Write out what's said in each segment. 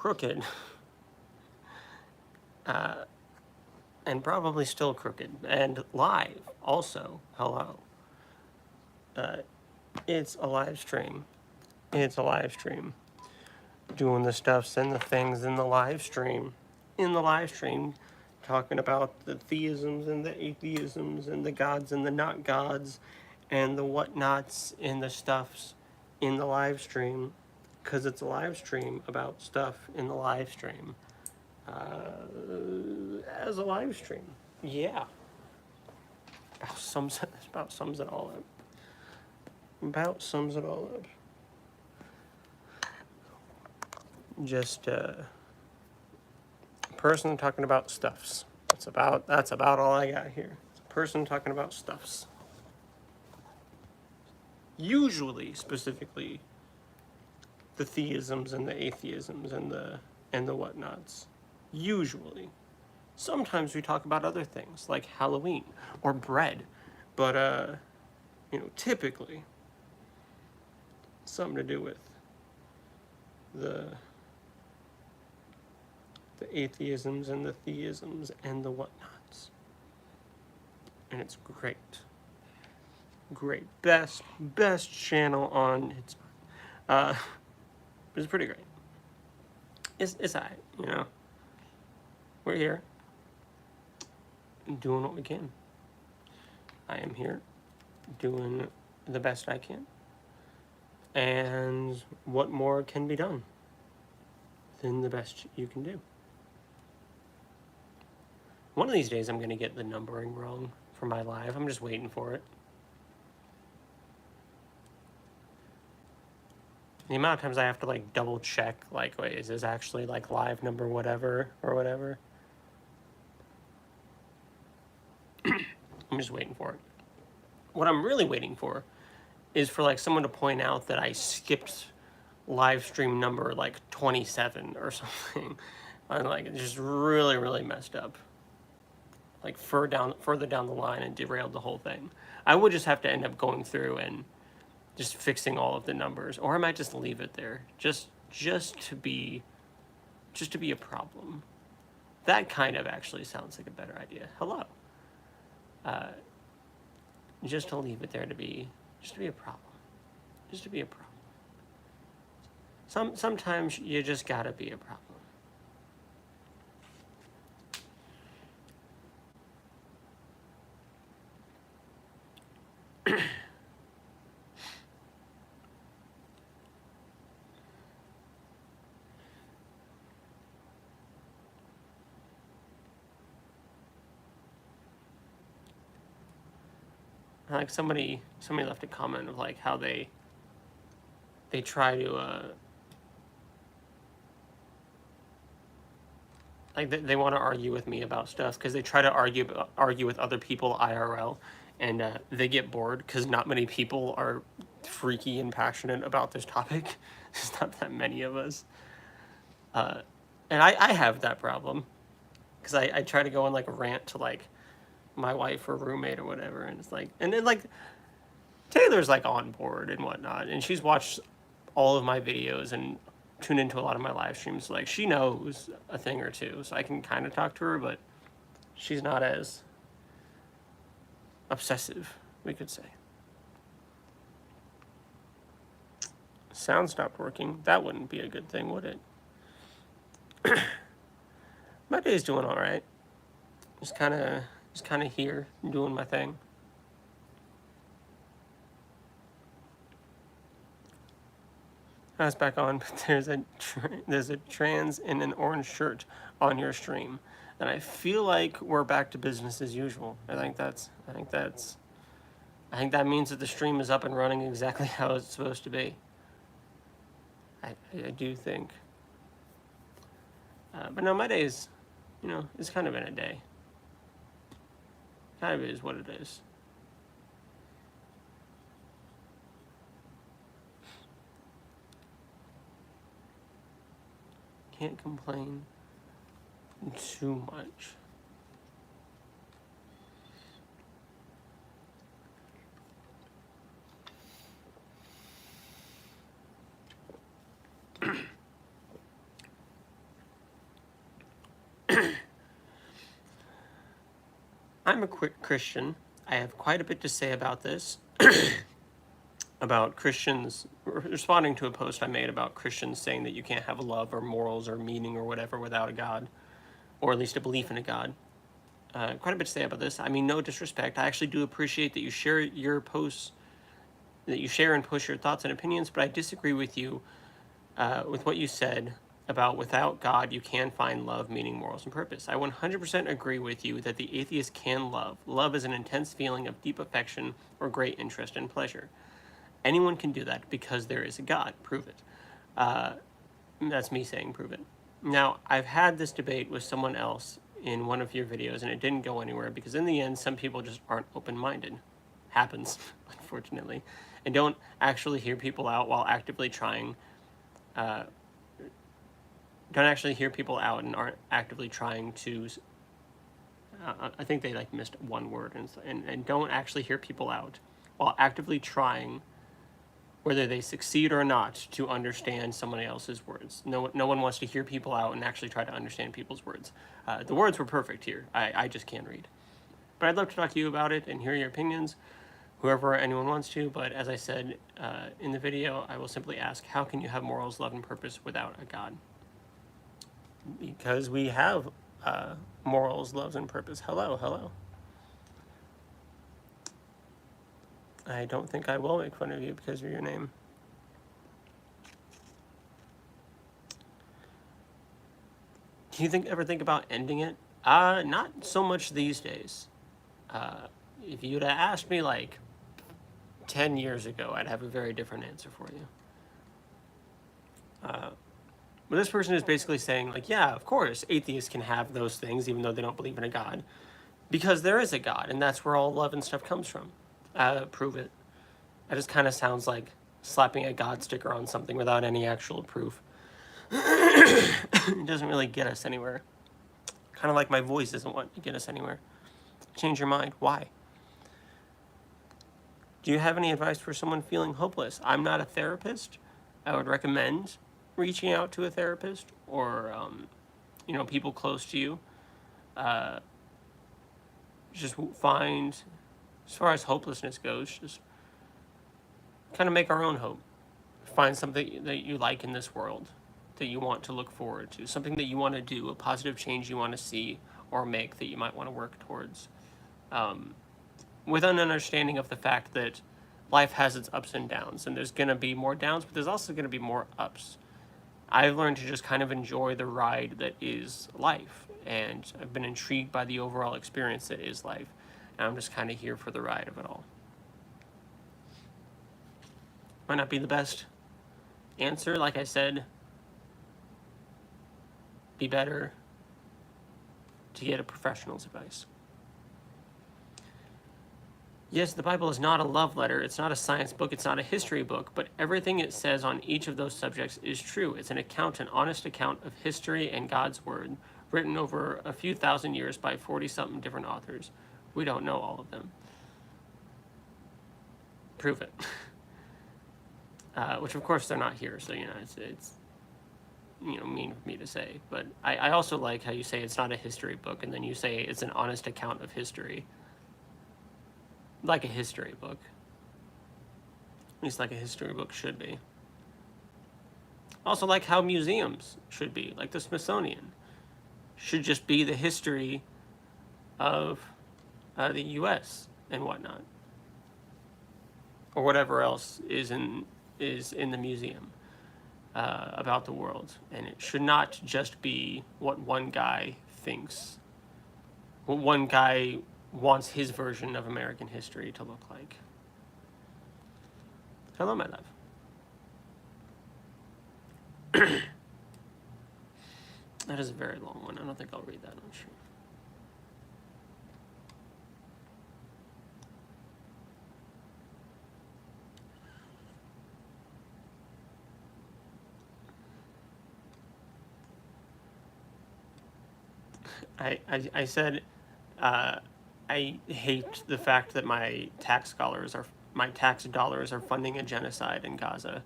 crooked, and probably still crooked, and live also. Hello. It's a live stream. It's a live stream. Doing the stuffs and the things in the live stream. In the live stream, talking about the theisms and the atheisms and the gods and the not gods and the whatnots and the stuffs in the live stream, because it's a live stream about stuff in the live stream. As a live stream. Yeah. About sums it all up. About sums it all up. Just a person talking about stuffs. That's about all I got here. It's a person talking about stuffs. Usually, specifically, the theisms and the atheisms and the whatnots. Usually. Sometimes we talk about other things like Halloween or bread, but typically something to do with the atheisms and the theisms and the whatnots. And it's great. Great. Best channel on it's pretty great. It's alright, We're here. Doing what we can. I am here doing the best I can. And what more can be done than the best you can do? One of these days I'm going to get the numbering wrong for my live. I'm just waiting for it. The amount of times I have to double check, wait, is this actually live number whatever or whatever? I'm just waiting for it. What I'm really waiting for is for someone to point out that I skipped live stream number 27 or something. And it's just really, really messed up. Further down the line and derailed the whole thing. I would just have to end up going through and just fixing all of the numbers, or I might just leave it there, just to be a problem. That kind of actually sounds like a better idea. Hello. Just to leave it there to be a problem. Just to be a problem. Sometimes you just gotta be a problem. Somebody left a comment of how they try to they want to argue with me about stuff because they try to argue with other people IRL, and they get bored because not many people are freaky and passionate about this topic. There's not that many of us, and I have that problem because I try to go on a rant to my wife or roommate or whatever, and it's and then Taylor's on board and whatnot, and she's watched all of my videos and tuned into a lot of my live streams, so she knows a thing or two, so I can kind of talk to her, but she's not as obsessive, we could say. Sound stopped working. That wouldn't be a good thing, would it? My day's doing all right. Just kind of here doing my thing. That's back on, but there's a trans in an orange shirt on your stream, and I feel like we're back to business as usual. I think that means that the stream is up and running exactly how it's supposed to be. I do think. But no, my day's, it's kind of been a day. Kind of is what it is. Can't complain too much. I'm a quick Christian. I have quite a bit to say about this. About Christians, responding to a post I made about Christians saying that you can't have love or morals or meaning or whatever without a God, or at least a belief in a God. Quite a bit to say about this. I mean, no disrespect. I actually do appreciate that you share your posts, that you share and push your thoughts and opinions, but I disagree with you with what you said about without God, you can find love, meaning, morals, and purpose. I 100% agree with you that the atheist can love. Love is an intense feeling of deep affection or great interest and pleasure. Anyone can do that because there is a God. Prove it. That's me saying prove it. Now, I've had this debate with someone else in one of your videos, and it didn't go anywhere because in the end, some people just aren't open-minded. Happens, unfortunately. And don't actually hear people out while actively trying. Don't actually hear people out and aren't actively trying to. I think they like missed one word, and don't actually hear people out while actively trying, whether they succeed or not, to understand somebody else's words. No one wants to hear people out and actually try to understand people's words. The words were perfect here. I just can't read. But I'd love to talk to you about it and hear your opinions, whoever anyone wants to. But as I said in the video, I will simply ask, how can you have morals, love, and purpose without a God? Because we have morals, loves, and purpose. Hello. I don't think I will make fun of you because of your name. Do you ever think about ending it? Not so much these days. If you'd have asked me like 10 years ago, I'd have a very different answer for you. But this person is basically saying, like, yeah, of course, atheists can have those things even though they don't believe in a God. Because there is a God, and that's where all love and stuff comes from. Prove it. That just kind of sounds like slapping a God sticker on something without any actual proof. It doesn't really get us anywhere. Kind of like my voice doesn't want to get us anywhere. Change your mind. Why? Do you have any advice for someone feeling hopeless? I'm not a therapist. I would recommend reaching out to a therapist or, people close to you. Just find, as far as hopelessness goes, just kind of make our own hope. Find something that you like in this world, that you want to look forward to, something that you want to do, a positive change you want to see or make that you might want to work towards. With an understanding of the fact that life has its ups and downs, and there's going to be more downs, but there's also going to be more ups. I've learned to just kind of enjoy the ride that is life, and I've been intrigued by the overall experience that is life, and I'm just kind of here for the ride of it all. Might not be the best answer, like I said. Be better to get a professional's advice. Yes, the Bible is not a love letter, it's not a science book, it's not a history book, but everything it says on each of those subjects is true. It's an honest account of history and God's word, written over a few thousand years by 40-something different authors. We don't know all of them. Prove it. Which of course they're not here, so it's mean for me to say. But I also like how you say it's not a history book, and then you say it's an honest account of history. Like a history book. At least like a history book should be. Also like how museums should be, like the Smithsonian. Should just be the history of the U.S. and whatnot. Or whatever else is in the museum about the world. And it should not just be what one guy thinks. What one guy wants his version of American history to look like. Hello, my love. That is a very long one. I don't think I'll read that on stream. I said I hate the fact that my tax dollars are funding a genocide in Gaza,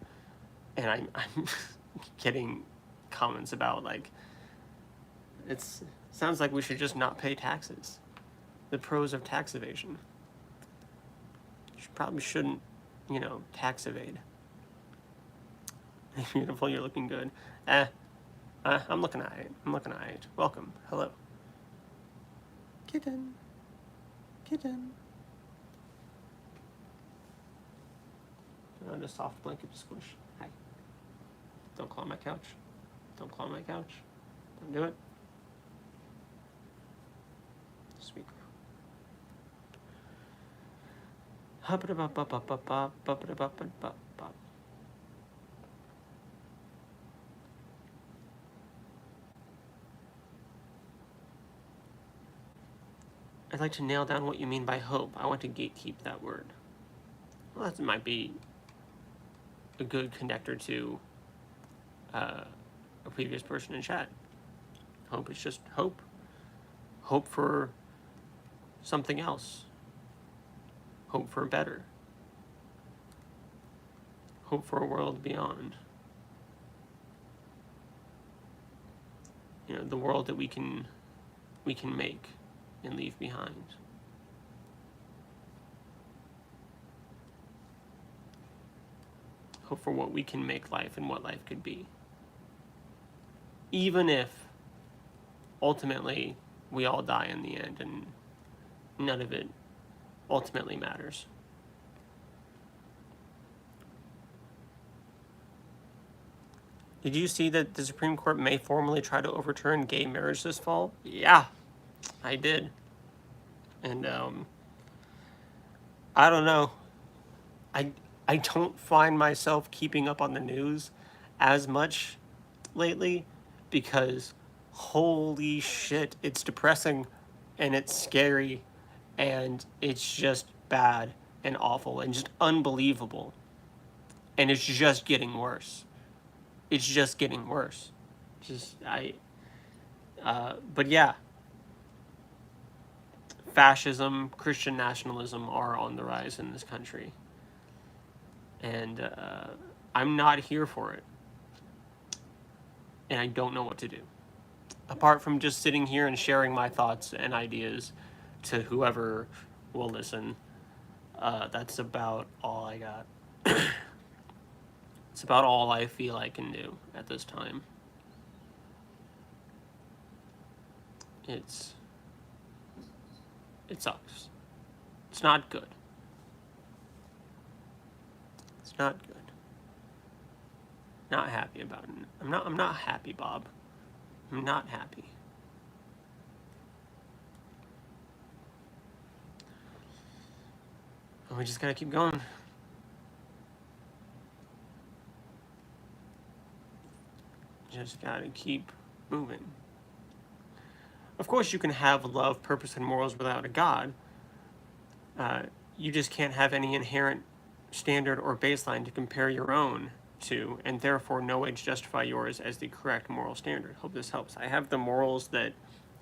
and I'm getting comments about like It sounds like we should just not pay taxes. The pros of tax evasion. You probably shouldn't, tax evade. Beautiful, you're looking good. I'm looking at it. Welcome. Hello. Kitten. Kitten. A soft blanket to squish. Hi. Don't claw my couch. Don't claw my couch. Don't do it. Sweet girl. I'd like to nail down what you mean by hope. I want to gatekeep that word. Well, that might be a good connector to a previous person in chat. Hope is just hope. Hope for something else. Hope for better. Hope for a world beyond. The world that we can make and leave behind. Hope for what we can make life and what life could be. Even if ultimately we all die in the end and none of it ultimately matters. Did you see that the Supreme Court may formally try to overturn gay marriage this fall? Yeah, I did. And I don't know. I don't find myself keeping up on the news as much lately because holy shit, it's depressing and it's scary and it's just bad and awful and just unbelievable. And it's just getting worse. It's just getting worse. But yeah. Fascism, Christian nationalism are on the rise in this country. And I'm not here for it. And I don't know what to do. Apart from just sitting here and sharing my thoughts and ideas to whoever will listen, that's about all I got. It's about all I feel I can do at this time. It sucks. It's not good. It's not good. Not happy about it. I'm not happy, Bob. I'm not happy. And we just gotta keep going. Just gotta keep moving. Of course, you can have love, purpose, and morals without a God. You just can't have any inherent standard or baseline to compare your own to, and therefore no way to justify yours as the correct moral standard. Hope this helps. I have the morals that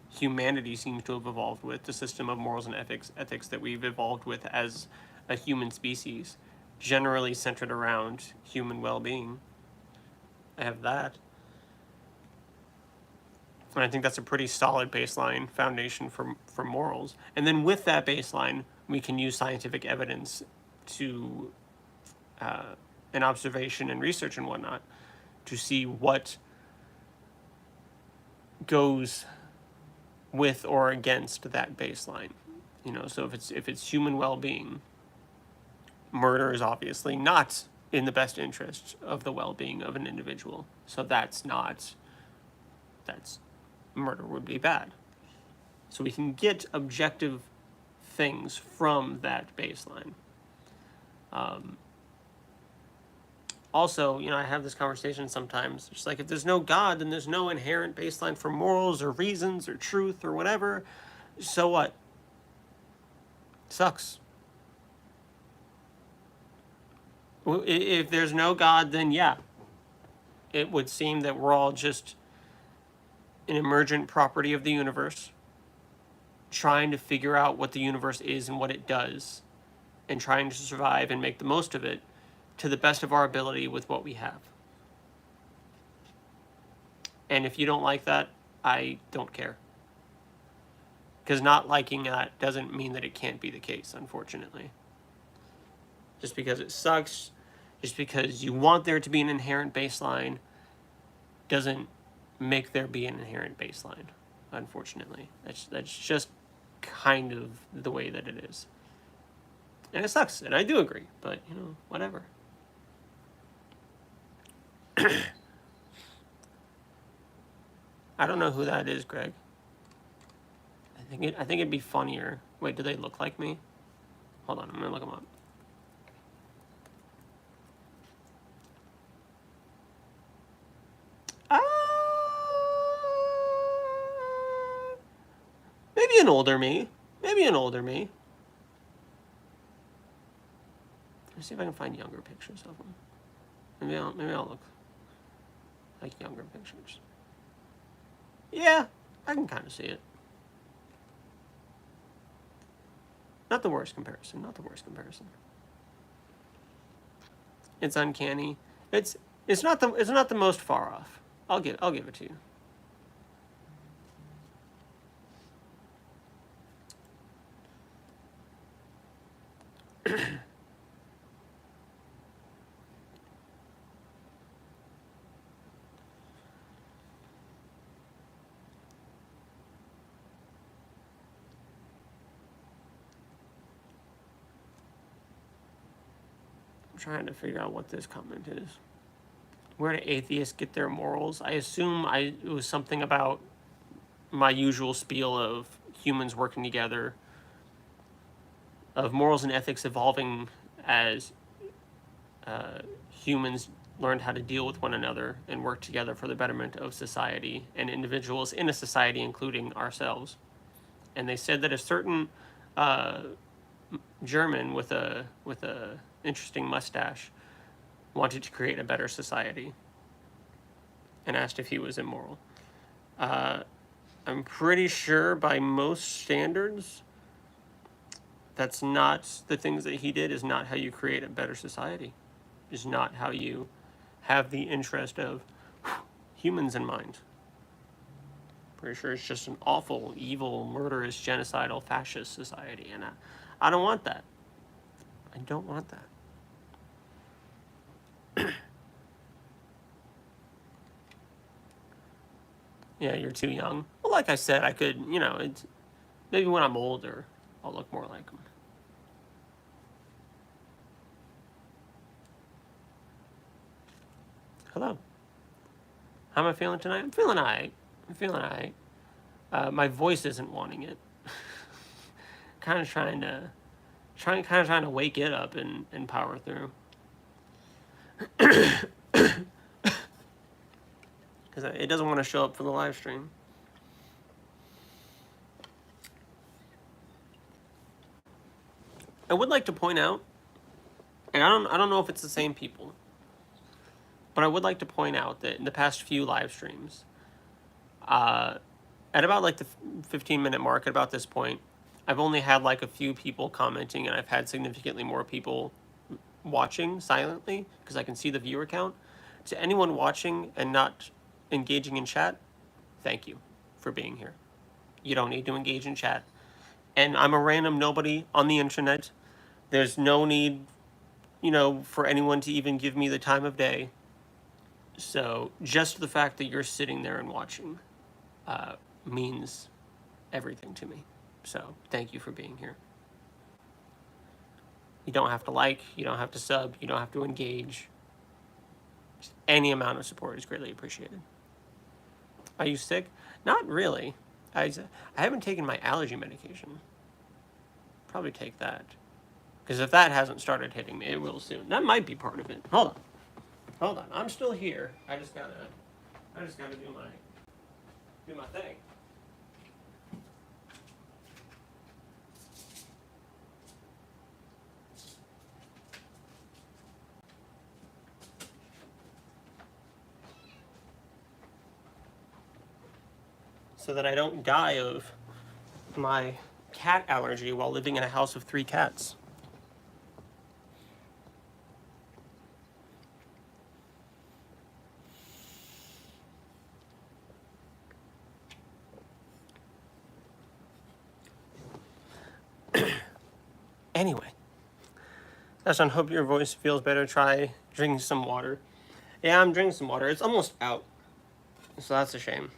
humanity seems to have evolved with, the system of morals and ethics that we've evolved with as a human species, generally centered around human well-being. I have that. And I think that's a pretty solid baseline foundation for morals. And then with that baseline, we can use scientific evidence to and observation and research and whatnot to see what goes with or against that baseline. So if it's human well-being, murder is obviously not in the best interest of the well-being of an individual. So that's murder would be bad. So we can get objective things from that baseline. Also, I have this conversation sometimes. It's like, if there's no God, then there's no inherent baseline for morals or reasons or truth or whatever. So what? Sucks. If there's no God, then yeah, it would seem that we're all just an emergent property of the universe, trying to figure out what the universe is and what it does, and trying to survive and make the most of it to the best of our ability with what we have. And if you don't like that, I don't care. Because not liking that doesn't mean that it can't be the case, unfortunately. Just because it sucks, just because you want there to be an inherent baseline, doesn't make there be an inherent baseline, unfortunately. That's just kind of the way that it is. And it sucks, and I do agree, but, you know, whatever. I don't know who that is, Greg. I think it'd be funnier. Wait, do they look like me? Hold on, I'm gonna look them up. Maybe an older me. Maybe an older me. Let's see if I can find younger pictures of them. Maybe I'll look like younger pictures. Yeah, I can kind of see it. Not the worst comparison. Not the worst comparison. It's uncanny. It's not the most far off. I'll give it to you. I'm trying to figure out what this comment is. Where do atheists get their morals? I assume it was something about my usual spiel of humans working together, of morals and ethics evolving as humans learned how to deal with one another and work together for the betterment of society and individuals in a society, including ourselves. And they said that a certain German with a interesting mustache wanted to create a better society and asked if he was immoral. I'm pretty sure by most standards, that's not the things that he did, is not how you create a better society, is not how you have the interest of humans in mind. Pretty sure it's just an awful, evil, murderous, genocidal, fascist society, and I don't want that. I don't want that. Yeah, you're too young. Well, like I said, I could, you know, maybe when I'm older, I'll look more like him. Hello. How am I feeling tonight? I'm feeling alright. My voice isn't wanting it. kind of trying to wake it up and power through. Because it doesn't want to show up for the live stream. I would like to point out, and I don't know if it's the same people, but I would like to point out that in the past few live streams, at about like the 15-minute mark, at about this point, I've only had like a few people commenting, and I've had significantly more people watching silently because I can see the viewer count. To anyone watching and not engaging in chat, thank you for being here. You don't need to engage in chat. And I'm a random nobody on the internet. There's no need, you know, for anyone to even give me the time of day. So just the fact that you're sitting there and watching means everything to me. So thank you for being here. You don't have to like, you don't have to sub, you don't have to engage. Just any amount of support is greatly appreciated. Are you sick? Not really. I haven't taken my allergy medication. Probably take that. Because if that hasn't started hitting me, it will soon. That might be part of it. Hold on. I'm still here. I just gotta do my thing. So that I don't die of my cat allergy while living in a house of 3 cats. Anyway, that's on. Hope your voice feels better. Try drinking some water. Yeah, I'm drinking some water. It's almost out, so that's a shame.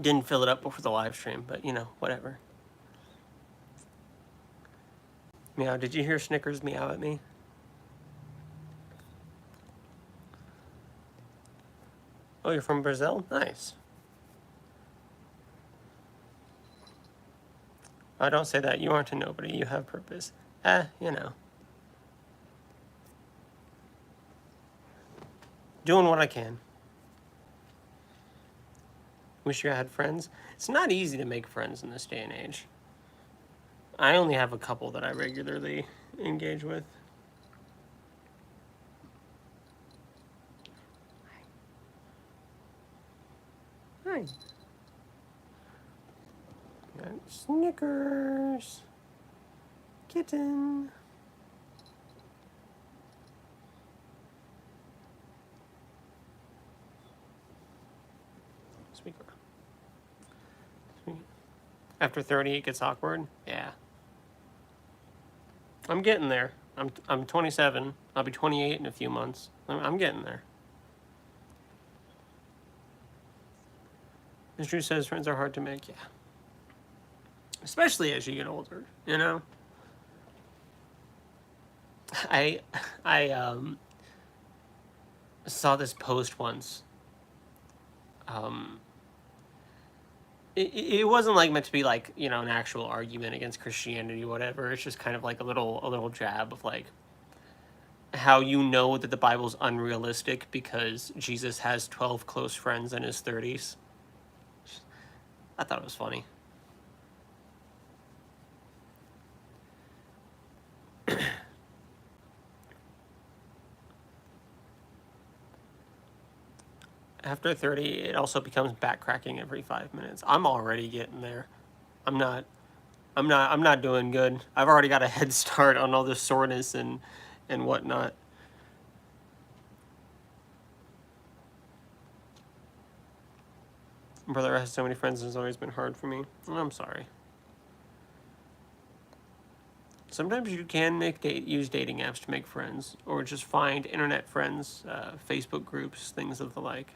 Didn't fill it up before the live stream, but you know, whatever. Meow, did you hear Snickers meow at me? Oh, you're from Brazil? Nice. Oh, don't say that. You aren't a nobody. You have purpose. You know. Doing what I can. Wish you had friends. It's not easy to make friends in this day and age. I only have a couple that I regularly engage with. Hi. Got Snickers. Kitten. Speaker. After 30, it gets awkward. Yeah. I'm getting there. I'm 27. I'll be 28 in a few months. I'm getting there. As Drew says, friends are hard to make. Yeah. Especially as you get older, you know? I saw this post once. It wasn't like meant to be like, you know, an actual argument against Christianity or whatever. It's just kind of like a little jab of like how you know that the Bible's unrealistic because Jesus has 12 close friends in his 30s. I thought it was funny. After 30, it also becomes backcracking every 5 minutes. I'm already getting there. I'm not doing good. I've already got a head start on all the soreness and whatnot. Brother has so many friends, it's always been hard for me. I'm sorry. Sometimes you can use dating apps to make friends, or just find internet friends, Facebook groups, things of the like.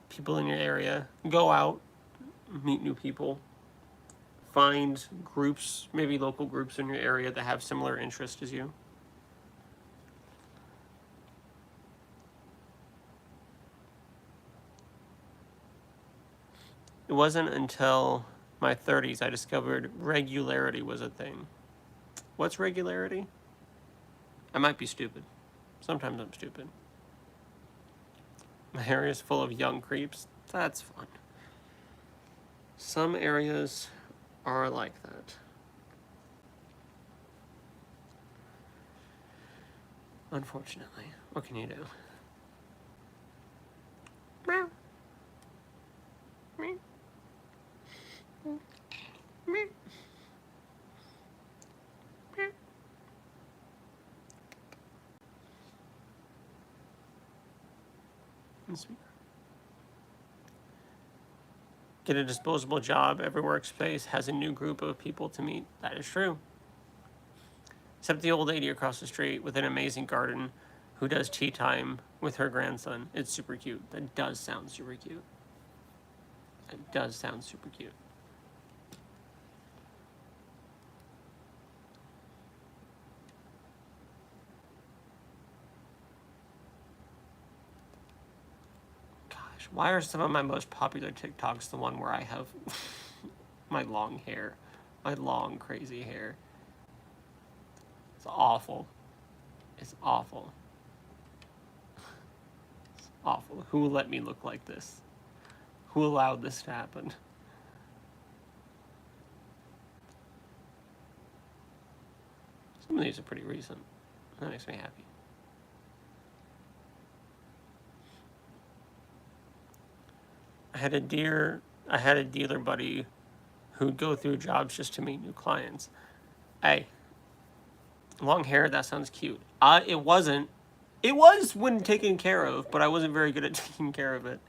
People in your area. Go out, meet new people. Find groups, maybe local groups in your area that have similar interests as you. It wasn't until my 30s I discovered regularity was a thing. What's regularity? I might be stupid. Sometimes I'm stupid. My area is full of young creeps. That's fun. Some areas are like that. Unfortunately. What can you do? Meow. Meow. Meow. Get a disposable job. Every workspace has a new group of people to meet. That is true. Except the old lady across the street with an amazing garden who does tea time with her grandson. It's super cute. That does sound super cute. It does sound super cute. Why are some of my most popular TikToks the one where I have my long hair? My long, crazy hair. It's awful. It's awful. It's awful. Who let me look like this? Who allowed this to happen? Some of these are pretty recent. That makes me happy. I had a dealer buddy who'd go through jobs just to meet new clients. Hey, long hair, that sounds cute. It wasn't. It was when taken care of, but I wasn't very good at taking care of it.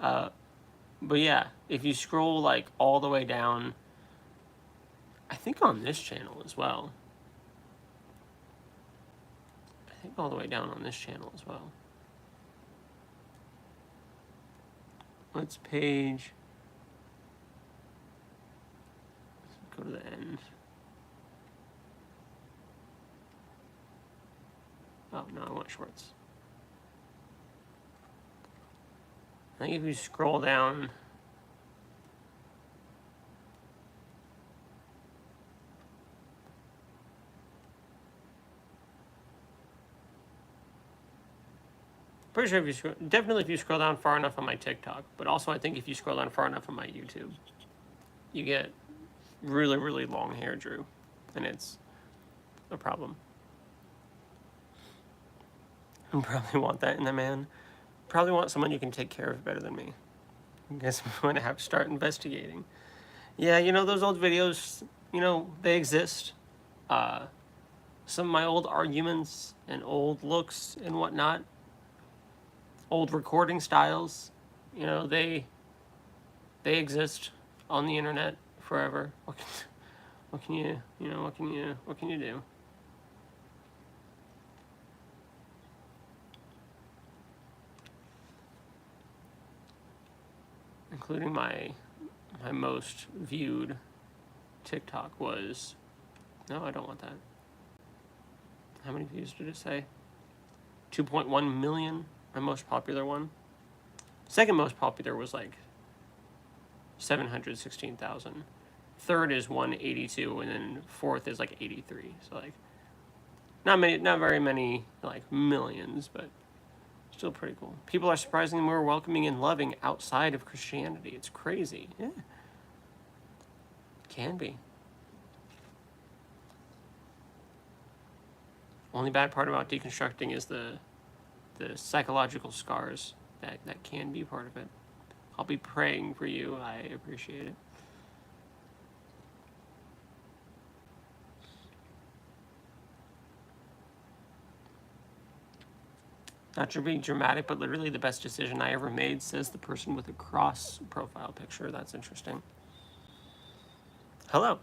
But yeah, if you scroll like all the way down, I think on this channel as well. I think all the way down on this channel as well. Let's page. Let's go to the end. Oh, no, I want shorts. I think if you scroll down, pretty sure if you scroll, definitely if you scroll down far enough on my TikTok, but also I think if you scroll down far enough on my YouTube, you get really, really long hair, Drew, and it's a problem. You probably want that in a man. Probably want someone you can take care of better than me. I guess I'm going to have to start investigating. Yeah, you know, those old videos, you know, they exist. Some of my old arguments and old looks and whatnot, old recording styles, you know, they exist on the internet forever. What can you do? Including my most viewed TikTok was, no, I don't want that. How many views did it say? 2.1 million, my most popular one. Second most popular was like 716,000. Third is 182, and then fourth is like 83. So like, not very many like millions, but still pretty cool. People are surprisingly more welcoming and loving outside of Christianity. It's crazy. Yeah. Can be. Only bad part about deconstructing is the psychological scars that can be part of it. I'll be praying for you. I appreciate it. Not to be dramatic, but literally the best decision I ever made, says the person with a cross profile picture. That's interesting. Hello.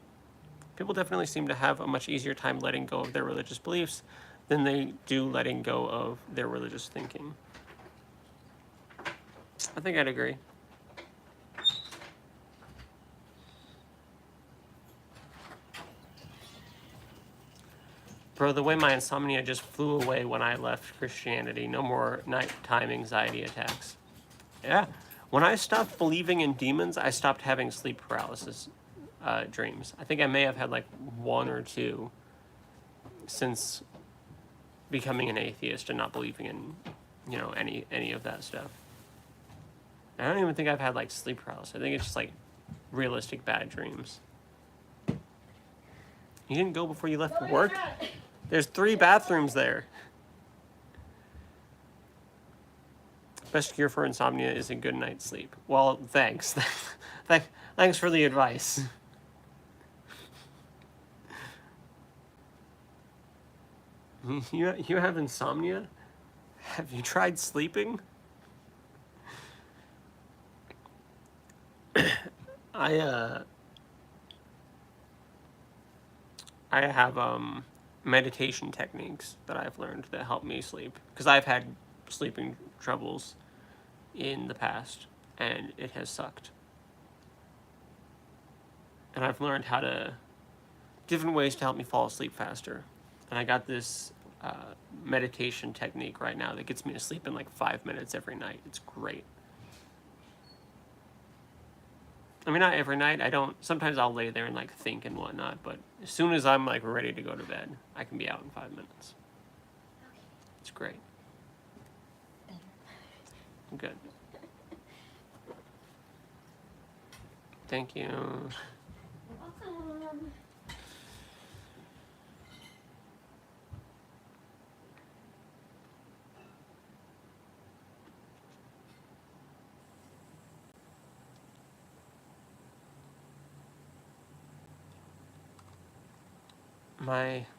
People definitely seem to have a much easier time letting go of their religious beliefs than they do letting go of their religious thinking. I think I'd agree. Bro, the way my insomnia just flew away when I left Christianity. No more nighttime anxiety attacks. Yeah. When I stopped believing in demons, I stopped having sleep paralysis dreams. I think I may have had like one or two since becoming an atheist and not believing in, you know, any of that stuff. I don't even think I've had like sleep paralysis. I think it's just like realistic bad dreams. You didn't go before you left work? There's 3 bathrooms there. Best cure for insomnia is a good night's sleep. Well, thanks. Thanks for the advice. You have insomnia? Have you tried sleeping? I have meditation techniques that I've learned that help me sleep, because I've had sleeping troubles in the past and it has sucked. And I've learned how to different ways to help me fall asleep faster. And I got this meditation technique right now that gets me to sleep in like 5 minutes every night. It's great. I mean, not every night. Sometimes I'll lay there and like think and whatnot, but as soon as I'm like ready to go to bed, I can be out in 5 minutes. It's great. Good. Thank you. Welcome.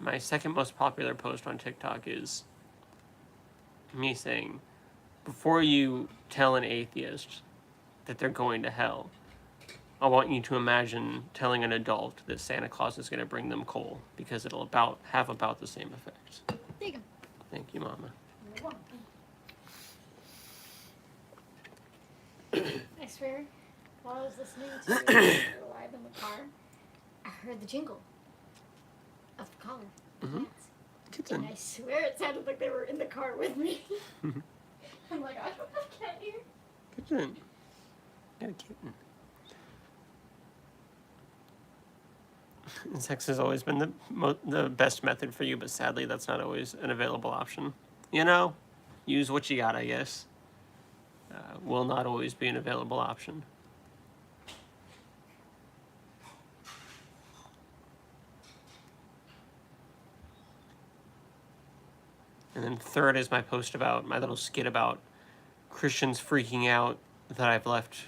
My second most popular post on TikTok is me saying, before you tell an atheist that they're going to hell, I want you to imagine telling an adult that Santa Claus is going to bring them coal, because it'll have about the same effect. There you go. Thank you, Mama. You're welcome. I swear, while I was listening to Live in the car, I heard the jingle of the collar. Mm-hmm. And I swear it sounded like they were in the car with me. I'm like, I don't have a cat here. Kitten. Got a kitten. Sex has always been the best method for you, but sadly that's not always an available option. You know, use what you got, I guess. Will not always be an available option. And then third is my post about, my little skit about Christians freaking out that I've left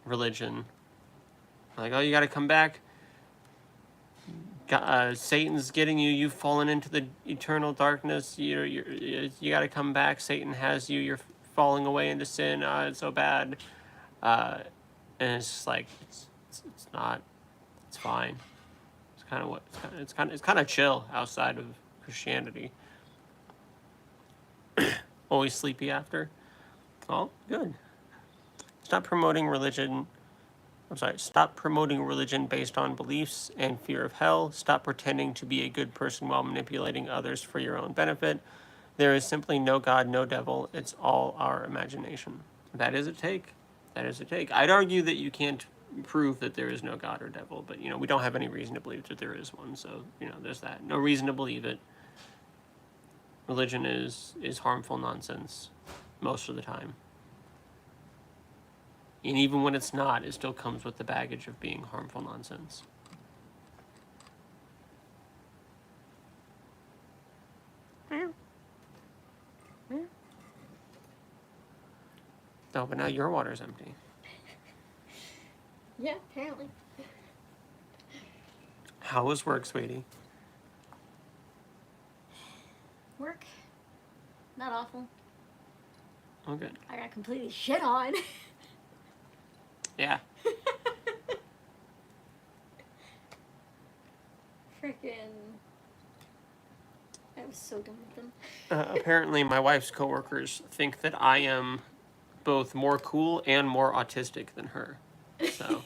religion. Like, oh, you gotta come back. Satan's getting you. You've fallen into the eternal darkness. You gotta come back. Satan has you. You're falling away into sin. It's so bad. And it's just like, it's not. It's fine. It's kind of what. It's kind of chill outside of Christianity. Always sleepy after. Oh, good. Stop promoting religion based on beliefs and fear of hell. Stop pretending to be a good person while manipulating others for your own benefit. There is simply no God, no devil. It's all our imagination. That is a take. That is a take. I'd argue that you can't prove that there is no God or devil, but, we don't have any reason to believe that there is one. So, there's that. No reason to believe it. Religion is harmful nonsense most of the time. And even when it's not, it still comes with the baggage of being harmful nonsense. Oh, but now your water's empty. Yeah, apparently. How was work, sweetie? Work? Not awful. Oh, good. I got completely shit on. Yeah. Frickin'. I was so done with them. Apparently, my wife's coworkers think that I am both more cool and more autistic than her. So,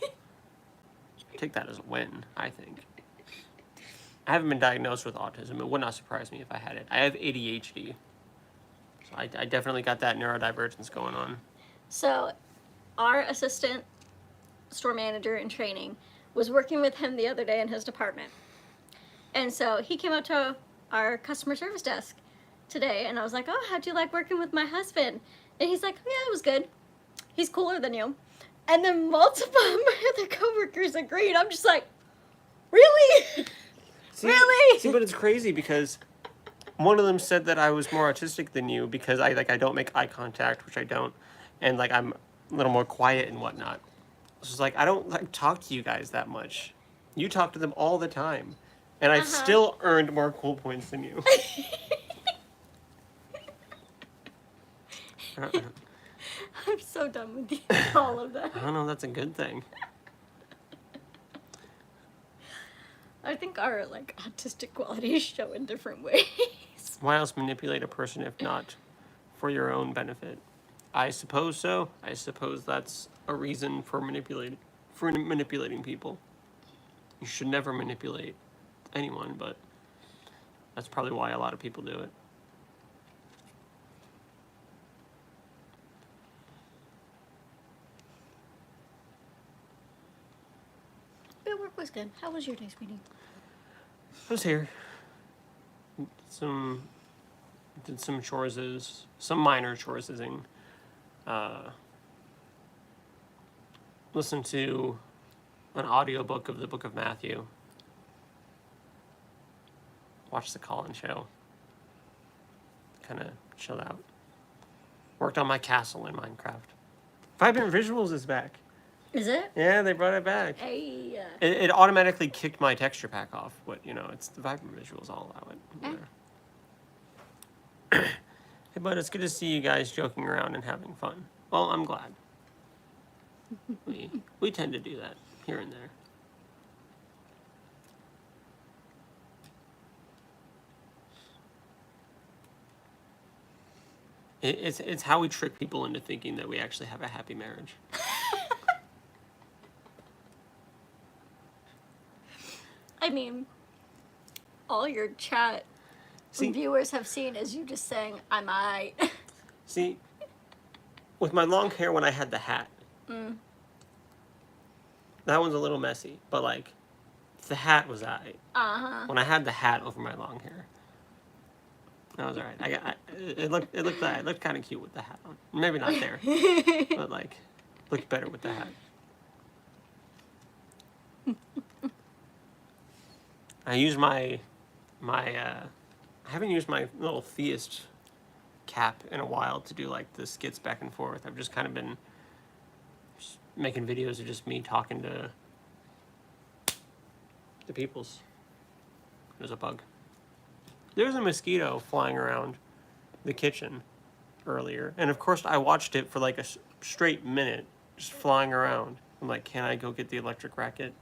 take that as a win, I think. I haven't been diagnosed with autism. It would not surprise me if I had it. I have ADHD. So I definitely got that neurodivergence going on. So, our assistant store manager in training was working with him the other day in his department. And so he came up to our customer service desk today, and I was like, oh, how'd you like working with my husband? And he's like, oh, yeah, it was good. He's cooler than you. And then multiple of my other coworkers agreed. I'm just like, really? Really? See, but it's crazy because one of them said that I was more autistic than you because I don't make eye contact, which I don't, and I'm a little more quiet and whatnot. So it's like I don't talk to you guys that much. You talk to them all the time, and I've still earned more cool points than you. I'm so done with all of that. I don't know. That's a good thing. I think our autistic qualities show in different ways. Why else manipulate a person if not for your own benefit? I suppose so. I suppose that's a reason for manipulating people. You should never manipulate anyone, but that's probably why a lot of people do it. But work was good. How was your day, sweetie? I was here. Did some some minor choresing. Listened to an audiobook of the Book of Matthew. Watched the Colin show. Kind of chilled out. Worked on my castle in Minecraft. Vibrant Visuals is back. Is it? Yeah, they brought it back. Hey. It automatically kicked my texture pack off, but it's the Vibrant Visuals, I'll allow it. Yeah. Hey, bud, it's good to see you guys joking around and having fun. Well, I'm glad. We We tend to do that here and there. It's how we trick people into thinking that we actually have a happy marriage. I mean, all your chat viewers have seen is you just saying, I might. See, with my long hair when I had the hat, that one's a little messy, but like, the hat was alright. When I had the hat over my long hair, that was alright. It looked kind of cute with the hat on. Maybe not there, but like, looked better with the hat. I use I haven't used my little theist cap in a while to do like the skits back and forth. I've just kind of been just making videos of just me talking to the peoples. There's a bug. There's a mosquito flying around the kitchen earlier, and of course I watched it for like a straight minute just flying around. I'm like, can I go get the electric racket?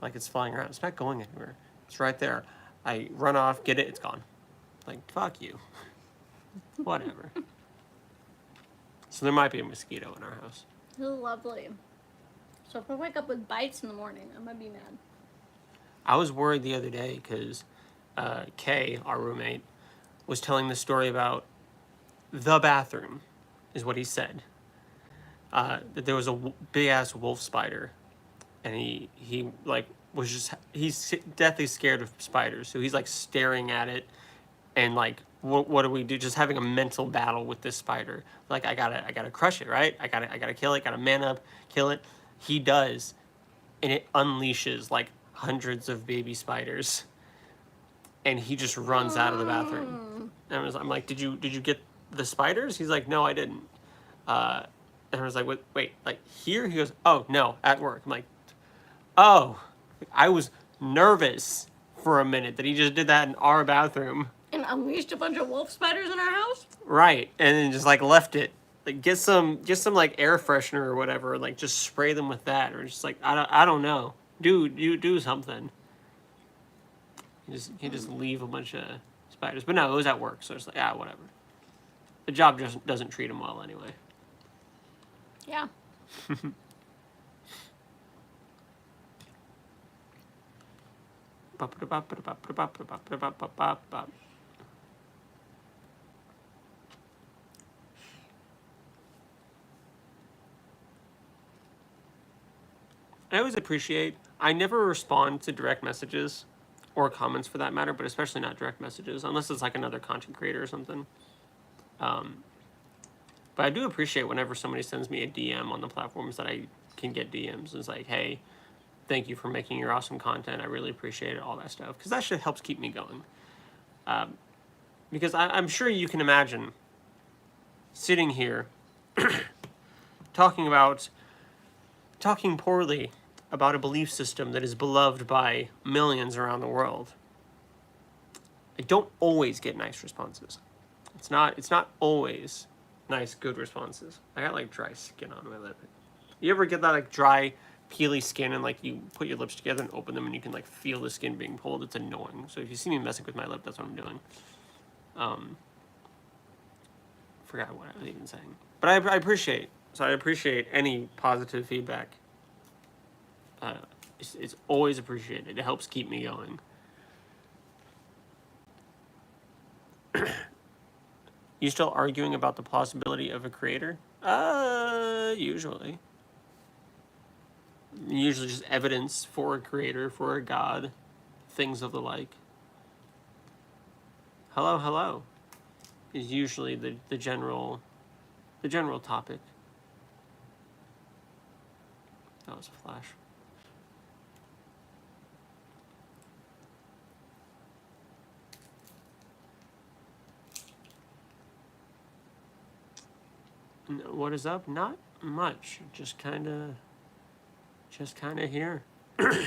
Like, it's flying around. It's not going anywhere. It's right there. I run off, get it, it's gone. Like, fuck you. Whatever. So there might be a mosquito in our house. Lovely. So if I wake up with bites in the morning, I might be mad. I was worried the other day because Kay, our roommate, was telling the story about the bathroom, is what he said. That there was a big-ass wolf spider. And he like was just, he's deathly scared of spiders, so he's like staring at it, and like, what do we do? Just having a mental battle with this spider. Like, I gotta crush it, right? I gotta kill it. Gotta man up, kill it. He does, and it unleashes like hundreds of baby spiders, and he just runs out of the bathroom. And I'm like, did you get the spiders? He's like, no, I didn't. And I was like, wait, like here? He goes, oh no, at work. I'm like, oh, I was nervous for a minute that he just did that in our bathroom. And unleashed a bunch of wolf spiders in our house? Right, and then just like left it. Like, get some like air freshener or whatever, like just spray them with that, or just like, I don't know. Dude, you do something. You just leave a bunch of spiders. But no, it was at work, so it's like, whatever. The job just doesn't treat him well anyway. Yeah. I always appreciate, I never respond to direct messages or comments for that matter, but especially not direct messages, unless it's like another content creator or something. But I do appreciate whenever somebody sends me a DM on the platforms that I can get DMs. It's like, hey, thank you for making your awesome content. I really appreciate it, all that stuff. Because that shit helps keep me going. Because I'm sure you can imagine sitting here talking poorly about a belief system that is beloved by millions around the world. I don't always get nice responses. It's not always nice, good responses. I got like dry skin on my lip. You ever get that like dry, peely skin and like you put your lips together and open them and you can like feel the skin being pulled? It's annoying. So if you see me messing with my lip, that's what I'm doing. Forgot what I was even saying. But I appreciate any positive feedback. It's always appreciated. It helps keep me going. You still arguing about the plausibility of a creator? Usually. Usually just evidence for a creator, for a god, things of the like. Hello, is usually the general topic. That was a flash. What is up? Not much. Just kind of here. Doing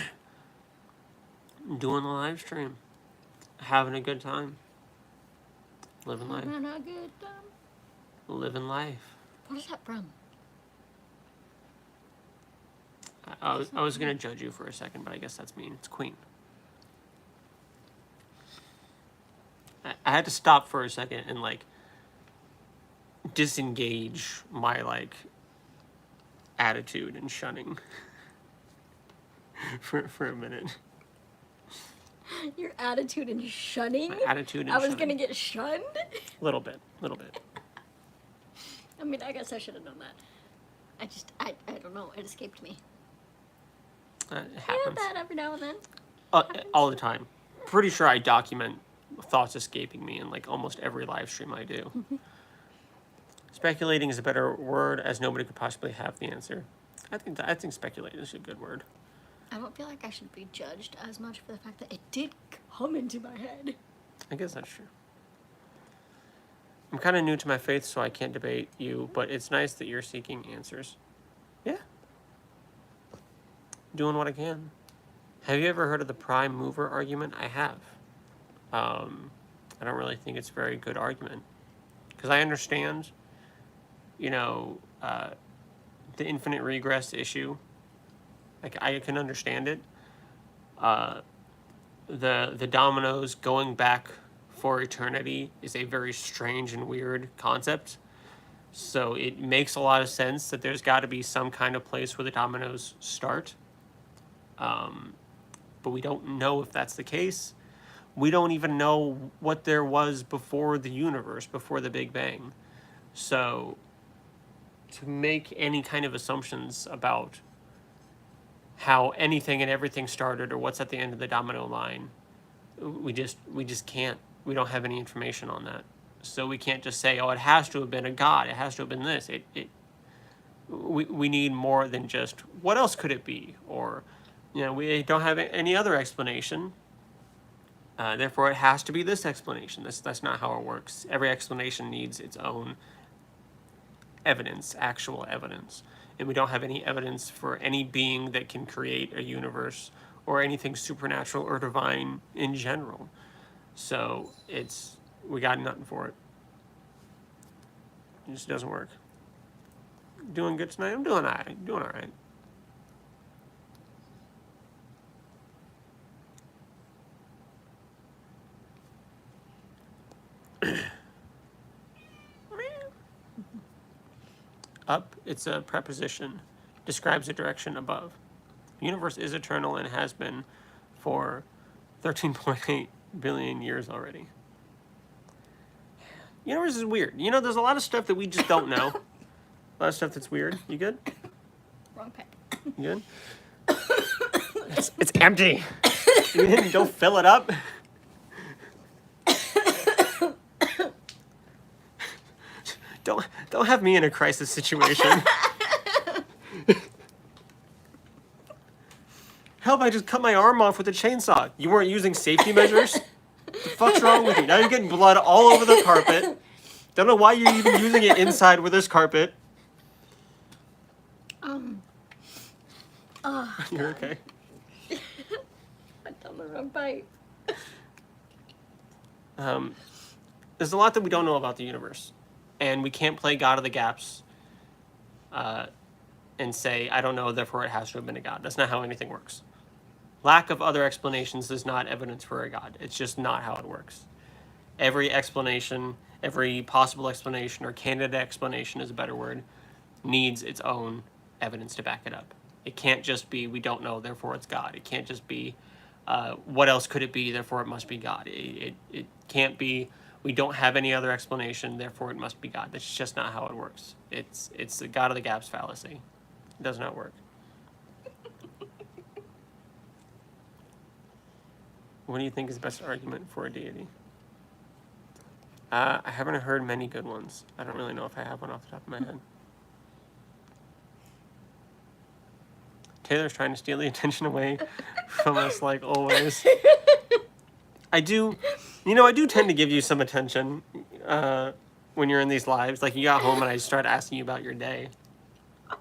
the live stream. Having a good time. Living life. Having a good time. Living life. What is that from? I was gonna judge you for a second, but I guess that's mean. It's queen. I had to stop for a second and like disengage my like attitude and shunning for a minute. Your attitude and shunning? My attitude and I was shunning. gonna get shunned? Little bit. I mean, I guess I should have known that. I don't know. It escaped me. It I happens. have that every now and then. All the time. Pretty sure I document thoughts escaping me in like almost every live stream I do. Speculating is a better word, as nobody could possibly have the answer. I think speculating is a good word. I don't feel like I should be judged as much for the fact that it did come into my head. I guess that's true. I'm kind of new to my faith, so I can't debate you, but it's nice that you're seeking answers. Yeah. Doing what I can. Have you ever heard of the prime mover argument? I have. I don't really think it's a very good argument. Because I understand, the infinite regress issue. Like, I can understand it. The dominoes going back for eternity is a very strange and weird concept. So it makes a lot of sense that there's got to be some kind of place where the dominoes start. But we don't know if that's the case. We don't even know what there was before the universe, before the Big Bang. So to make any kind of assumptions about how anything and everything started or what's at the end of the domino line, we just can't. We don't have any information on that. So we can't just say, oh, it has to have been a god. It has to have been this. We need more than just, what else could it be? Or, we don't have any other explanation. Therefore, it has to be this explanation. That's not how it works. Every explanation needs its own evidence, actual evidence. And we don't have any evidence for any being that can create a universe or anything supernatural or divine in general. So we got nothing for it. It just doesn't work. Doing good tonight? I'm doing all right. Up, it's a preposition, describes a direction above. The universe is eternal and has been for 13.8 billion years already. The universe is weird. There's a lot of stuff that we just don't know. A lot of stuff that's weird. You good? Wrong pack. You good? It's empty. You didn't go fill it up. Don't have me in a crisis situation. Help, I just cut my arm off with a chainsaw. You weren't using safety measures? What the fuck's wrong with you? Now you're getting blood all over the carpet. Don't know why you're even using it inside with this carpet. You're okay. I done the wrong bite. There's a lot that we don't know about the universe. And we can't play God of the Gaps and say, I don't know, therefore it has to have been a God. That's not how anything works. Lack of other explanations is not evidence for a God. It's just not how it works. Every explanation, every possible explanation, or candidate explanation is a better word, needs its own evidence to back it up. It can't just be, we don't know, therefore it's God. It can't just be, what else could it be, therefore it must be God. It can't be, we don't have any other explanation, therefore it must be God. That's just not how it works. It's the God of the Gaps fallacy. It does not work. What do you think is the best argument for a deity? I haven't heard many good ones. I don't really know if I have one off the top of my head. Taylor's trying to steal the attention away from us like always. I do tend to give you some attention when you're in these lives. Like, you got home and I start asking you about your day. I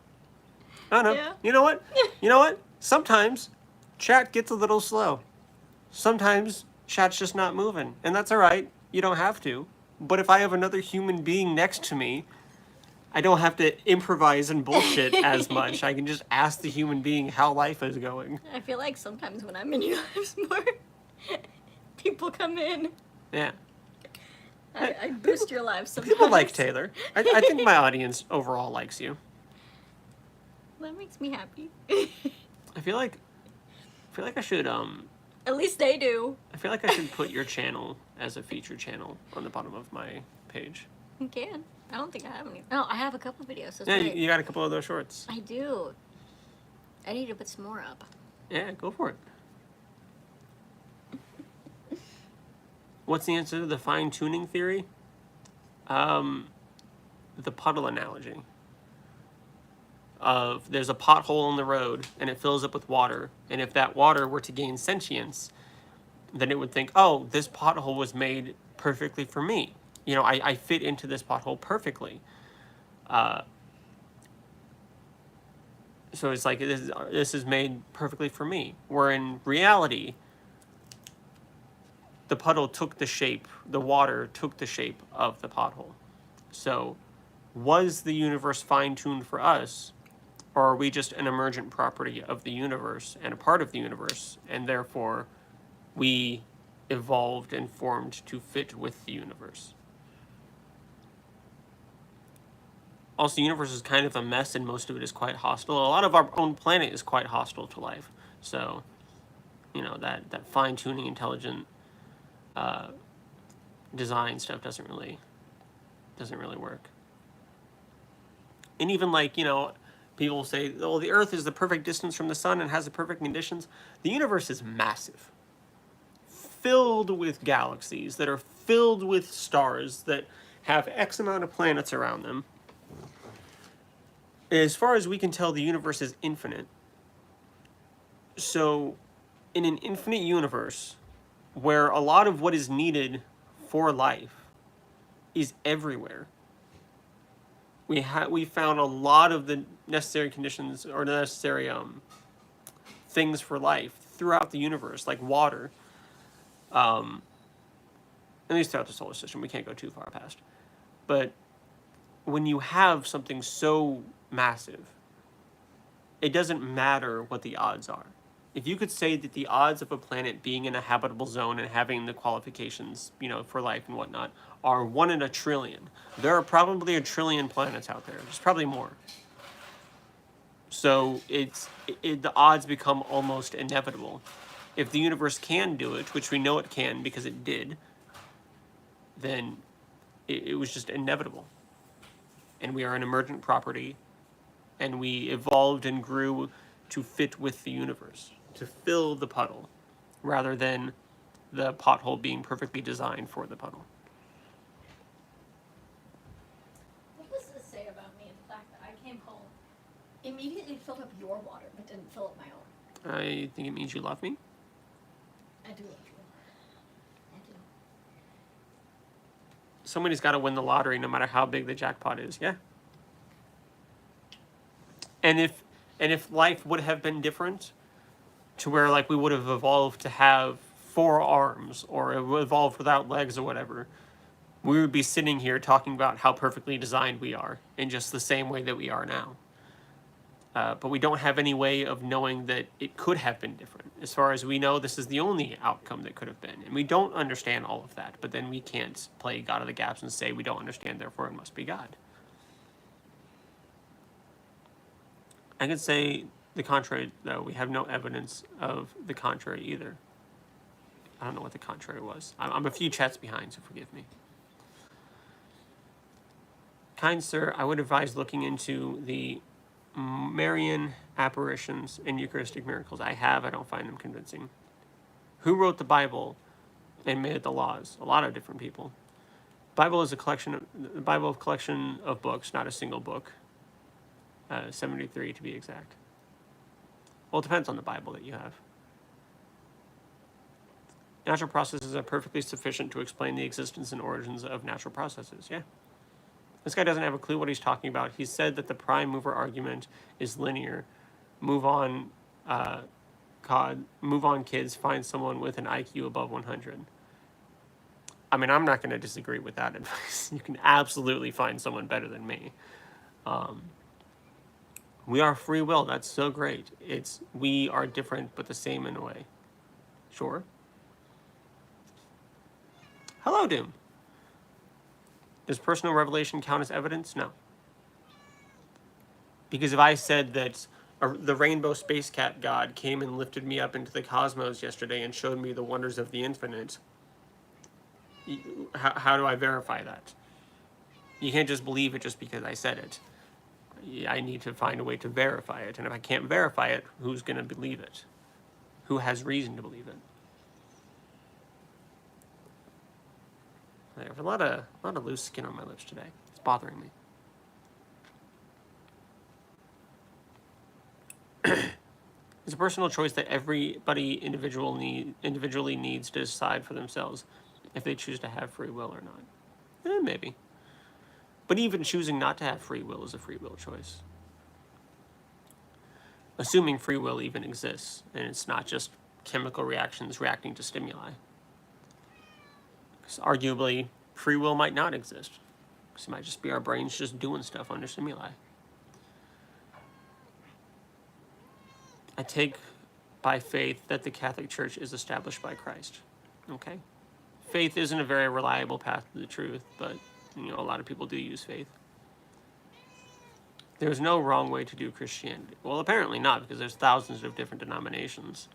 don't know. Yeah. You know what? Sometimes chat gets a little slow. Sometimes chat's just not moving. And that's all right. You don't have to. But if I have another human being next to me, I don't have to improvise and bullshit as much. I can just ask the human being how life is going. I feel like sometimes when I'm in your lives more, people come in. Yeah. I boost your lives sometimes. People like Taylor. I think my audience overall likes you. That makes me happy. I feel like I should At least they do. I feel like I should put your channel as a featured channel on the bottom of my page. You can. I don't think I have any. No, I have a couple videos. That's Yeah, right. you got a couple of those shorts. I do. I need to put some more up. Yeah, go for it. What's the answer to the fine-tuning theory? The puddle analogy. Of there's a pothole in the road and it fills up with water, and if that water were to gain sentience, then it would think, oh, this pothole was made perfectly for me. You know, I fit into this pothole perfectly. So it's like this is made perfectly for me. Where in reality, the puddle took the shape, the water took the shape of the pothole. So was the universe fine-tuned for us, or are we just an emergent property of the universe and a part of the universe, and therefore we evolved and formed to fit with the universe? Also, the universe is kind of a mess, and most of it is quite hostile. A lot of our own planet is quite hostile to life. So, you know, that fine-tuning, intelligent design stuff doesn't really work. And even like, you know, people say, oh, the Earth is the perfect distance from the sun and has the perfect conditions. The universe is massive, filled with galaxies that are filled with stars that have X amount of planets around them. As far as we can tell, the universe is infinite. So, in an infinite universe, where a lot of what is needed for life is everywhere, we found a lot of the necessary conditions or necessary things for life throughout the universe, like water. At least throughout the solar system, we can't go too far past. But when you have something so massive, it doesn't matter what the odds are. If you could say that the odds of a planet being in a habitable zone and having the qualifications, you know, for life and whatnot, are 1 in a trillion, there are probably a trillion planets out there. There's probably more. So the odds become almost inevitable. If the universe can do it, which we know it can because it did, then it was just inevitable. And we are an emergent property, and we evolved and grew to fit with the universe, to fill the puddle, rather than the pothole being perfectly designed for the puddle. What does this say about me and the fact that I came home, immediately filled up your water, but didn't fill up my own? I think it means you love me. I do love you. I do. Somebody's got to win the lottery, no matter how big the jackpot is. Yeah. And if life would have been different, to where like we would have evolved to have 4 arms, or evolved without legs or whatever, we would be sitting here talking about how perfectly designed we are in just the same way that we are now. But we don't have any way of knowing that it could have been different. As far as we know, this is the only outcome that could have been. And we don't understand all of that. But then we can't play God of the gaps and say we don't understand, therefore it must be God. I could say the contrary, though. We have no evidence of the contrary either. I don't know what the contrary was. I'm a few chats behind, so forgive me. Kind sir, I would advise looking into the Marian apparitions and Eucharistic miracles. I don't find them convincing. Who wrote the Bible and made the laws? A lot of different people. The Bible is a collection of books, not a single book. 73 to be exact. Well, it depends on the Bible that you have. Natural processes are perfectly sufficient to explain the existence and origins of natural processes. Yeah. This guy doesn't have a clue what he's talking about. He said that the prime mover argument is linear. Move on, move on, kids. Find someone with an IQ above 100. I mean, I'm not going to disagree with that advice. You can absolutely find someone better than me. We are free will. That's so great. We are different but the same in a way. Sure. Hello, Doom. Does personal revelation count as evidence? No. Because if I said that the rainbow space cat god came and lifted me up into the cosmos yesterday and showed me the wonders of the infinite, how do I verify that? You can't just believe it just because I said it. I need to find a way to verify it. And if I can't verify it, who's going to believe it? Who has reason to believe it? I have a lot of loose skin on my lips today. It's bothering me. It's a personal choice that everybody individually needs to decide for themselves if they choose to have free will or not. Maybe. But even choosing not to have free will is a free will choice. Assuming free will even exists, and it's not just chemical reactions reacting to stimuli. Because arguably, free will might not exist. Because it might just be our brains just doing stuff under stimuli. I take by faith that the Catholic Church is established by Christ. Okay? Faith isn't a very reliable path to the truth, but a lot of people do use faith. There's no wrong way to do Christianity. Well, apparently not, because there's thousands of different denominations.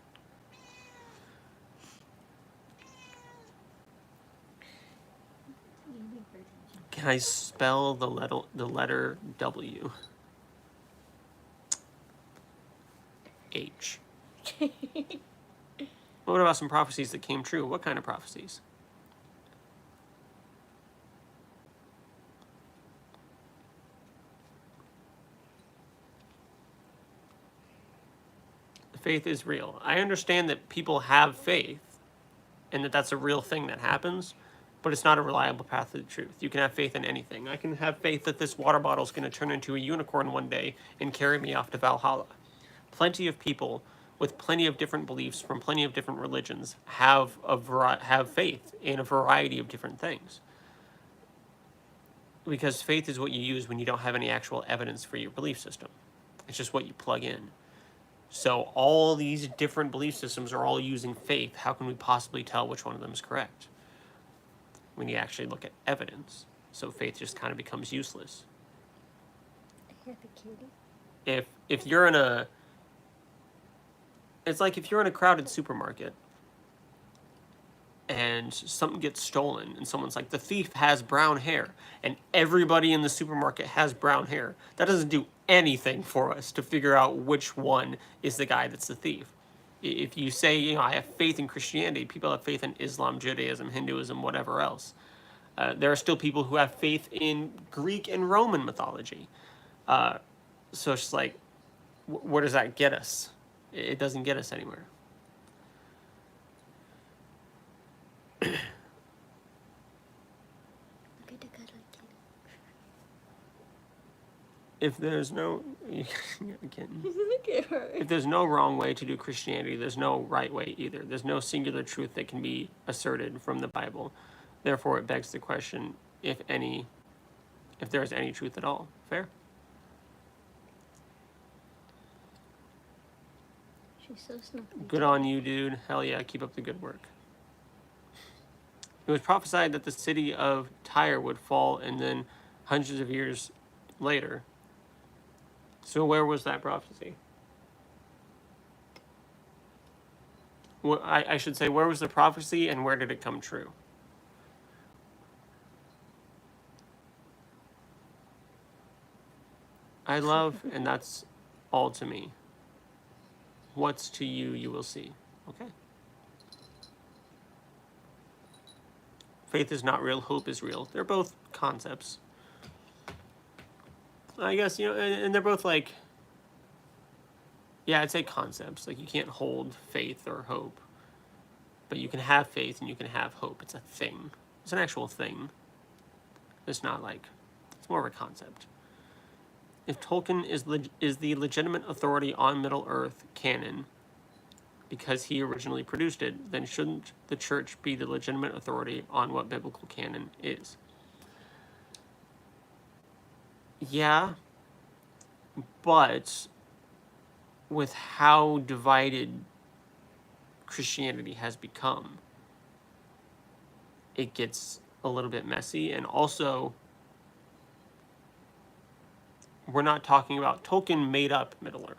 Can I spell the letter W? H. What about some prophecies that came true? What kind of prophecies? Faith is real. I understand that people have faith and that that's a real thing that happens, but it's not a reliable path to the truth. You can have faith in anything. I can have faith that this water bottle is going to turn into a unicorn one day and carry me off to Valhalla. Plenty of people with plenty of different beliefs from plenty of different religions have faith in a variety of different things. Because faith is what you use when you don't have any actual evidence for your belief system. It's just what you plug in. So all these different belief systems are all using faith. How can we possibly tell which one of them is correct when you actually look at evidence? So faith just kind of becomes useless. If you're in a... It's like if you're in a crowded supermarket and something gets stolen and someone's like, the thief has brown hair, and everybody in the supermarket has brown hair. That doesn't do anything for us to figure out which one is the guy that's the thief. If you say, I have faith in Christianity, people have faith in Islam, Judaism, Hinduism, whatever else. There are still people who have faith in Greek and Roman mythology. So it's just like, where does that get us? It doesn't get us anywhere. If there's no if there's no wrong way to do Christianity, there's no right way either. There's no singular truth that can be asserted from the Bible. Therefore, it begs the question, if there is any truth at all. Fair? She's so snuffly. Good on you, dude. Hell yeah, keep up the good work. It was prophesied that the city of Tyre would fall, and then hundreds of years later. So where was that prophecy? Well, I should say, where was the prophecy and where did it come true? I love, and that's all to me. What's to you, you will see. Okay. Faith is not real, hope is real. They're both concepts. I guess, and they're both like, yeah, I'd say concepts. Like, you can't hold faith or hope. But you can have faith and you can have hope. It's a thing. It's an actual thing. It's not like, it's more of a concept. If Tolkien is the legitimate authority on Middle-earth canon because he originally produced it, then shouldn't the church be the legitimate authority on what biblical canon is? Yeah, But with how divided Christianity has become, it gets a little bit messy. And also, we're not talking about Tolkien made up Middle Earth.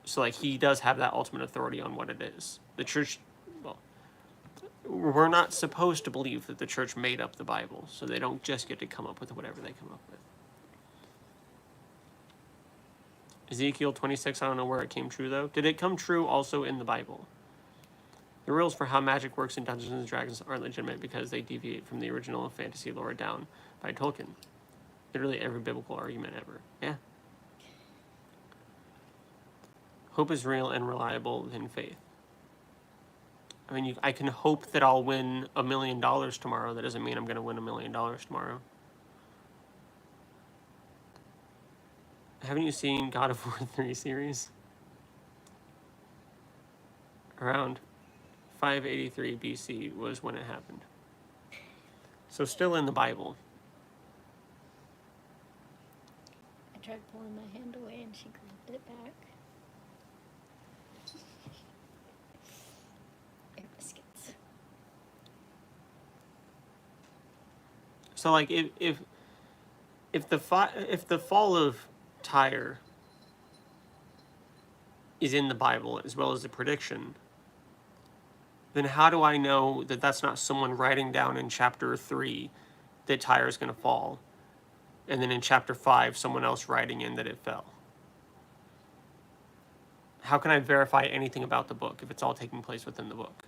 So like he does have that ultimate authority on what it is. The church, well, we're not supposed to believe that the church made up the Bible, so they don't just get to come up with whatever they come up with. Ezekiel 26, I don't know where it came true though. Did it come true also in the Bible? The rules for how magic works in Dungeons and Dragons aren't legitimate because they deviate from the original fantasy lore down by Tolkien. Literally every biblical argument ever. Yeah. Hope is real and reliable than faith. I mean, I can hope that I'll win $1 million tomorrow. That doesn't mean I'm going to win $1 million tomorrow. Haven't you seen God of War 3 series? Around 583 BC was when it happened. So still in the Bible. I tried pulling my hand away and she grabbed it back. Air biscuits. So like if the fall of Tyre is in the Bible as well as the prediction, then how do I know that that's not someone writing down in chapter 3 that Tyre is going to fall, and then in chapter 5 someone else writing in that it fell? How can I verify anything about the book if it's all taking place within the book?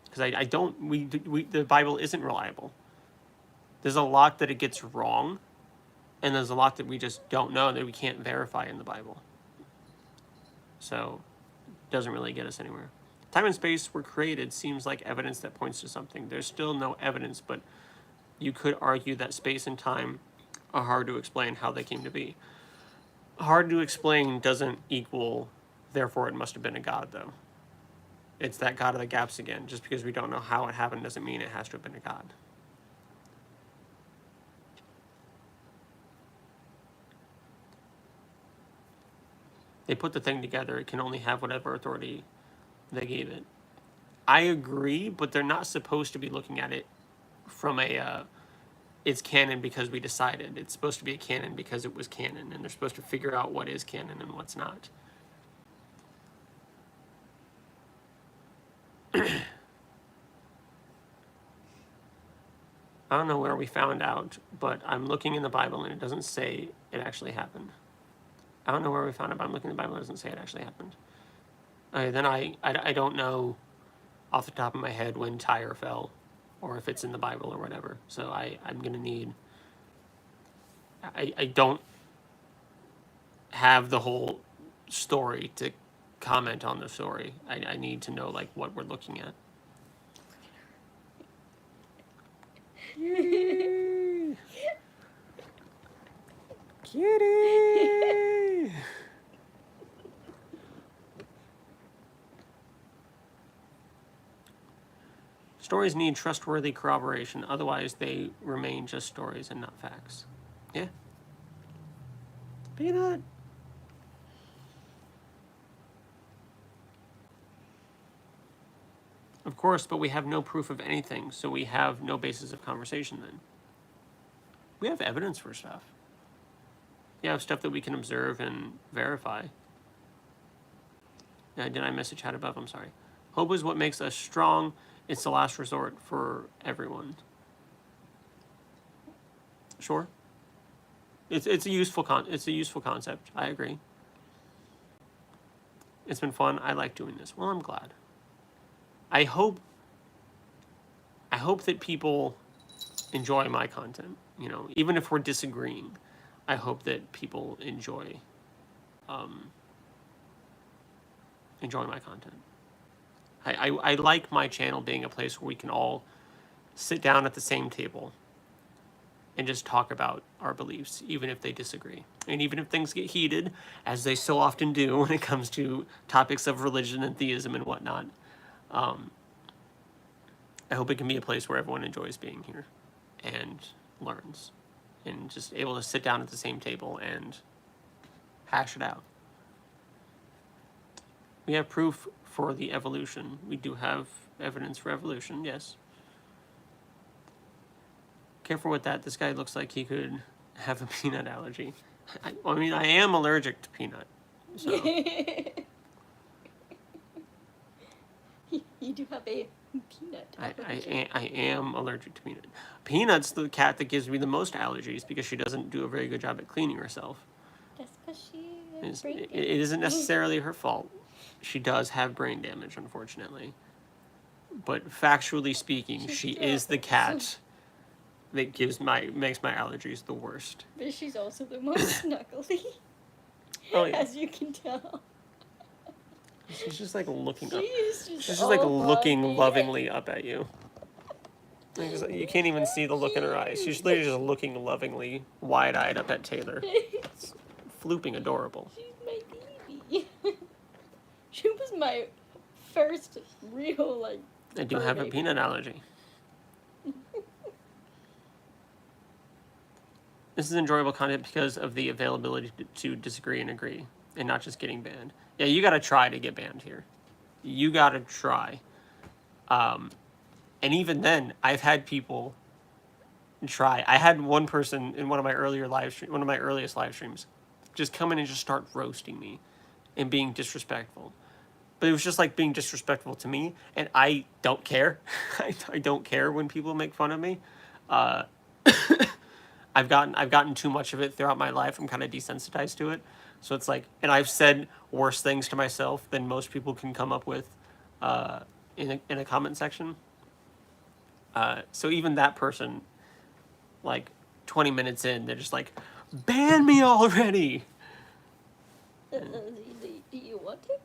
Because the Bible isn't reliable. There's a lot that it gets wrong, and there's a lot that we just don't know that we can't verify in the Bible. So it doesn't really get us anywhere. Time and space were created seems like evidence that points to something. There's still no evidence, but you could argue that space and time are hard to explain how they came to be. Hard to explain doesn't equal, therefore it must have been a god, though. It's that god of the gaps again. Just because we don't know how it happened doesn't mean it has to have been a god. They put the thing together. It can only have whatever authority they gave it. I agree, but they're not supposed to be looking at it from it's canon because we decided. It's supposed to be a canon because it was canon, and they're supposed to figure out what is canon and what's not. I don't know where we found out, but I'm looking in the Bible and it doesn't say it actually happened. I don't know where we found it, but I'm looking in the Bible and it doesn't say it actually happened. Then I don't know off the top of my head when Tyre fell, or if it's in the Bible or whatever. So I'm going to need... I don't have the whole story to comment on the story. I need to know like what we're looking at. Kitty! Stories need trustworthy corroboration, otherwise they remain just stories and not facts. Yeah. Peanut! Of course, but we have no proof of anything, so we have no basis of conversation then. We have evidence for stuff. We have stuff that we can observe and verify. Did I miss a chat above? I'm sorry. Hope is what makes us strong. It's the last resort for everyone. Sure. It's a useful concept. I agree. It's been fun. I like doing this. Well, I'm glad. I hope that people enjoy my content. You know, even if we're disagreeing, I hope that people enjoy my content. I like my channel being a place where we can all sit down at the same table and just talk about our beliefs, even if they disagree. And even if things get heated, as they so often do when it comes to topics of religion and theism and whatnot. I hope it can be a place where everyone enjoys being here and learns and just able to sit down at the same table and hash it out. We have proof for the evolution. We do have evidence for evolution, yes. Careful with that. This guy looks like he could have a peanut allergy. I mean, I am allergic to peanut. So. You do have a peanut allergy. I am allergic to peanut. Peanut's the cat that gives me the most allergies because she doesn't do a very good job at cleaning herself. That's because she has brain damage. It isn't necessarily her fault. She does have brain damage, unfortunately. But factually speaking, she is the cat that makes my allergies the worst. But she's also the most snuggly. Oh, yeah. As you can tell. She's just like looking up. She's She's just like looking lovingly up at you. You can't even see the look in her eyes. She's literally just looking lovingly, wide-eyed up at Taylor. It's flooping adorable. She's my baby. She was my first real, like, I do have a peanut allergy. This is enjoyable content because of the availability to disagree and agree, and not just getting banned. Yeah, you gotta try to get banned here. You gotta try. And even then, I've had people try. I had one person in one of my earliest live streams, just come in and just start roasting me and being disrespectful. But it was just like being disrespectful to me, and I don't care. I don't care when people make fun of me. I've gotten too much of it throughout my life. I'm kind of desensitized to it. So it's like, and I've said worse things to myself than most people can come up with in a comment section. So even that person, like 20 minutes in, they're just like, ban me already. Do you want to?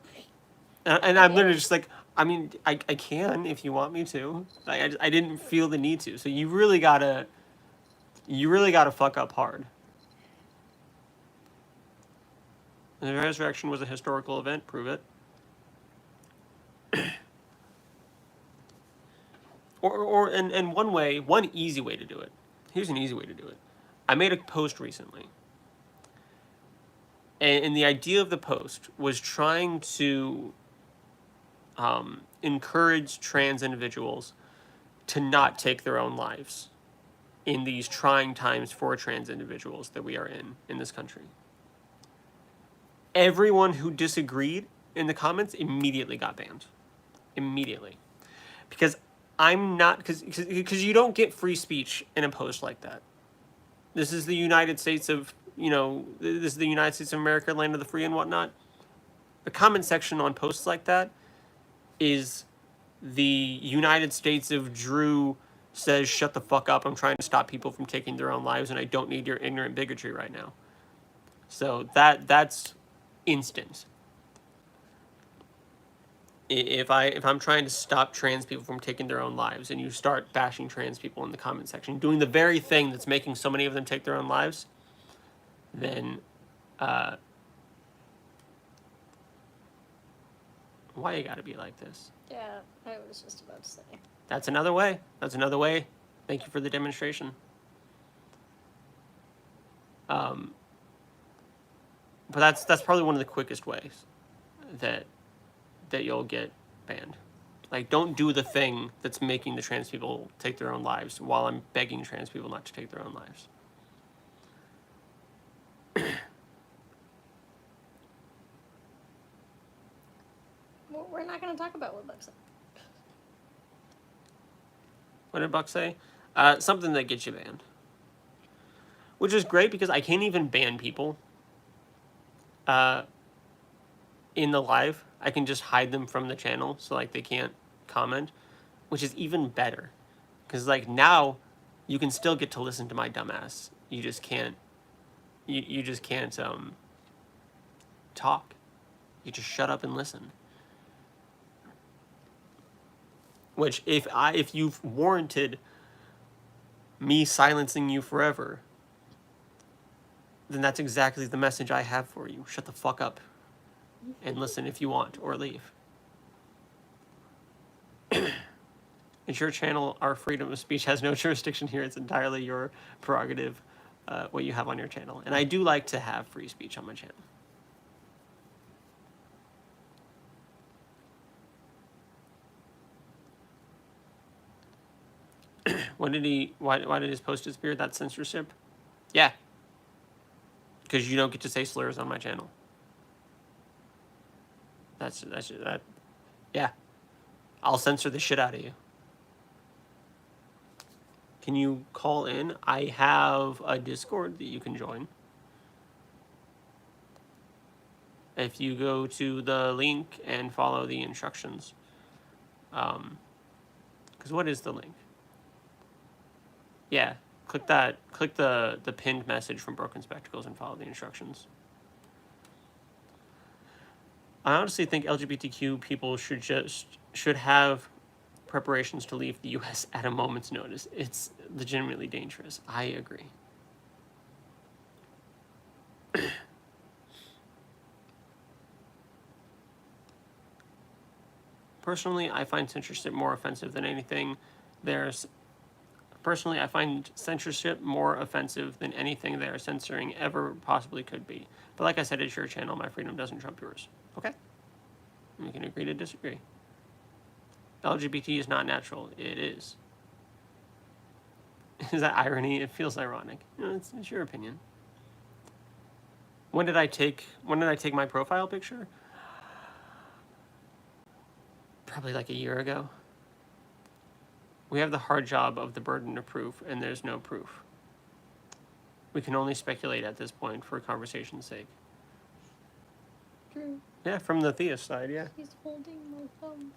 And I'm literally just like, I mean, I can if you want me to. I didn't feel the need to. So you really gotta fuck up hard. The resurrection was a historical event. Prove it. And one easy way to do it. Here's an easy way to do it. I made a post recently. And the idea of the post was trying to encourage trans individuals to not take their own lives in these trying times for trans individuals that we are in this country. Everyone who disagreed in the comments immediately got banned. Immediately. Because because you don't get free speech in a post like that. This is the United States of, this is the United States of America, land of the free and whatnot. The comment section on posts like that is the United States of Drew says, shut the fuck up, I'm trying to stop people from taking their own lives and I don't need your ignorant bigotry right now. So that's instant. If I'm trying to stop trans people from taking their own lives and you start bashing trans people in the comment section, doing the very thing that's making so many of them take their own lives, then why you gotta be like this? Yeah, I was just about to say. That's another way. That's another way. Thank you for the demonstration. But that's probably one of the quickest ways that you'll get banned. Like, don't do the thing that's making the trans people take their own lives while I'm begging trans people not to take their own lives. Well, we're not going to talk about what Buck said. What did Buck say? Something that gets you banned. Which is great because I can't even ban people in the live. I can just hide them from the channel so like they can't comment, which is even better. Because like now you can still get to listen to my dumbass. You just can't you just can't talk. You just shut up and listen. Which if you've warranted me silencing you forever, then that's exactly the message I have for you. Shut the fuck up and listen if you want, or leave. It's your channel. Our freedom of speech has no jurisdiction here. It's entirely your prerogative, what you have on your channel. And I do like to have free speech on my channel. Why did his post disappear? That's censorship? Yeah. Because you don't get to say slurs on my channel. That. Yeah. I'll censor the shit out of you. Can you call in? I have a Discord that you can join. If you go to the link and follow the instructions. Because what is the link? Yeah, click that. Click the pinned message from Broken Spectacles and follow the instructions. I honestly think LGBTQ people should have preparations to leave the U.S. at a moment's notice. It's legitimately dangerous. I agree. Personally, I find censorship more offensive than anything. Personally, I find censorship more offensive than anything they are censoring ever possibly could be. But like I said, it's your channel. My freedom doesn't trump yours. Okay? We can agree to disagree. LGBT is not natural. It is. Is that irony? It feels ironic. You know, it's your opinion. When did I take my profile picture? Probably like a year ago. We have the hard job of the burden of proof, and there's no proof. We can only speculate at this point for conversation's sake. True. Yeah, from the theist side, yeah. He's holding my thumb.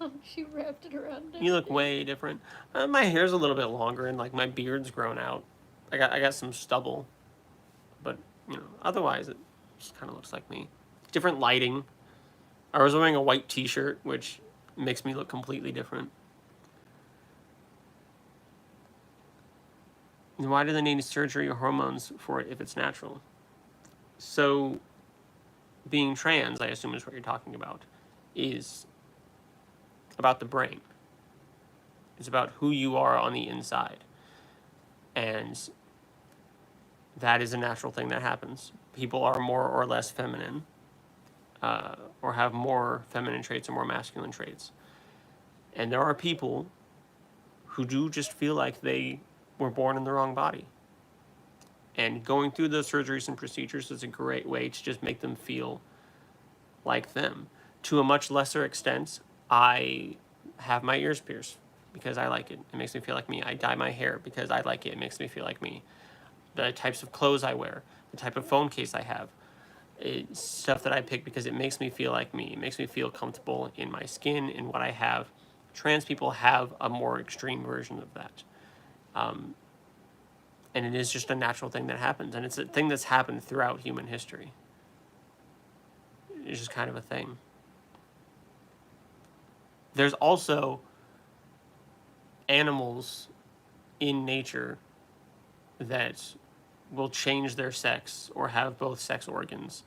Oh, she wrapped it around. You look way different. My hair's a little bit longer, and like my beard's grown out. I got some stubble, but you know, otherwise it just kind of looks like me. Different lighting. I was wearing a white T-shirt, which makes me look completely different. And why do they need surgery or hormones for it if it's natural? So, being trans, I assume is what you're talking about, is about the brain. It's about who you are on the inside. And that is a natural thing that happens. People are more or less feminine, or have more feminine traits or more masculine traits. And there are people who do just feel like they were born in the wrong body. And going through those surgeries and procedures is a great way to just make them feel like them. To a much lesser extent, I have my ears pierced because I like it. It makes me feel like me. I dye my hair because I like it. It makes me feel like me. The types of clothes I wear, the type of phone case I have, it's stuff that I pick because it makes me feel like me. It makes me feel comfortable in my skin, in what I have. Trans people have a more extreme version of that. And it is just a natural thing that happens. And it's a thing that's happened throughout human history. It's just kind of a thing. There's also animals in nature that will change their sex or have both sex organs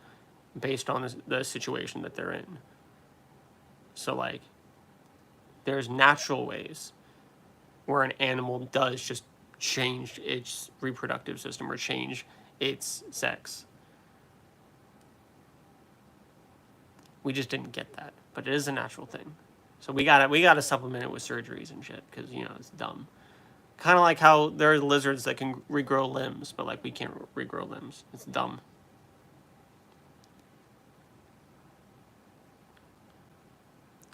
based on the situation that they're in. So, like, there's natural ways where an animal does just change its reproductive system or change its sex. We just didn't get that, but it is a natural thing. So we gotta supplement it with surgeries and shit because, you know, it's dumb. Kind of like how there are lizards that can regrow limbs, but like we can't regrow limbs. It's dumb.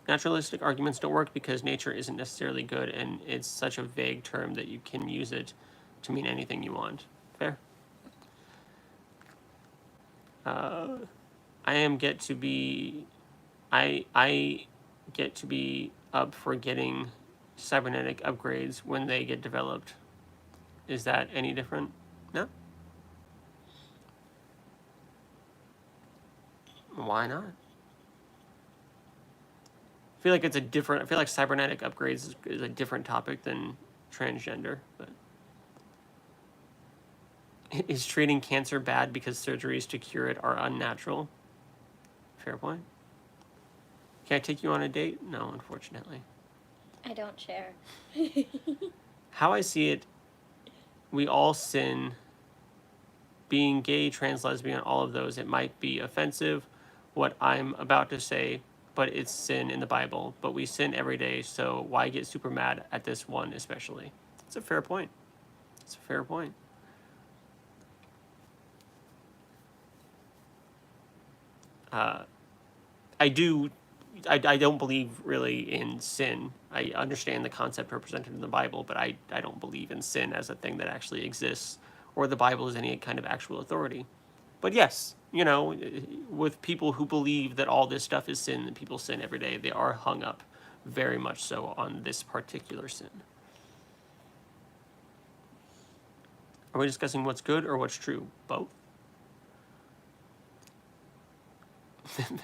Naturalistic arguments don't work because nature isn't necessarily good, and it's such a vague term that you can use it to mean anything you want. Fair. I get to be up for getting cybernetic upgrades when they get developed. Is that any different? No? Why not? I feel like cybernetic upgrades is a different topic than transgender, but is treating cancer bad because surgeries to cure it are unnatural? Fair point. Can I take you on a date? No, unfortunately. I don't share. How I see it, we all sin. Being gay, trans, lesbian, all of those, it might be offensive, what I'm about to say, but it's sin in the Bible. But we sin every day, so why get super mad at this one especially? It's a fair point. It's a fair point. I don't believe really in sin. I understand the concept represented in the Bible, but I don't believe in sin as a thing that actually exists, or the Bible is any kind of actual authority. But yes, you know, with people who believe that all this stuff is sin, that people sin every day, they are hung up very much so on this particular sin. Are we discussing what's good or what's true? Both.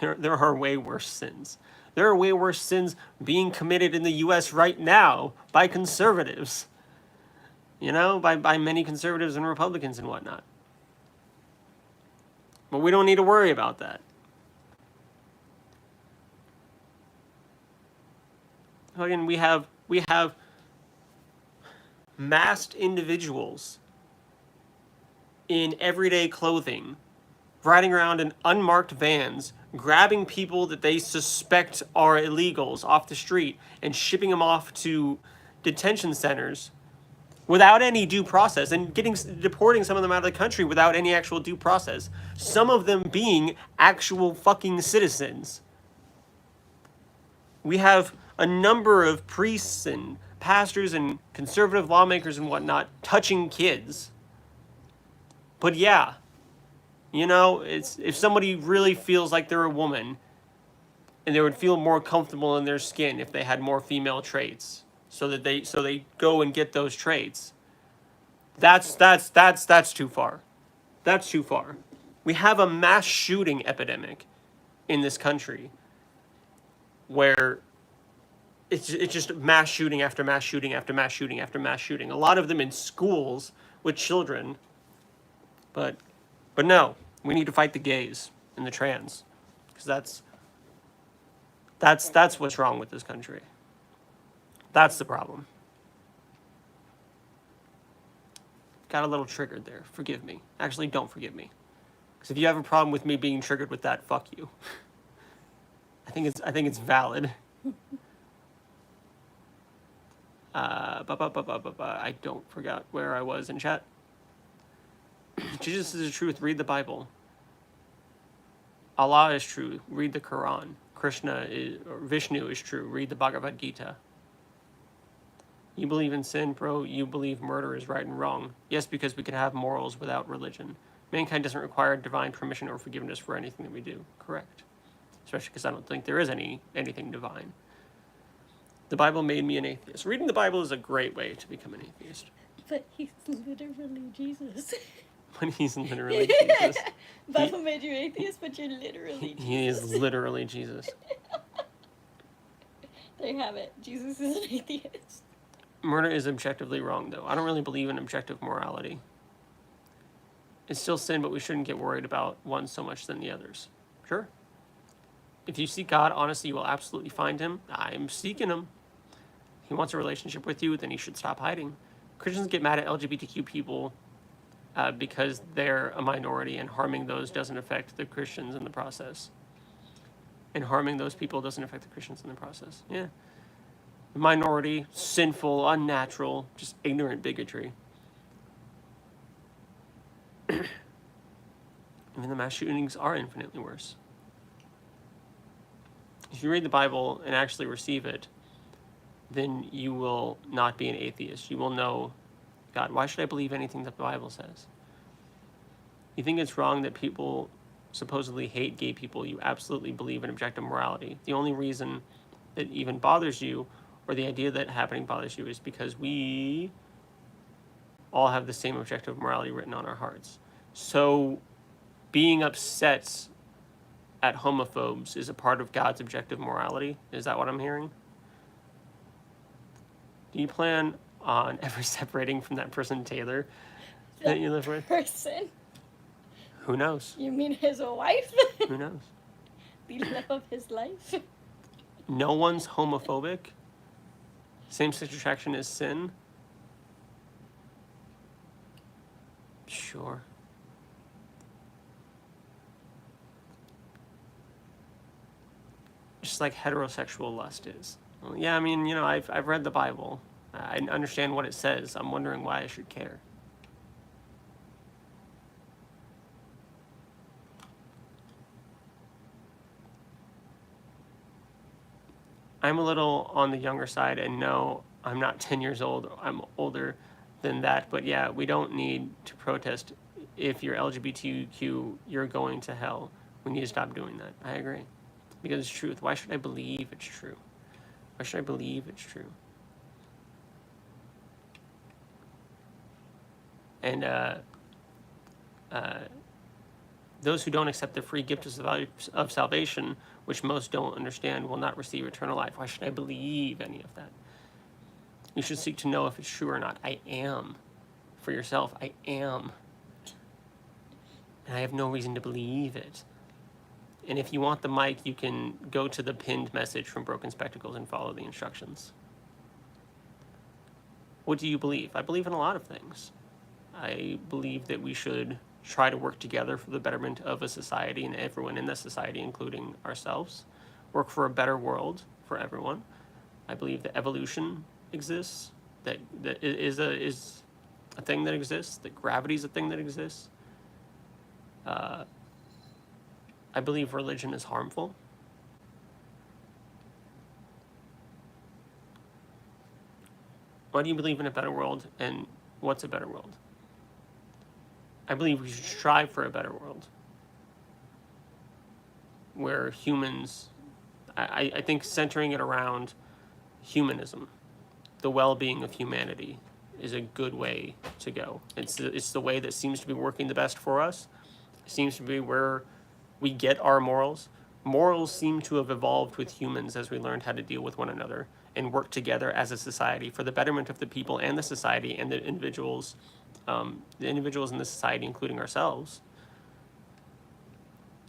There are way worse sins. There are way worse sins being committed in the U.S. right now by conservatives. You know, by many conservatives and Republicans and whatnot. But we don't need to worry about that. Again, we have masked individuals in everyday clothing riding around in unmarked vans, grabbing people that they suspect are illegals off the street and shipping them off to detention centers without any due process, and deporting some of them out of the country without any actual due process. Some of them being actual fucking citizens. We have a number of priests and pastors and conservative lawmakers and whatnot touching kids. But yeah, you know, it's if somebody really feels like they're a woman, and they would feel more comfortable in their skin if they had more female traits, so they go and get those traits. That's too far. That's too far. We have a mass shooting epidemic in this country where it's just mass shooting after mass shooting after mass shooting after mass shooting. A lot of them in schools with children. But no, we need to fight the gays and the trans, because that's what's wrong with this country. That's the problem. Got a little triggered there. Forgive me. Actually, don't forgive me, because if you have a problem with me being triggered with that, fuck you. I think it's valid. I don't forgot where I was in chat. Jesus is the truth. Read the Bible. Allah is true. Read the Quran. Vishnu is true. Read the Bhagavad Gita. You believe in sin, bro. You believe murder is right and wrong. Yes, because we can have morals without religion. Mankind doesn't require divine permission or forgiveness for anything that we do. Correct. Especially because I don't think there is anything divine. The Bible made me an atheist. Reading the Bible is a great way to become an atheist. But he's literally Jesus. But he's literally Jesus. Bible made you atheist, but you're literally Jesus. He is literally Jesus. There you have it. Jesus is an atheist. Murder is objectively wrong, though. I don't really believe in objective morality. It's still sin, but we shouldn't get worried about one so much than the others. Sure. If you seek God, honestly, you will absolutely find him. I'm seeking him. He wants a relationship with you, then he should stop hiding. Christians get mad at LGBTQ people because they're a minority, and harming those doesn't affect the Christians in the process. And harming those people doesn't affect the Christians in the process. Yeah. Minority, sinful, unnatural, just ignorant bigotry. Even the mass shootings are infinitely worse. If you read the Bible and actually receive it, then you will not be an atheist. You will know, God, why should I believe anything that the Bible says? You think it's wrong that people supposedly hate gay people? You absolutely believe in objective morality. The only reason that even bothers you, or the idea that happening bothers you, is because we all have the same objective morality written on our hearts. So being upset at homophobes is a part of God's objective morality? Is that what I'm hearing? Do you plan on ever separating from that person, Taylor, that you live with? Person? Who knows? You mean his wife? Who knows? The love of his life? No one's homophobic. Same-sex attraction is sin. Sure. Just like heterosexual lust is. Well, yeah, I mean, I've read the Bible. I understand what it says. I'm wondering why I should care. I'm a little on the younger side, and no, I'm not 10 years old. I'm older than that. But yeah, we don't need to protest. If you're LGBTQ, you're going to hell. We need to stop doing that. I agree. Because it's truth. Why should I believe it's true? Why should I believe it's true? And those who don't accept the free gift of salvation, which most don't understand, will not receive eternal life. Why should I believe any of that? You should seek to know if it's true or not. I am. For yourself, I am. And I have no reason to believe it. And if you want the mic, you can go to the pinned message from Broken Spectacles and follow the instructions. What do you believe? I believe in a lot of things. I believe that we should try to work together for the betterment of a society and everyone in the society, including ourselves. Work for a better world for everyone. I believe that evolution exists, that is a thing that exists, that gravity is a thing that exists. I believe religion is harmful. Why do you believe in a better world, and what's a better world? I believe we should strive for a better world where humans, I think centering it around humanism, the well-being of humanity, is a good way to go. It's the way that seems to be working the best for us. It seems to be where we get our morals. Morals seem to have evolved with humans as we learned how to deal with one another and work together as a society for the betterment of the people and the society and the individuals in the society, including ourselves.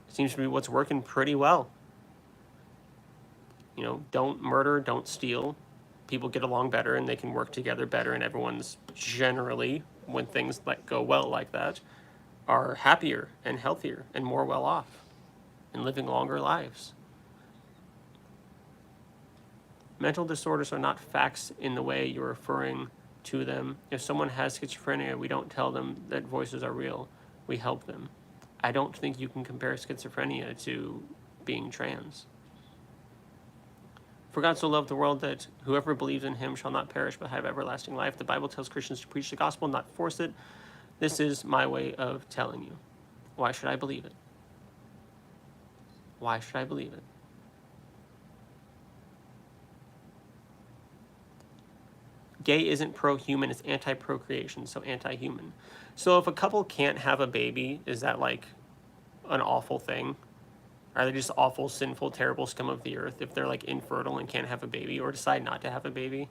It seems to be what's working pretty well. Don't murder, don't steal. People get along better and they can work together better, and everyone's generally, when things go well like that, are happier and healthier and more well off and living longer lives. Mental disorders are not facts in the way you're referring to them. If someone has schizophrenia, we don't tell them that voices are real. We help them. I don't think you can compare schizophrenia to being trans. For God so loved the world that whoever believes in him shall not perish but have everlasting life. The Bible tells Christians to preach the gospel, not force it. This is my way of telling you. Why should I believe it? Why should I believe it? Gay isn't pro-human, it's anti-procreation, so anti-human. So if a couple can't have a baby, is that like an awful thing? Are they just awful, sinful, terrible scum of the earth if they're like infertile and can't have a baby or decide not to have a baby?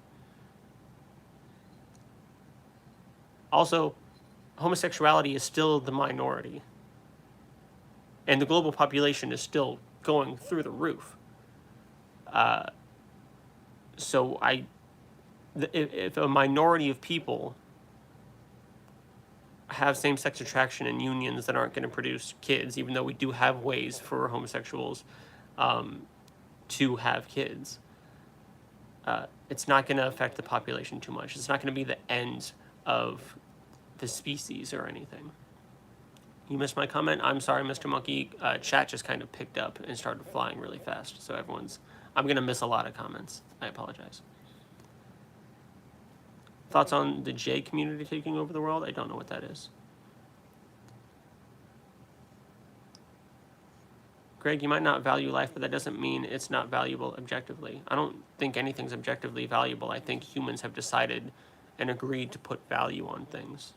Also, homosexuality is still the minority. And the global population is still going through the roof. So if a minority of people have same-sex attraction in unions that aren't going to produce kids, even though we do have ways for homosexuals to have kids, it's not going to affect the population too much. It's not going to be the end of the species or anything. You missed my comment? I'm sorry, Mr. Monkey. Chat just kind of picked up and started flying really fast, so I'm going to miss a lot of comments. I apologize. Thoughts on the J community taking over the world? I don't know what that is. Greg, you might not value life, but that doesn't mean it's not valuable objectively. I don't think anything's objectively valuable. I think humans have decided and agreed to put value on things.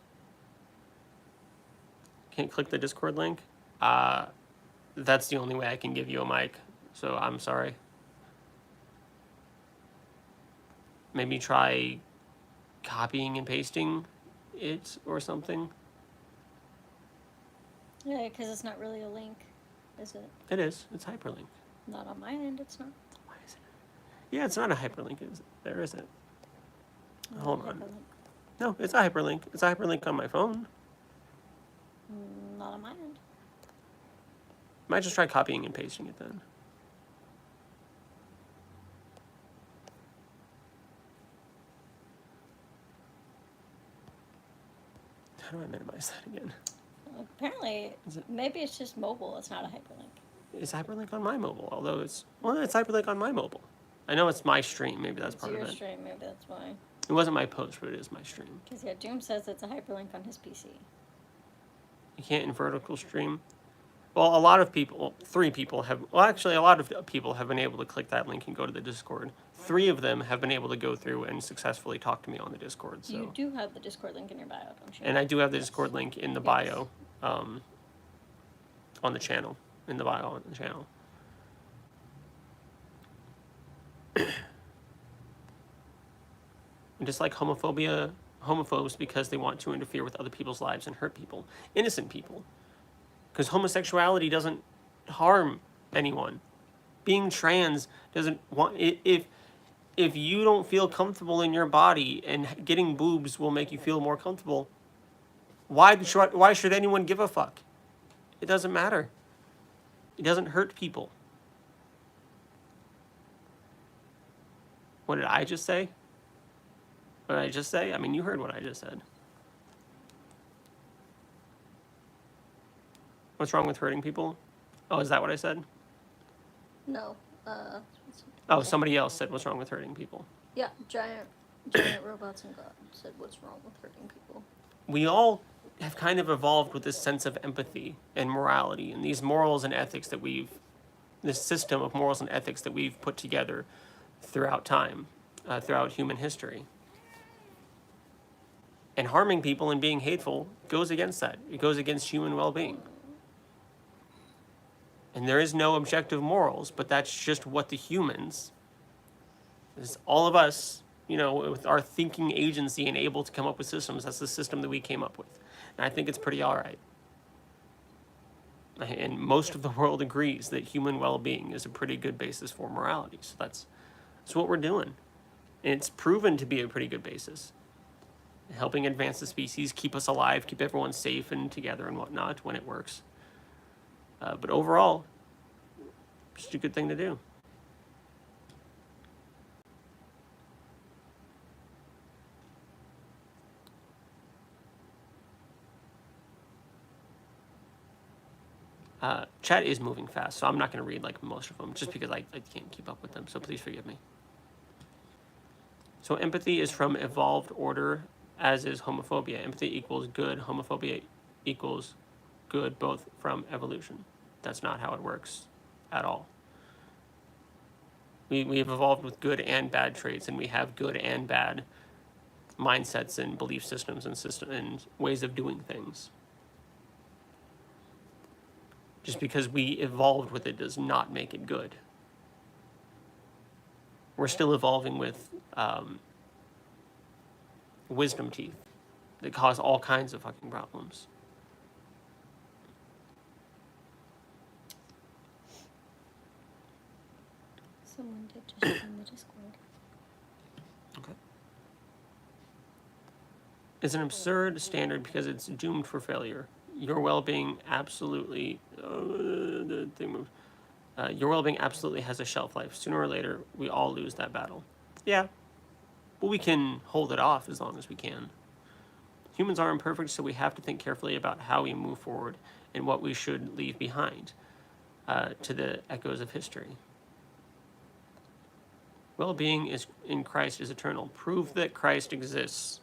Can't click the Discord link? That's the only way I can give you a mic, so I'm sorry. Maybe try copying and pasting it or something. Yeah, because it's not really a link, is it? It is. It's hyperlink. Not on my end, it's not. Why is it? Yeah, it's not a hyperlink. There isn't. Hold on. Hyperlink. No, it's a hyperlink. It's a hyperlink on my phone. Not on my end. Might just try copying and pasting it then. How do I minimize that again? Apparently, maybe it's just mobile. It's not a hyperlink. It's hyperlink on my mobile, although it's hyperlink on my mobile. I know it's my stream. Maybe that's part of your it. stream. Maybe that's why. It wasn't my post, but it is my stream. Because yeah, Doom says it's a hyperlink on his PC. You can't in vertical stream. Well, a lot of people, 3 people have. Well, actually, a lot of people have been able to click that link and go to the Discord. 3 of them have been able to go through and successfully talk to me on the Discord. So. You do have the Discord link in your bio, don't you? And I do have the Discord link in the bio, on the channel, in the bio on the channel. And just like homophobes because they want to interfere with other people's lives and hurt people, innocent people. Because homosexuality doesn't harm anyone. Being trans doesn't want if you don't feel comfortable in your body and getting boobs will make you feel more comfortable, why should anyone give a fuck? It doesn't matter. It doesn't hurt people. What did I just say? What did I just say? I mean, you heard what I just said. What's wrong with hurting people? Oh, is that what I said? No. Oh, somebody else said what's wrong with hurting people. Yeah, giant robots and God said what's wrong with hurting people. We all have kind of evolved with this sense of empathy and morality and these morals and ethics that this system of morals and ethics that we've put together throughout time, throughout human history. And harming people and being hateful goes against that. It goes against human well-being. And there is no objective morals, but that's just what the humans, is all of us, with our thinking agency and able to come up with systems, that's the system that we came up with. And I think it's pretty all right. And most of the world agrees that human well-being is a pretty good basis for morality. So that's what we're doing. And it's proven to be a pretty good basis. Helping advance the species, keep us alive, keep everyone safe and together and whatnot when it works. But overall, just a good thing to do. Chat is moving fast, so I'm not going to read like most of them, just because I can't keep up with them, so please forgive me. So empathy is from evolved order, as is homophobia. Empathy equals good, homophobia equals good, both from evolution. That's not how it works at all. We have evolved with good and bad traits, and we have good and bad mindsets and belief systems and ways of doing things. Just because we evolved with it does not make it good. We're still evolving with wisdom teeth that cause all kinds of fucking problems. Someone did just join the Discord. Okay. It's an absurd standard because it's doomed for failure. Your well-being absolutely... the thing moved. Your well-being absolutely has a shelf life. Sooner or later, we all lose that battle. Yeah. But we can hold it off as long as we can. Humans are imperfect, so we have to think carefully about how we move forward and what we should leave behind to the echoes of history. Well-being is in Christ is eternal. Prove that Christ exists.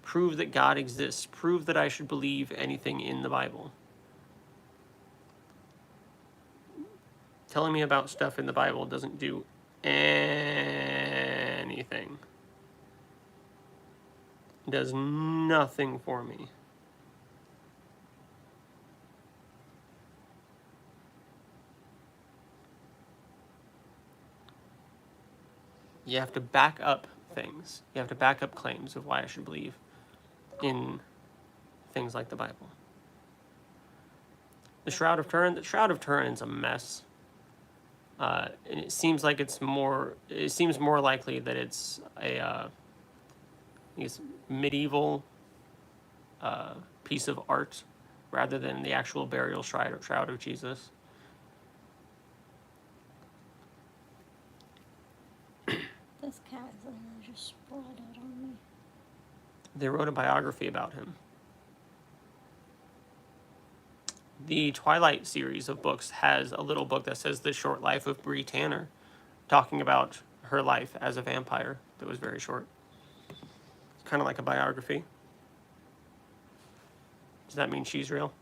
Prove that God exists. Prove that I should believe anything in the Bible. Telling me about stuff in the Bible doesn't do anything. It does nothing for me. You have to back up things. You have to back up claims of why I should believe in things like the Bible. The Shroud of Turin is a mess. And it seems like it seems more likely that it's a I guess medieval piece of art rather than the actual burial shroud of Jesus. This cat is just sprawled out on me. They wrote a biography about him. The Twilight series of books has a little book that says The Short Life of Bree Tanner, talking about her life as a vampire that was very short. It's kind of like a biography. Does that mean she's real?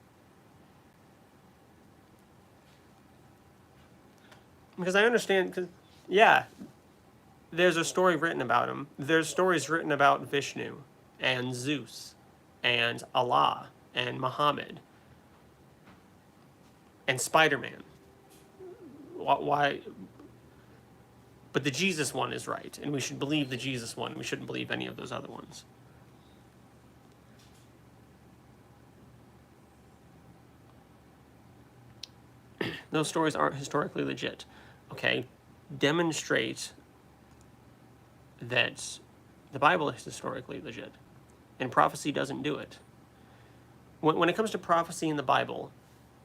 Because I understand, cause, yeah, there's a story written about him. There's stories written about Vishnu and Zeus and Allah and Muhammad and Spider-Man. Why? But the Jesus one is right, and we should believe the Jesus one. We shouldn't believe any of those other ones. Those stories aren't historically legit. Okay, demonstrate that the Bible is historically legit, and prophecy doesn't do it. When it comes to prophecy in the Bible,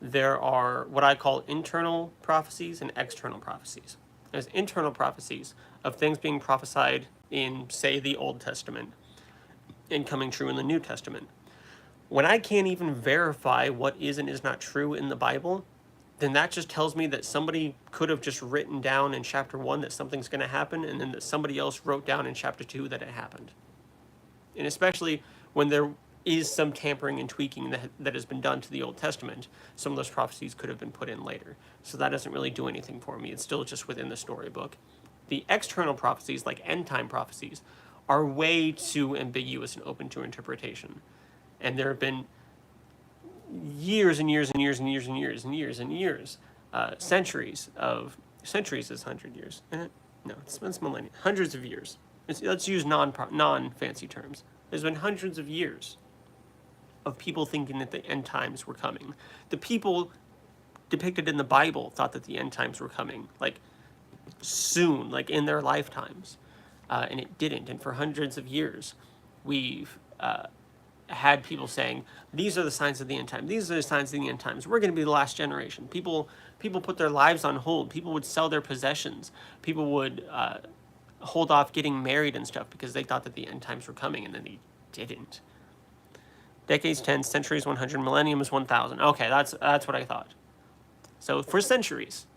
there are what I call internal prophecies and external prophecies. There's internal prophecies of things being prophesied in, say, the Old Testament and coming true in the New Testament. When I can't even verify what is and is not true in the Bible, then that just tells me that somebody could have just written down in chapter 1 that something's going to happen, and then that somebody else wrote down in chapter 2 that it happened. And especially when there is some tampering and tweaking that has been done to the Old Testament, some of those prophecies could have been put in later. So that doesn't really do anything for me. It's still just within the storybook. The external prophecies, like end-time prophecies, are way too ambiguous and open to interpretation. And there have been years and years and years and years and years and years and years, centuries is 100 years. No, it's millennia. Hundreds of years. Let's use non-fancy terms. There's been hundreds of years of people thinking that the end times were coming. The people depicted in the Bible thought that the end times were coming, like soon, like in their lifetimes, and it didn't. And for hundreds of years, we've had people saying, these are the signs of the end time. These are the signs of the end times. We're going to be the last generation. People put their lives on hold. People would sell their possessions. People would hold off getting married and stuff because they thought that the end times were coming, and then they didn't. Decades 10, centuries 100, millennium is 1,000. Okay, that's what I thought. So for centuries,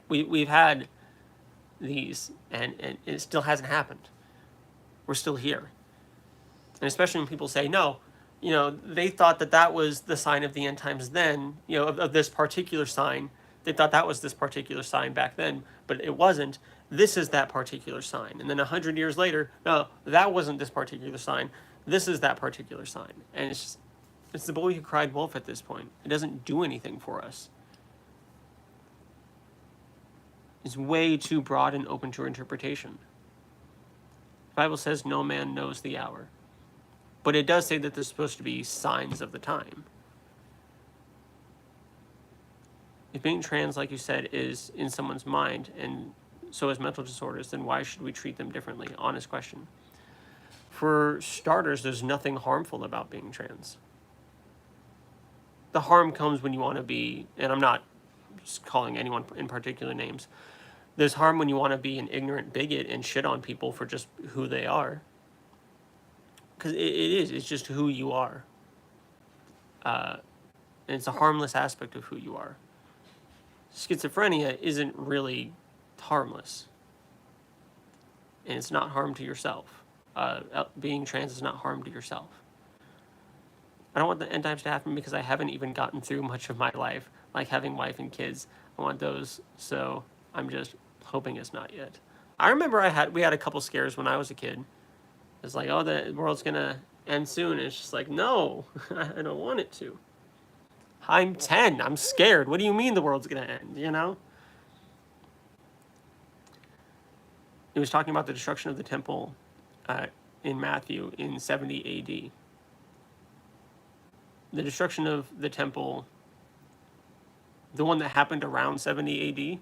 we've had these, and it still hasn't happened. We're still here. And especially when people say, no, they thought that was the sign of the end times then, of this particular sign. They thought that was this particular sign back then, but it wasn't. This is that particular sign. And then 100 years later, no, that wasn't this particular sign. This is that particular sign. And it's the boy who cried wolf at this point. It doesn't do anything for us. It's way too broad and open to interpretation. The Bible says no man knows the hour. But it does say that there's supposed to be signs of the time. If being trans, like you said, is in someone's mind, and so is mental disorders, then why should we treat them differently? Honest question. For starters, there's nothing harmful about being trans. The harm comes when you want to be, and I'm not calling anyone in particular names, there's harm when you want to be an ignorant bigot and shit on people for just who they are. Because it's just who you are. And it's a harmless aspect of who you are. Schizophrenia isn't really harmless. And it's not harm to yourself. Being trans is not harm to yourself. I don't want the end times to happen because I haven't even gotten through much of my life, like having wife and kids. I want those, so I'm just hoping it's not yet. I remember we had a couple scares when I was a kid. It's like, oh, the world's gonna end soon. And it's just like, no, I don't want it to. I'm 10. I'm scared. What do you mean the world's gonna end? It was talking about the destruction of the temple in Matthew in 70 AD. The destruction of the temple the one that happened around 70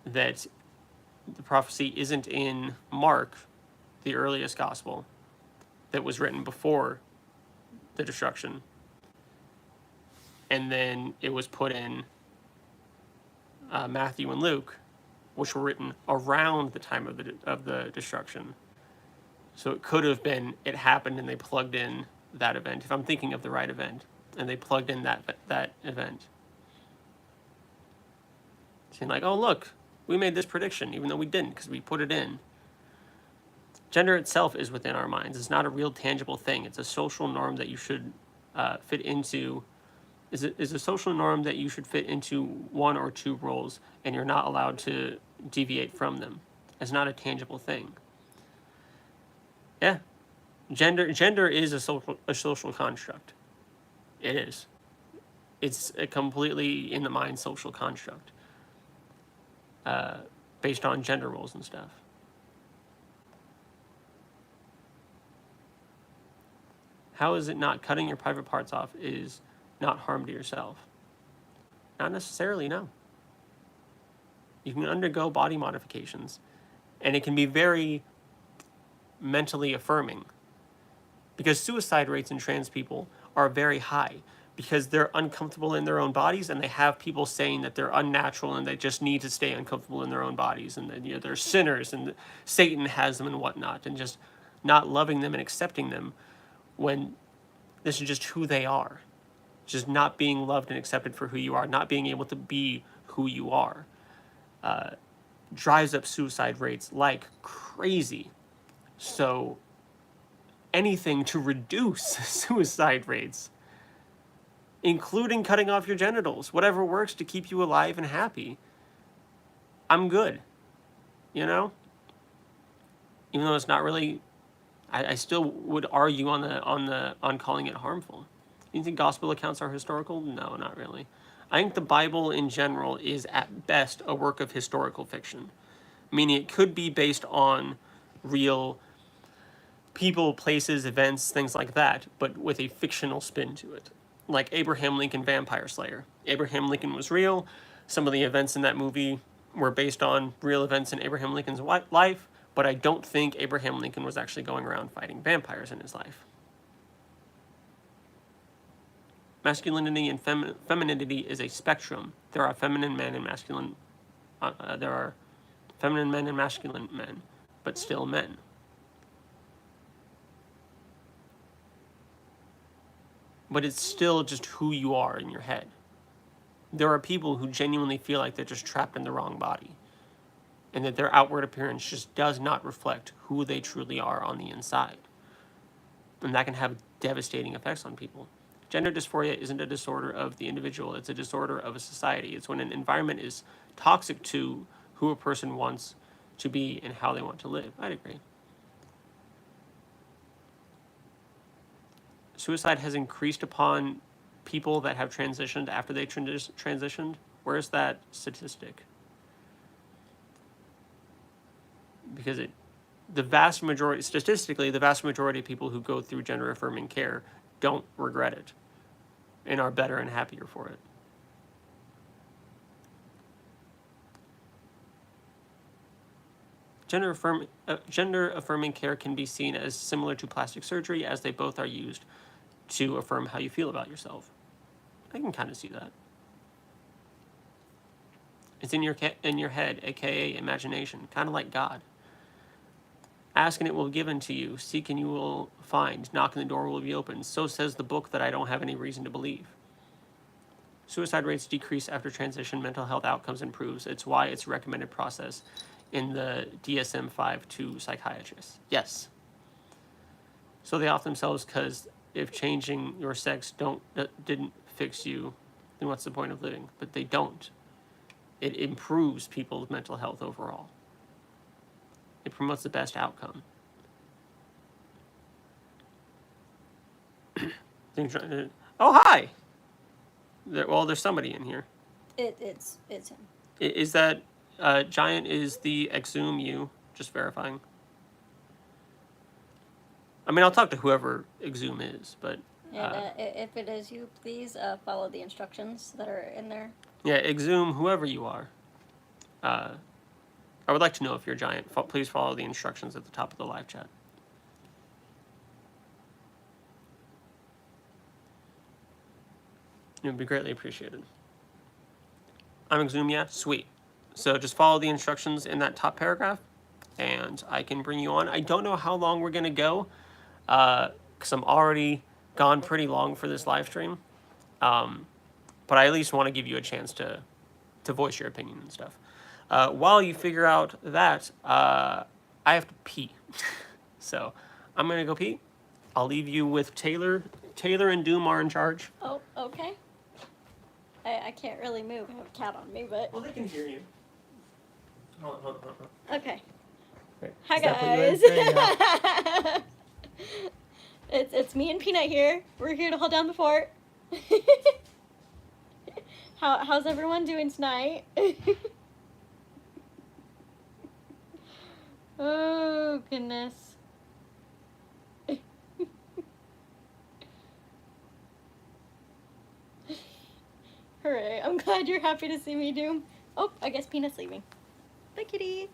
AD, that the prophecy isn't in Mark, the earliest gospel, that was written before the destruction, and then it was put in Matthew and Luke, which were written around the time of the destruction. So it could have been it happened and they plugged in that event, if I'm thinking of the right event, and they plugged in that event. Saying like, oh look, we made this prediction even though we didn't because we put it in. Gender itself is within our minds. It's not a real tangible thing. It's a social norm that you should fit into. Is a social norm that you should fit into one or two roles, and you're not allowed to deviate from them. It's not a tangible thing. Yeah, gender is a social construct. It is. It's a completely in the mind social construct, based on gender roles and stuff. How is it not cutting your private parts off is not harm to yourself? Not necessarily, no. You can undergo body modifications, and it can be very mentally affirming, because suicide rates in trans people are very high because they're uncomfortable in their own bodies, and they have people saying that they're unnatural and they just need to stay uncomfortable in their own bodies, and that, you know, they're sinners and Satan has them and whatnot, and just not loving them and accepting them when this is just who they are. Just not being loved and accepted for who you are, not being able to be who you are, drives up suicide rates like crazy. So anything to reduce suicide rates, including cutting off your genitals, whatever works to keep you alive and happy, I'm good. You know? Even though it's not really, I still would argue on calling it harmful. You think gospel accounts are historical? No, not really. I think the Bible in general is at best a work of historical fiction, meaning it could be based on real people, places, events, things like that, but with a fictional spin to it. Like Abraham Lincoln Vampire Slayer. Abraham Lincoln was real. Some of the events in that movie were based on real events in Abraham Lincoln's life, but I don't think Abraham Lincoln was actually going around fighting vampires in his life. Masculinity and femininity is a spectrum. There are feminine men and masculine. There are feminine men and masculine men, but still men. But it's still just who you are in your head. There are people who genuinely feel like they're just trapped in the wrong body, and that their outward appearance just does not reflect who they truly are on the inside. And that can have devastating effects on people. Gender dysphoria isn't a disorder of the individual, it's a disorder of a society. It's when an environment is toxic to who a person wants to be and how they want to live. I'd agree. Suicide has increased upon people that have transitioned after they transitioned. Where's that statistic? Because statistically, the vast majority of people who go through gender affirming care don't regret it and are better and happier for it. Gender affirming care can be seen as similar to plastic surgery, as they both are used to affirm how you feel about yourself. I can kind of see that. It's in your head, aka imagination, kind of like God. Ask and it will be given to you. Seek and you will find. Knock and the door will be opened. So says the book that I don't have any reason to believe. Suicide rates decrease after transition. Mental health outcomes improves. It's why it's a recommended process in the DSM-5 to psychiatrists. Yes. So they off themselves because if changing your sex didn't fix you, then what's the point of living? But they don't. It improves people's mental health overall. It promotes the best outcome. Oh, hi! There's somebody in here. It's him. Is that Giant is the Exhume you? Just verifying. I mean, I'll talk to whoever Exhume is, but And if it is you, please follow the instructions that are in there. Yeah, exhume whoever you are. I would like to know if you're a giant. Please follow the instructions at the top of the live chat. It would be greatly appreciated. I'm exhume, yeah? Sweet. So just follow the instructions in that top paragraph, and I can bring you on. I don't know how long we're going to go, because I'm already gone pretty long for this live stream. But I at least want to give you a chance to voice your opinion and stuff. While you figure out that, I have to pee. So I'm going to go pee. I'll leave you with Taylor. Taylor and Doom are in charge. Oh, okay. I can't really move. I have a cat on me, but... Well, they can hear you. Hold on. Okay. Great. Hi, Is that what guys. It's me and Peanut here. We're here to hold down the fort. How's everyone doing tonight? Oh, goodness. Hooray. I'm glad you're happy to see me, Doom. Oh, I guess Peanut's leaving. Bye, kitty.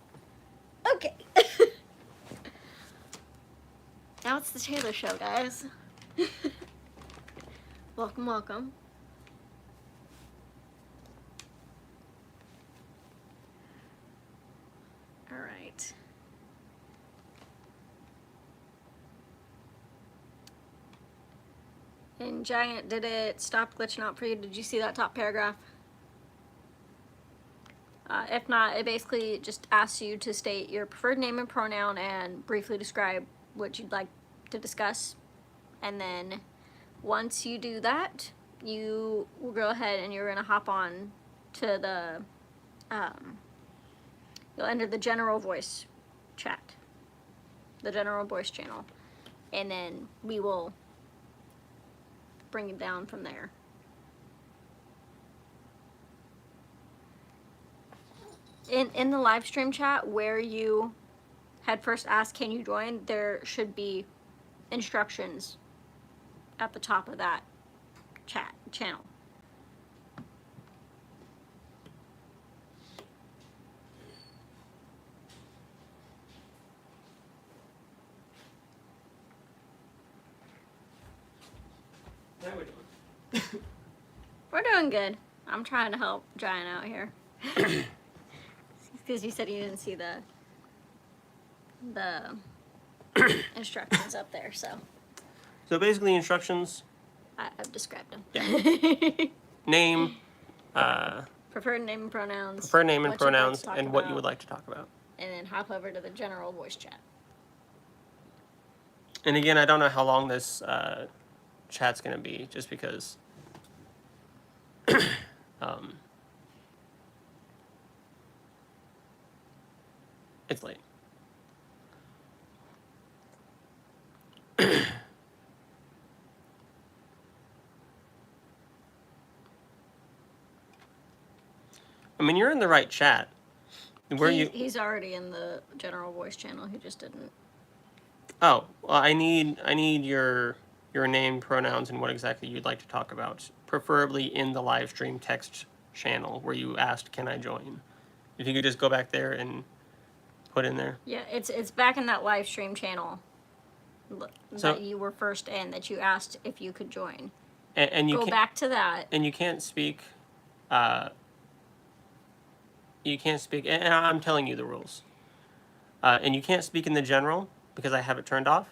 Okay. Now it's the Taylor Show, guys. Welcome, welcome. All right. And Giant, did it stop glitching out for you? Did you see that top paragraph? If not, it basically just asks you to state your preferred name and pronoun and briefly describe what you'd like to discuss. And then once you do that, you will go ahead and you're going to hop on to the, you'll enter the general voice chat, the general voice channel, and then we will bring it down from there. In the live stream chat where you had first asked can you join, there should be instructions at the top of that chat channel. How are we doing? We're doing good. I'm trying to help Giant out here. Because you said you didn't see the instructions up there, so So basically instructions. I've described them. Yeah. Name. Preferred name and pronouns. Preferred name and what you'd like to pronouns talk and what you about, would like to talk about. and then hop over to the general voice chat. And again, I don't know how long this chat's going to be, just because it's late. I mean, you're in the right chat. Where He's already in the general voice channel. He just didn't. Oh, well, I need your name, pronouns, and what exactly you'd like to talk about, preferably in the live stream text channel where you asked, "Can I join?" If you could just go back there and put in there. Yeah, it's back in that live stream channel that you were first in, that you asked if you could join. And you go back to that. And you can't speak. You can't speak, and I'm telling you the rules. And you can't speak in the general because I have it turned off.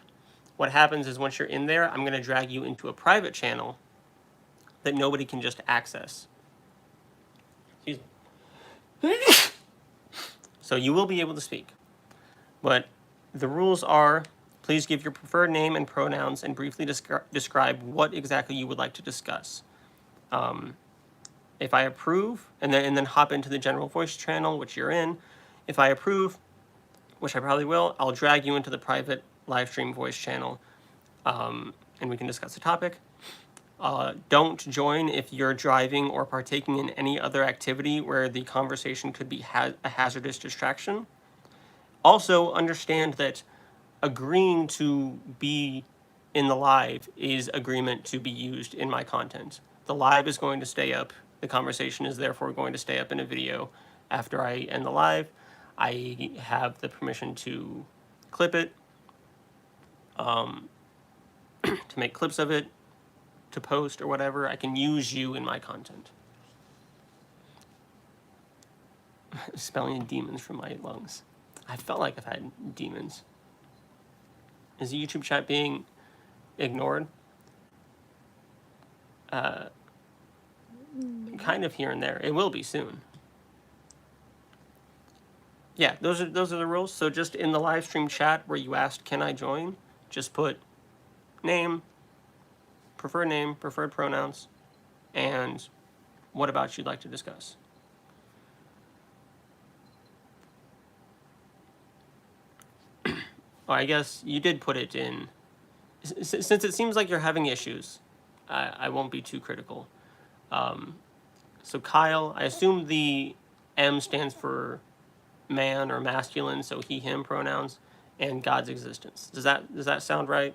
What happens is once you're in there, I'm going to drag you into a private channel that nobody can just access. Excuse me. So you will be able to speak. But the rules are, please give your preferred name and pronouns and briefly describe what exactly you would like to discuss. If I approve, and then hop into the general voice channel, which you're in. If I approve, which I probably will, I'll drag you into the private live stream voice channel, and we can discuss the topic. Don't join if you're driving or partaking in any other activity where the conversation could be a hazardous distraction. Also, understand that agreeing to be in the live is agreement to be used in my content. The live is going to stay up. The conversation is therefore going to stay up in a video after I end the live. I have the permission to clip it, to make clips of it, to post or whatever. I can use you in my content. Spelling demons from my lungs. I felt like I've had demons. Is the YouTube chat being ignored? Kind of here and there. It will be soon. Yeah, those are the rules. So just in the live stream chat where you asked, can I join? Just put name, preferred pronouns, and what about you'd like to discuss. Well, I guess you did put it in. Since it seems like you're having issues, I won't be too critical. So Kyle, I assume the M stands for man or masculine, so he, him pronouns, and God's existence. Does that sound right?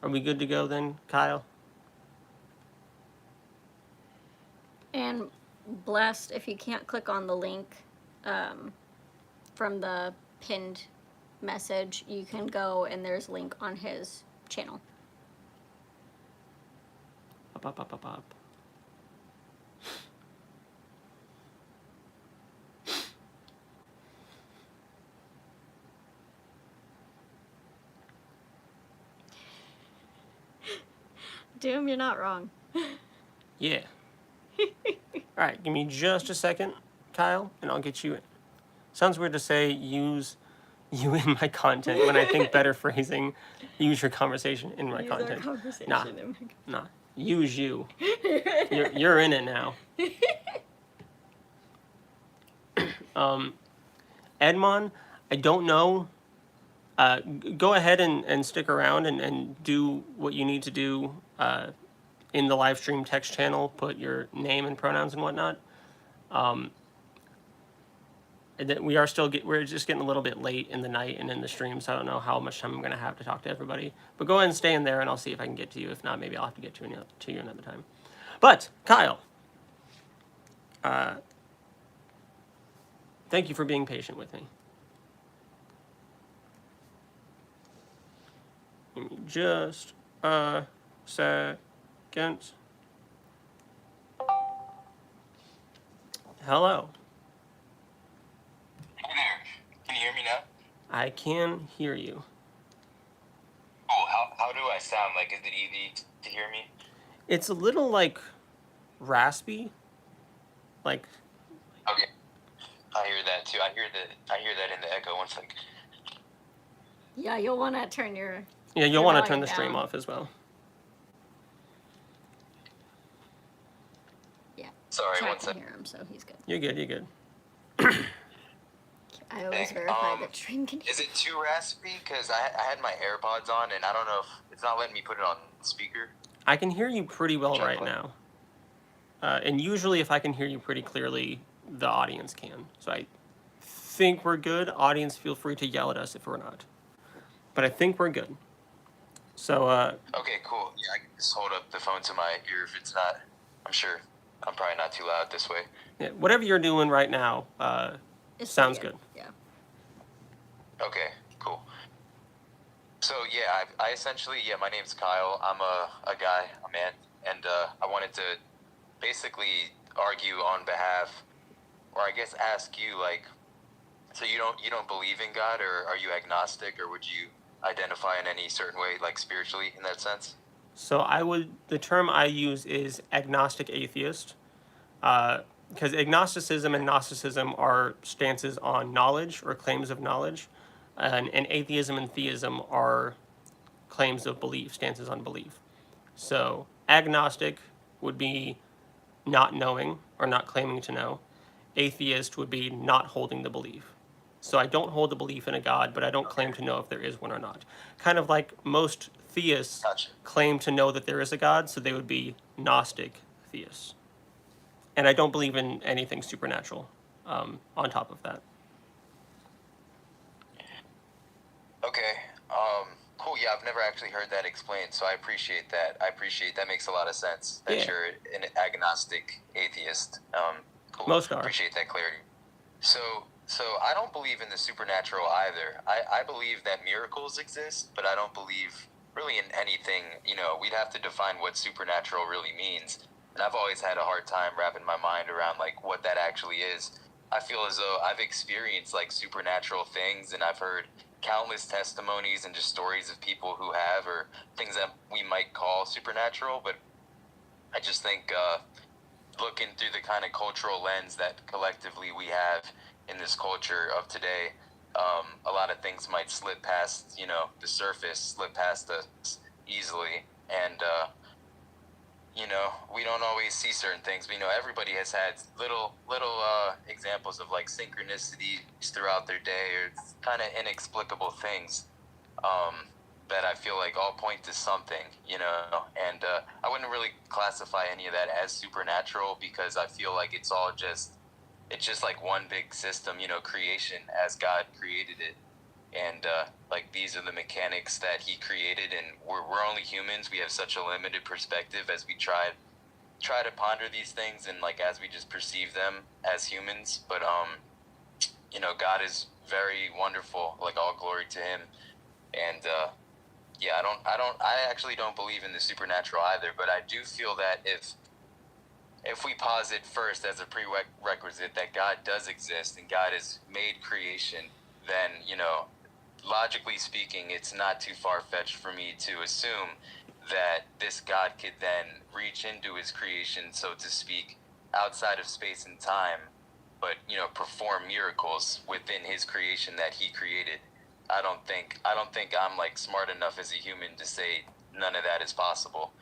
Are we good to go then, Kyle? And blessed, if you can't click on the link from the pinned message, you can go and there's a link on his channel. Up. Doom, you're not wrong. Yeah. All right, give me just a second, Kyle, and I'll get you in. Sounds weird to say use you in my content when I think better phrasing, use your conversation in my content. Our conversation Nah. in my... Nah, use you. You're in it now. Edmon, I don't know. Go ahead and stick around and do what you need to do in the live stream text channel. Put your name and pronouns and whatnot. We are still we're just getting a little bit late in the night and in the stream, so I don't know how much time I'm going to have to talk to everybody. But go ahead and stay in there, and I'll see if I can get to you. If not, maybe I'll have to get to you another time. But Kyle, thank you for being patient with me. Give me just a second. Hello. Hey there. Can you hear me now? I can hear you. Cool. How do I sound? Like, is it easy to hear me? It's a little like raspy. Like. Okay. I hear that too. I hear that in the echo. One sec. Yeah, you'll want to turn your... Yeah, you'll want to turn the stream off as well. Yeah. Sorry, Try one to sec. hear him, so he's good. You're good. You're good. I always verify that stream can hear. Is it too raspy? Because I had my AirPods on, and I don't know if it's not letting me put it on speaker. I can hear you pretty well right now. And usually if I can hear you pretty clearly, the audience can. So I think we're good. Audience, feel free to yell at us if we're not. But I think we're good. So, Okay, cool. Yeah, I can just hold up the phone to my ear if it's not. I'm sure I'm probably not too loud this way. yeah, whatever you're doing right now, It's sounds pretty good. Yeah. Okay, cool. So yeah, I essentially, my name's Kyle. I'm a guy, a man, and I wanted to basically argue on behalf, or I guess ask you, like, so you don't believe in God, or are you agnostic, or would you identify in any certain way, like spiritually, in that sense? So the term I use is agnostic atheist, because agnosticism and Gnosticism are stances on knowledge or claims of knowledge, and atheism and theism are claims of belief, stances on belief. So agnostic would be not knowing or not claiming to know. Atheist would be not holding the belief. So I don't hold the belief in a God, but I don't claim to know if there is one or not. Kind of like most theists Gotcha. claim to know that there is a God, so they would be Gnostic theists. And I don't believe in anything supernatural on top of that. Okay. Cool. Yeah, I've never actually heard that explained, so I appreciate that. That makes a lot of sense. That Yeah. you're an agnostic atheist. Cool. Most are. Appreciate that clarity. So I don't believe in the supernatural either. I believe that miracles exist, but I don't believe really in anything. We'd have to define what supernatural really means. And I've always had a hard time wrapping my mind around like what that actually is. I feel as though I've experienced like supernatural things, and I've heard countless testimonies and just stories of people who have, or things that we might call supernatural. But I just think looking through the kind of cultural lens that collectively we have in this culture of today, a lot of things might slip past, the surface, slip past us easily. And, we don't always see certain things, but, everybody has had little examples of like synchronicities throughout their day, or kind of inexplicable things, that I feel like all point to something, and I wouldn't really classify any of that as supernatural, because I feel like it's just like one big system, creation as God created it. And like these are the mechanics that he created, and we're only humans. We have such a limited perspective as we try to ponder these things, and like as we just perceive them as humans. But God is very wonderful, like all glory to him. And yeah, I actually don't believe in the supernatural either, but I do feel that if we posit first as a prerequisite that God does exist and God has made creation, then, logically speaking, it's not too far-fetched for me to assume that this God could then reach into his creation, so to speak, outside of space and time, but, perform miracles within his creation that he created. I don't think I'm like smart enough as a human to say none of that is possible.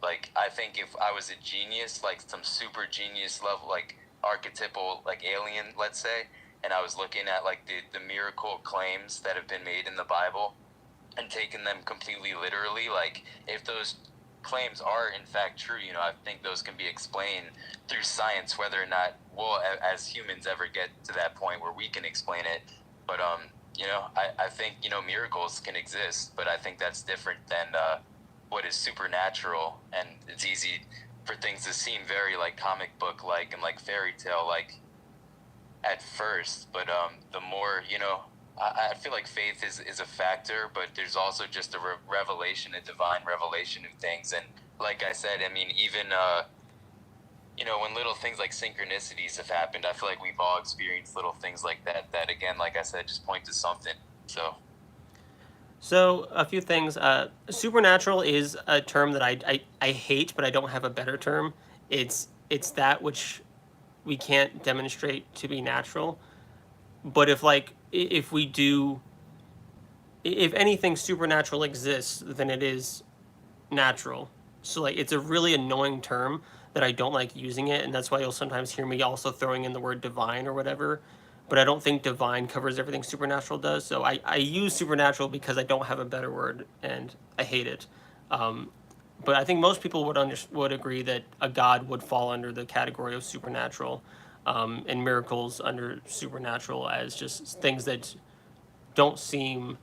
Like, I think if I was a genius, like some super genius level, like archetypal, like alien, let's say, and I was looking at like the miracle claims that have been made in the Bible and taking them completely literally, like if those claims are in fact true, I think those can be explained through science, whether or not we'll as humans ever get to that point where we can explain it. But I think miracles can exist, but I think that's different than what is supernatural. And it's easy for things to seem very like comic book like and like fairy tale like at first, but the more I feel like faith is a factor, but there's also just a revelation, a divine revelation of things. And like I said, I mean, even when little things like synchronicities have happened, I feel like we've all experienced little things like that again, like I said, just point to something. So a few things. Supernatural is a term that I hate, but I don't have a better term. It's that which we can't demonstrate to be natural. But if anything supernatural exists, then it is natural. So like it's a really annoying term that I don't like using it, and that's why you'll sometimes hear me also throwing in the word divine or whatever. But I don't think divine covers everything supernatural does. So I use supernatural because I don't have a better word, and I hate it. But I think most people would agree that a god would fall under the category of supernatural, and miracles under supernatural as just things that don't seem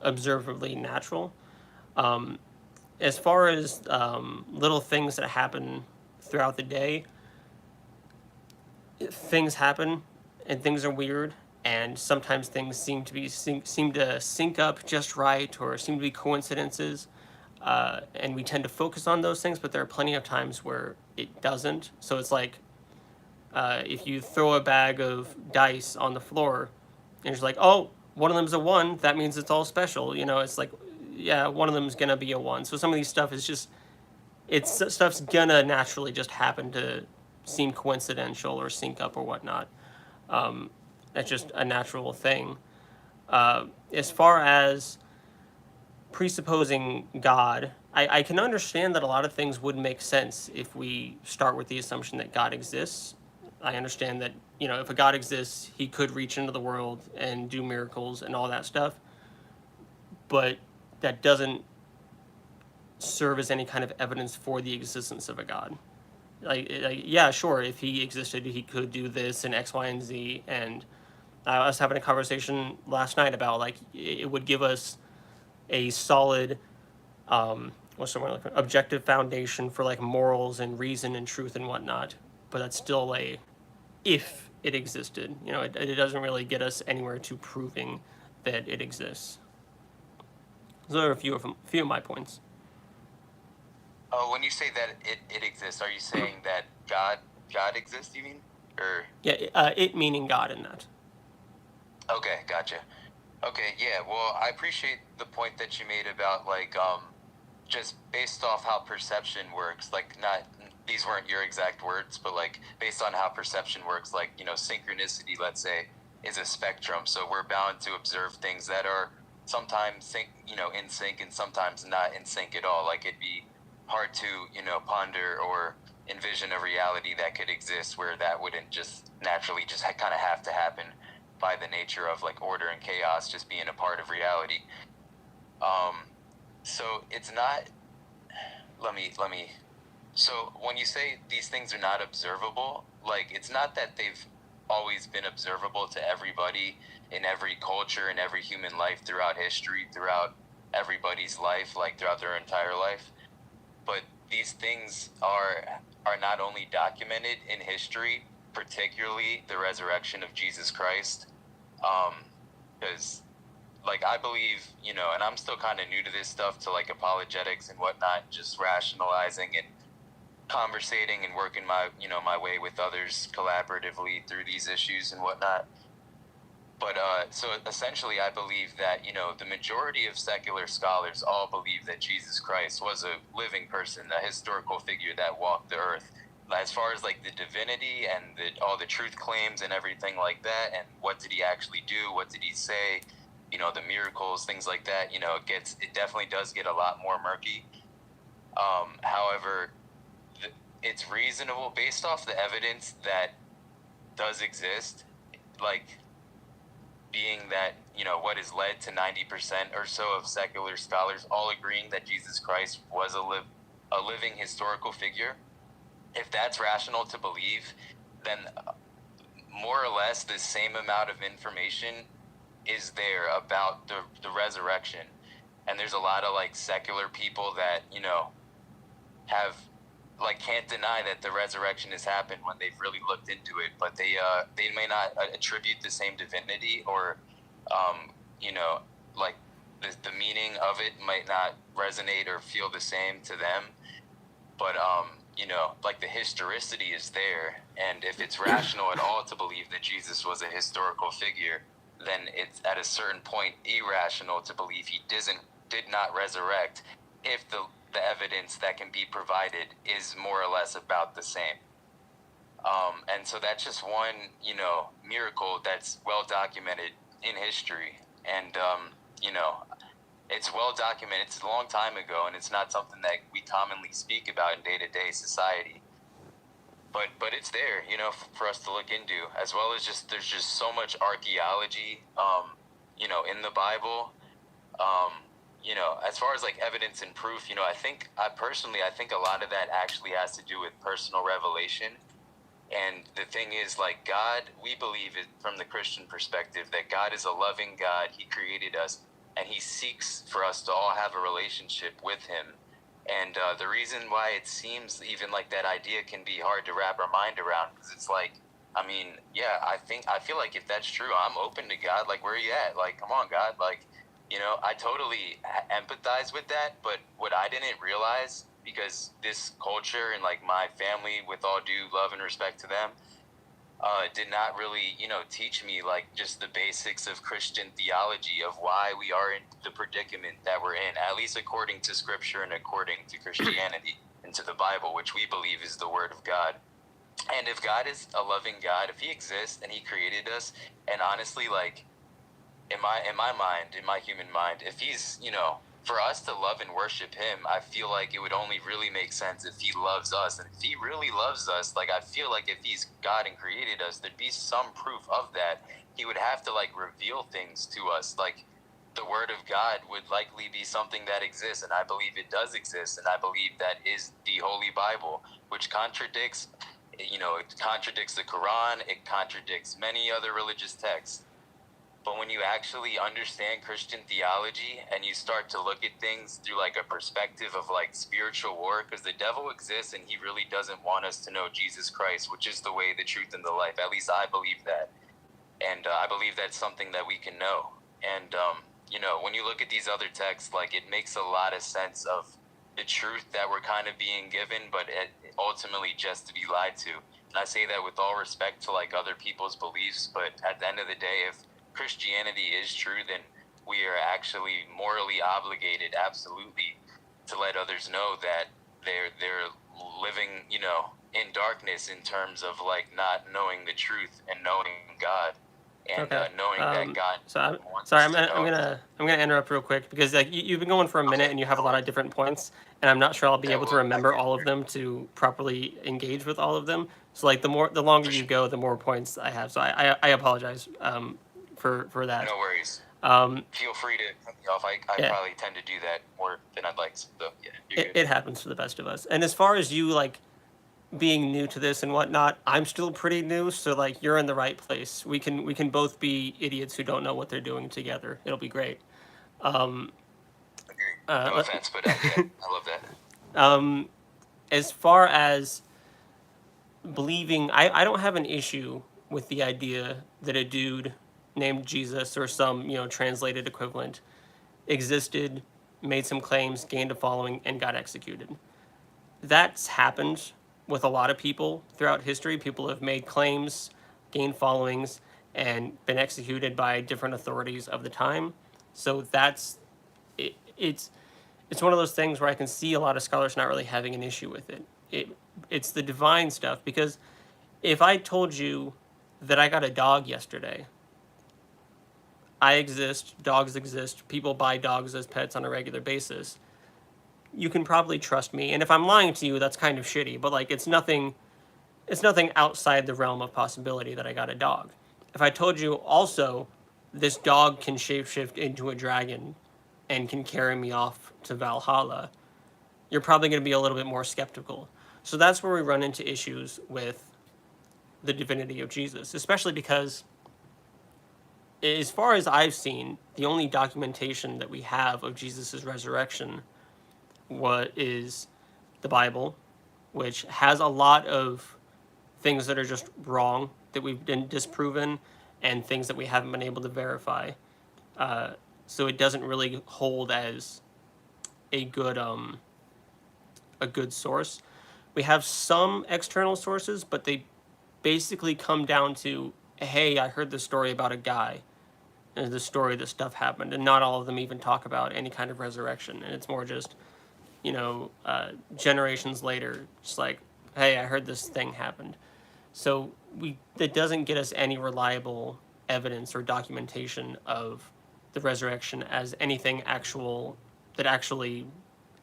observably natural. As far as little things that happen throughout the day, things happen and things are weird, and sometimes things seem to sync up just right, or seem to be coincidences, and we tend to focus on those things. But there are plenty of times where it doesn't. So it's like if you throw a bag of dice on the floor, and you're like, oh, one of them's a 1, that means it's all special. It's like, yeah, one of them's gonna be a 1. So some of these stuff is just, stuff's gonna naturally just happen to seem coincidental or sync up or whatnot. That's just a natural thing. As far as presupposing God, I can understand that a lot of things would make sense if we start with the assumption that God exists. I understand that, if a God exists, he could reach into the world and do miracles and all that stuff. But that doesn't serve as any kind of evidence for the existence of a God. Yeah, sure, if he existed, he could do this and X, Y, and Z. And I was having a conversation last night about, like, it would give us a solid what's the word I'm looking for? Objective foundation for like morals and reason and truth and whatnot. But that's still a if it existed. You know, it doesn't really get us anywhere to proving that it exists. Those are a few of my points. Oh, when you say that it exists, are you saying that God exists? You mean, or Yeah, it meaning God in that. okay, gotcha. Okay, yeah. Well, I appreciate the point that you made about like just based off how perception works. Like, not these weren't your exact words, but like based on how perception works, like, you know, synchronicity, let's say, is a spectrum. So we're bound to observe things that are sometimes in sync and sometimes not in sync at all. Like, it'd be hard to, you know, ponder or envision a reality that could exist where that wouldn't just naturally just kind of have to happen by the nature of like order and chaos just being a part of reality. So it's not. Let me. So when you say these things are not observable, like, it's not that they've always been observable to everybody in every culture in every human life throughout history, throughout everybody's life, like throughout their entire life. But these things are not only documented in history, particularly the resurrection of Jesus Christ, because like, I believe, you know, and I'm still kind of new to this stuff, to like apologetics and whatnot, just rationalizing and conversating and working my way with others collaboratively through these issues and whatnot. But so essentially, I believe that, you know, the majority of secular scholars all believe that Jesus Christ was a living person, a historical figure that walked the earth. As far as like the divinity and all the truth claims and everything like that, and what did he actually do, what did he say, you know, the miracles, things like that, you know, it definitely does get a lot more murky. However, it's reasonable based off the evidence that does exist, like, being that, you know, what has led to 90% or so of secular scholars all agreeing that Jesus Christ was a living historical figure. If that's rational to believe, then more or less the same amount of information is there about the resurrection. And there's a lot of like secular people that, you know, have like can't deny that the resurrection has happened when they've really looked into it, but they may not attribute the same divinity, or you know, like the meaning of it might not resonate or feel the same to them. But you know, like, the historicity is there, and if it's rational at all to believe that Jesus was a historical figure, then it's at a certain point irrational to believe he did not resurrect, if the evidence that can be provided is more or less about the same. And so that's just one, you know, miracle that's well documented in history. And, you know, it's well documented. It's a long time ago, and it's not something that we commonly speak about in day-to-day society. But it's there, you know, for us to look into, as well as just there's just so much archaeology, you know, in the Bible. You know, as far as like evidence and proof, you know, I think a lot of that actually has to do with personal revelation. And the thing is, like, God, we believe it from the Christian perspective that God is a loving God. He created us, and he seeks for us to all have a relationship with him. And the reason why it seems even like that idea can be hard to wrap our mind around, because it's like, I mean, yeah, I feel like if that's true, I'm open to God. Like, where are you at? Like, come on, God. Like, you know, I totally empathize with that. But what I didn't realize, because this culture and like my family, with all due love and respect to them, did not really, you know, teach me like just the basics of Christian theology, of why we are in the predicament that we're in, at least according to Scripture and according to Christianity and to the Bible, which we believe is the Word of God. And if God is a loving God, if he exists and he created us, and honestly, like, in my mind, in my human mind, if he's, you know, for us to love and worship him, I feel like it would only really make sense if he loves us. And if he really loves us, like, I feel like if he's God and created us, there'd be some proof of that. He would have to like reveal things to us. Like, the word of God would likely be something that exists, and I believe it does exist, and I believe that is the Holy Bible, which contradicts, you know, it contradicts the Quran, it contradicts many other religious texts. But when you actually understand Christian theology and you start to look at things through like a perspective of like spiritual war, because the devil exists and he really doesn't want us to know Jesus Christ, which is the way, the truth, and the life. At least I believe that. And I believe that's something that we can know. And, you know, when you look at these other texts, like, it makes a lot of sense of the truth that we're kind of being given, but it ultimately just to be lied to. And I say that with all respect to like other people's beliefs, but at the end of the day, if Christianity is true, then we are actually morally obligated, absolutely, to let others know that they're living, you know, in darkness in terms of like not knowing the truth and knowing God, and Okay. knowing that God So I'm wants sorry. us to know. I'm gonna interrupt real quick because like you've been going for a minute Okay, and you have a no lot of worries. different points, and I'm not sure I'll be Okay, able to well, I remember can all of them to properly engage with all of them. So like the longer for you sure. go, the more points I have. So I apologize for that. No worries. Um, Feel free to cut me off. I yeah, probably tend to do that more than I'd like. So yeah, you're good. it happens to the best of us. And as far as you like being new to this and whatnot, I'm still pretty new, so like you're in the right place. We can both be idiots who don't know what they're doing together. It'll be great. Um, Agreed. uh, No offense, but yeah, I love that. um, as far as believing, I don't have an issue with the idea that a dude named Jesus or some translated equivalent existed, made some claims, gained a following, and got executed. That's happened with a lot of people throughout history. People have made claims, gained followings, and been executed by different authorities of the time. So it's one of those things where I can see a lot of scholars not really having an issue with it. It's the divine stuff, because if I told you that I got a dog yesterday, I exist, dogs exist, people buy dogs as pets on a regular basis, you can probably trust me. And if I'm lying to you, that's kind of shitty, but like it's nothing outside the realm of possibility that I got a dog. If I told you also this dog can shapeshift into a dragon and can carry me off to Valhalla, you're probably going to be a little bit more skeptical. So that's where we run into issues with the divinity of Jesus, especially because, as far as I've seen, the only documentation that we have of Jesus' resurrection is the Bible, which has a lot of things that are just wrong that we've been disproven and things that we haven't been able to verify. So it doesn't really hold as a good source. We have some external sources, but they basically come down to, hey, I heard this story about a guy, and the story that stuff happened, and not all of them even talk about any kind of resurrection, and it's more just generations later, just like, hey, I heard this thing happened. So that doesn't get us any reliable evidence or documentation of the resurrection as anything that actually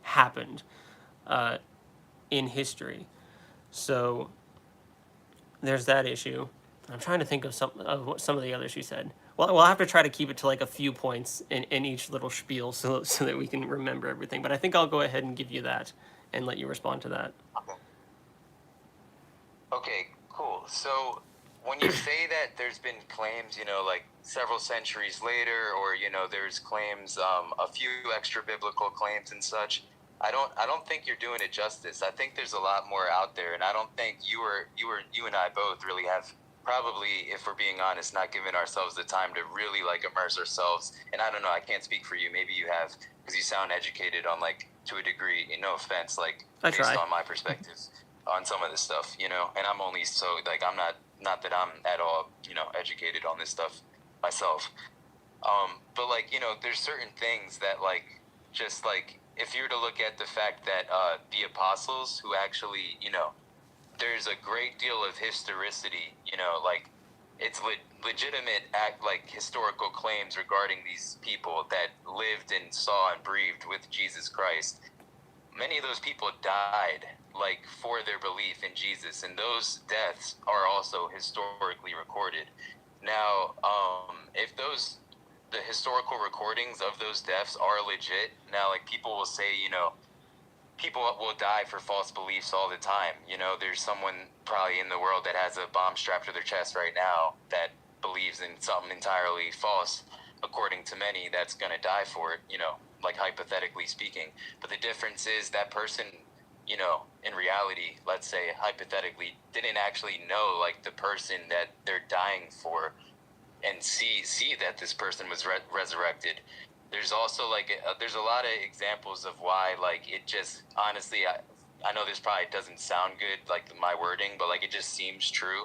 happened in history. So there's that issue. I'm trying to think of some of the others you said. Well, we'll have to try to keep it to like a few points in each little spiel so that we can remember everything. But I think I'll go ahead and give you that and let you respond to that. Okay, cool. So when you say that there's been claims, you know, like several centuries later, or there's claims, a few extra biblical claims and such, I don't think you're doing it justice. I think there's a lot more out there, and I don't think you and I both really have, probably, if we're being honest, not given ourselves the time to really like immerse ourselves. And I don't know, I can't speak for you. Maybe you have, because you sound educated on, like, to a degree. No offense, like, I based try. on my perspectives on some of this stuff, and I'm only so, like, I'm not that I'm at all, educated on this stuff myself. But like, there's certain things that, like, just like, if you were to look at the fact that the apostles who actually, there's a great deal of historicity, like, it's legitimate like historical claims regarding these people that lived and saw and breathed with Jesus Christ. Many of those people died, like, for their belief in Jesus, and those deaths are also historically recorded. Now, if the historical recordings of those deaths are legit, now, like, people will say, people will die for false beliefs all the time. There's someone probably in the world that has a bomb strapped to their chest right now that believes in something entirely false, according to many, that's going to die for it, like hypothetically speaking. But the difference is that person, in reality, let's say hypothetically, didn't actually know like the person that they're dying for, and see that this person was resurrected. There's also like there's a lot of examples of why like it just honestly I know this probably doesn't sound good, like my wording, but like it just seems true.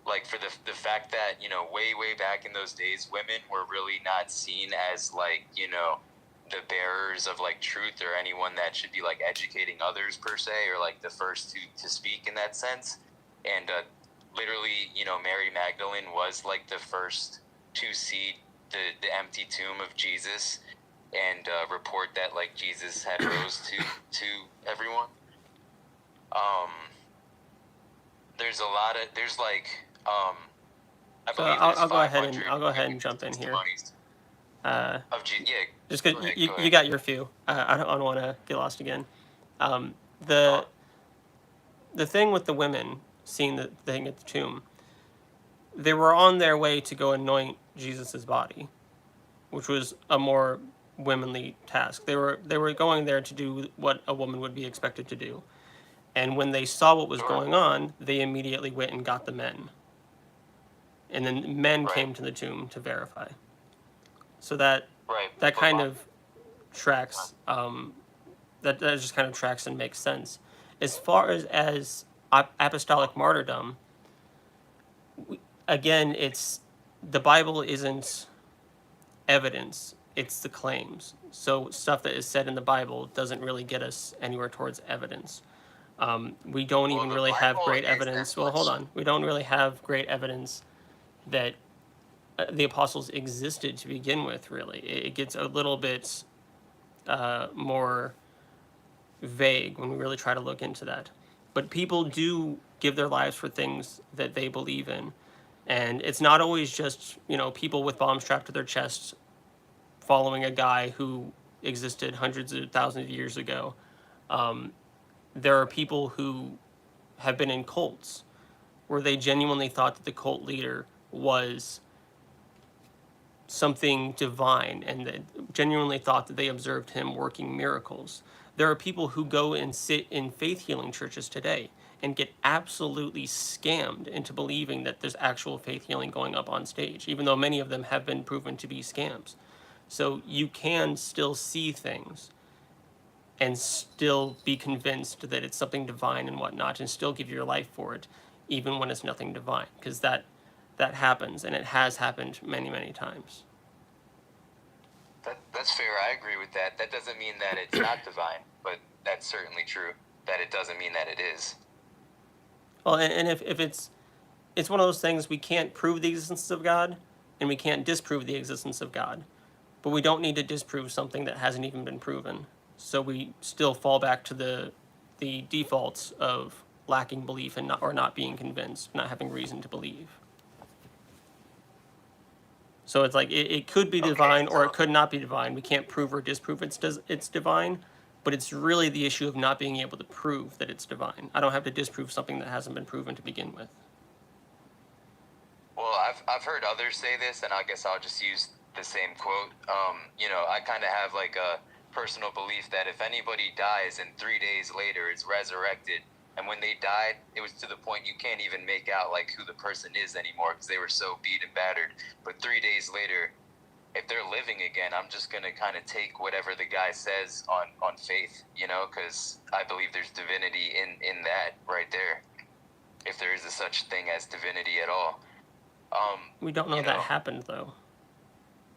Like for the fact that way back in those days, women were really not seen as like the bearers of like truth, or anyone that should be like educating others per se, or like the first to speak in that sense. And literally, Mary Magdalene was like the first to see the empty tomb of Jesus, and report that like Jesus had rose to everyone. There's like I So believe I'll there's go ahead and 500 jump in here. testimonies Uh, of yeah. just Go because ahead, you got your few. I don't want to get lost again. The thing with the women seeing the thing at the tomb, they were on their way to go anoint Jesus's body, which was a more womanly task. They were going there to do what a woman would be expected to do. And when they saw what was going on, they immediately went and got the men. And then men came to the tomb to verify. So that kind of tracks. That just kind of tracks and makes sense. As far as apostolic martyrdom, again, it's the Bible isn't evidence; it's the claims. So stuff that is said in the Bible doesn't really get us anywhere towards evidence. We don't even really have great evidence. Well, hold on. We don't really have great evidence that the apostles existed to begin with, really. It gets a little bit more vague when we really try to look into that. But people do give their lives for things that they believe in. And it's not always just, people with bombs strapped to their chests following a guy who existed hundreds of thousands of years ago. There are people who have been in cults where they genuinely thought that the cult leader was something divine, and they genuinely thought that they observed him working miracles. There are people who go and sit in faith healing churches today and get absolutely scammed into believing that there's actual faith healing going up on stage, even though many of them have been proven to be scams. So you can still see things and still be convinced that it's something divine and whatnot, and still give your life for it, even when it's nothing divine, because that happens, and it has happened many, many times. That's fair. I agree with that. That doesn't mean that it's not divine, but that's certainly true. That it doesn't mean that it is. Well, and if it's one of those things, we can't prove the existence of God, and we can't disprove the existence of God, but we don't need to disprove something that hasn't even been proven. So we still fall back to the defaults of lacking belief and not being convinced, not having reason to believe. So it's like it could be divine, or it could not be divine. We can't prove or disprove it's divine, but it's really the issue of not being able to prove that it's divine. I don't have to disprove something that hasn't been proven to begin with. Well, I've heard others say this, and I guess I'll just use the same quote. I kind of have like a personal belief that if anybody dies and 3 days later is resurrected, and when they died, it was to the point you can't even make out like who the person is anymore because they were so beat and battered. But 3 days later, if they're living again, I'm just going to kind of take whatever the guy says on faith, because I believe there's divinity in that right there, if there is a such thing as divinity at all. We don't know that happened, though.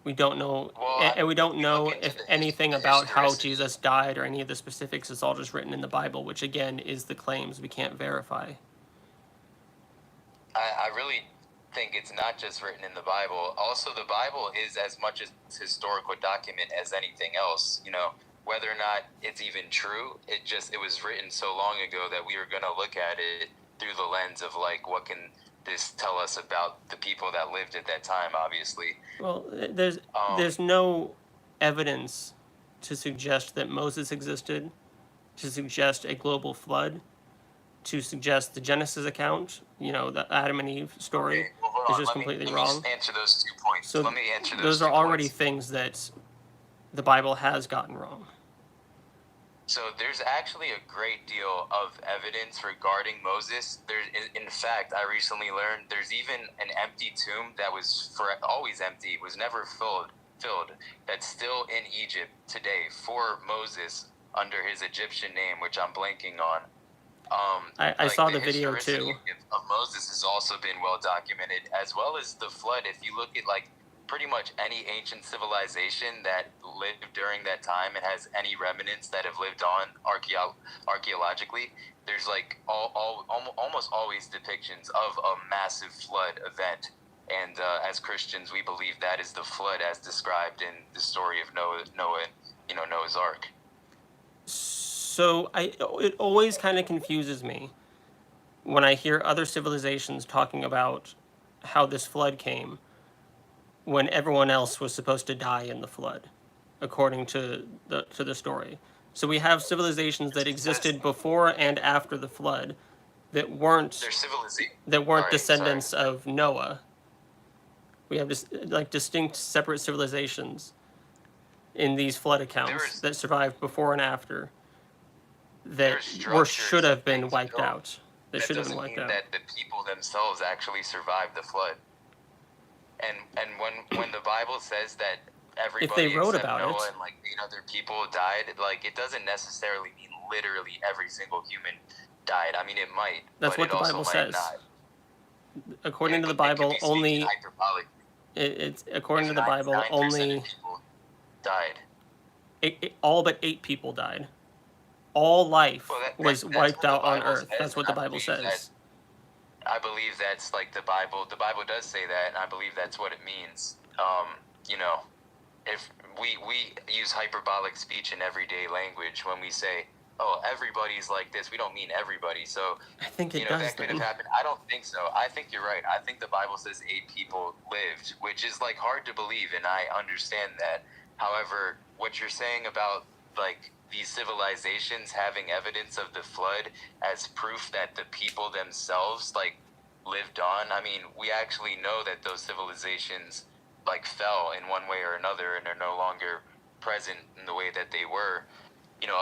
We don't know, and we don't know if anything about how Jesus died or any of the specifics. It's all just written in the Bible, which again is the claims we can't verify. I really think it's not just written in the Bible. Also, the Bible is as much a historical document as anything else. Whether or not it's even true, it was written so long ago that we are going to look at it through the lens of like, what can this tell us about the people that lived at that time, obviously. Well, there's no evidence to suggest that Moses existed, to suggest a global flood, to suggest the Genesis account, the Adam and Eve story. Okay, well, hold is on. just Let me completely let me wrong. answer those 2 points. So Let me answer those those are 2 points. already things that the Bible has gotten wrong. So there's actually a great deal of evidence regarding Moses. In fact, I recently learned there's even an empty tomb that was always empty, was never filled. That's still in Egypt today for Moses under his Egyptian name, which I'm blanking on. I Like saw the the video historicity too. of Moses has also been well documented, as well as the flood. If you look at like pretty much any ancient civilization that lived during that time and has any remnants that have lived on archaeologically, there's like almost always depictions of a massive flood event. And as Christians, we believe that is the flood as described in the story of Noah, Noah's Ark. So it always kind of confuses me when I hear other civilizations talking about how this flood came when everyone else was supposed to die in the flood, according to the story. So we have civilizations that existed before and after the flood that weren't descendants of Noah. We have like distinct separate civilizations in these flood accounts that survived before and after that should have been wiped out. They should have been wiped out. That the people themselves actually survived the flood. And when the Bible says that everybody if they wrote except about Noah it, and like 8 other people died, like it doesn't necessarily mean literally every single human died. I mean, it might. That's but what the Bible says. According to the Bible, only it's according to the Bible only people died. All but 8 people died. All life was wiped out on Earth. That's what the Bible says. I believe that's like the Bible. The Bible does say that, and I believe that's what it means. If we use hyperbolic speech in everyday language when we say, "Oh, everybody's like this," we don't mean everybody. So I think it does. That could have happened. I don't think so. I think you're right. I think the Bible says 8 people lived, which is like hard to believe, and I understand that. However, what you're saying about like these civilizations having evidence of the flood as proof that the people themselves like lived on, I mean, we actually know that those civilizations like fell in one way or another and are no longer present in the way that they were.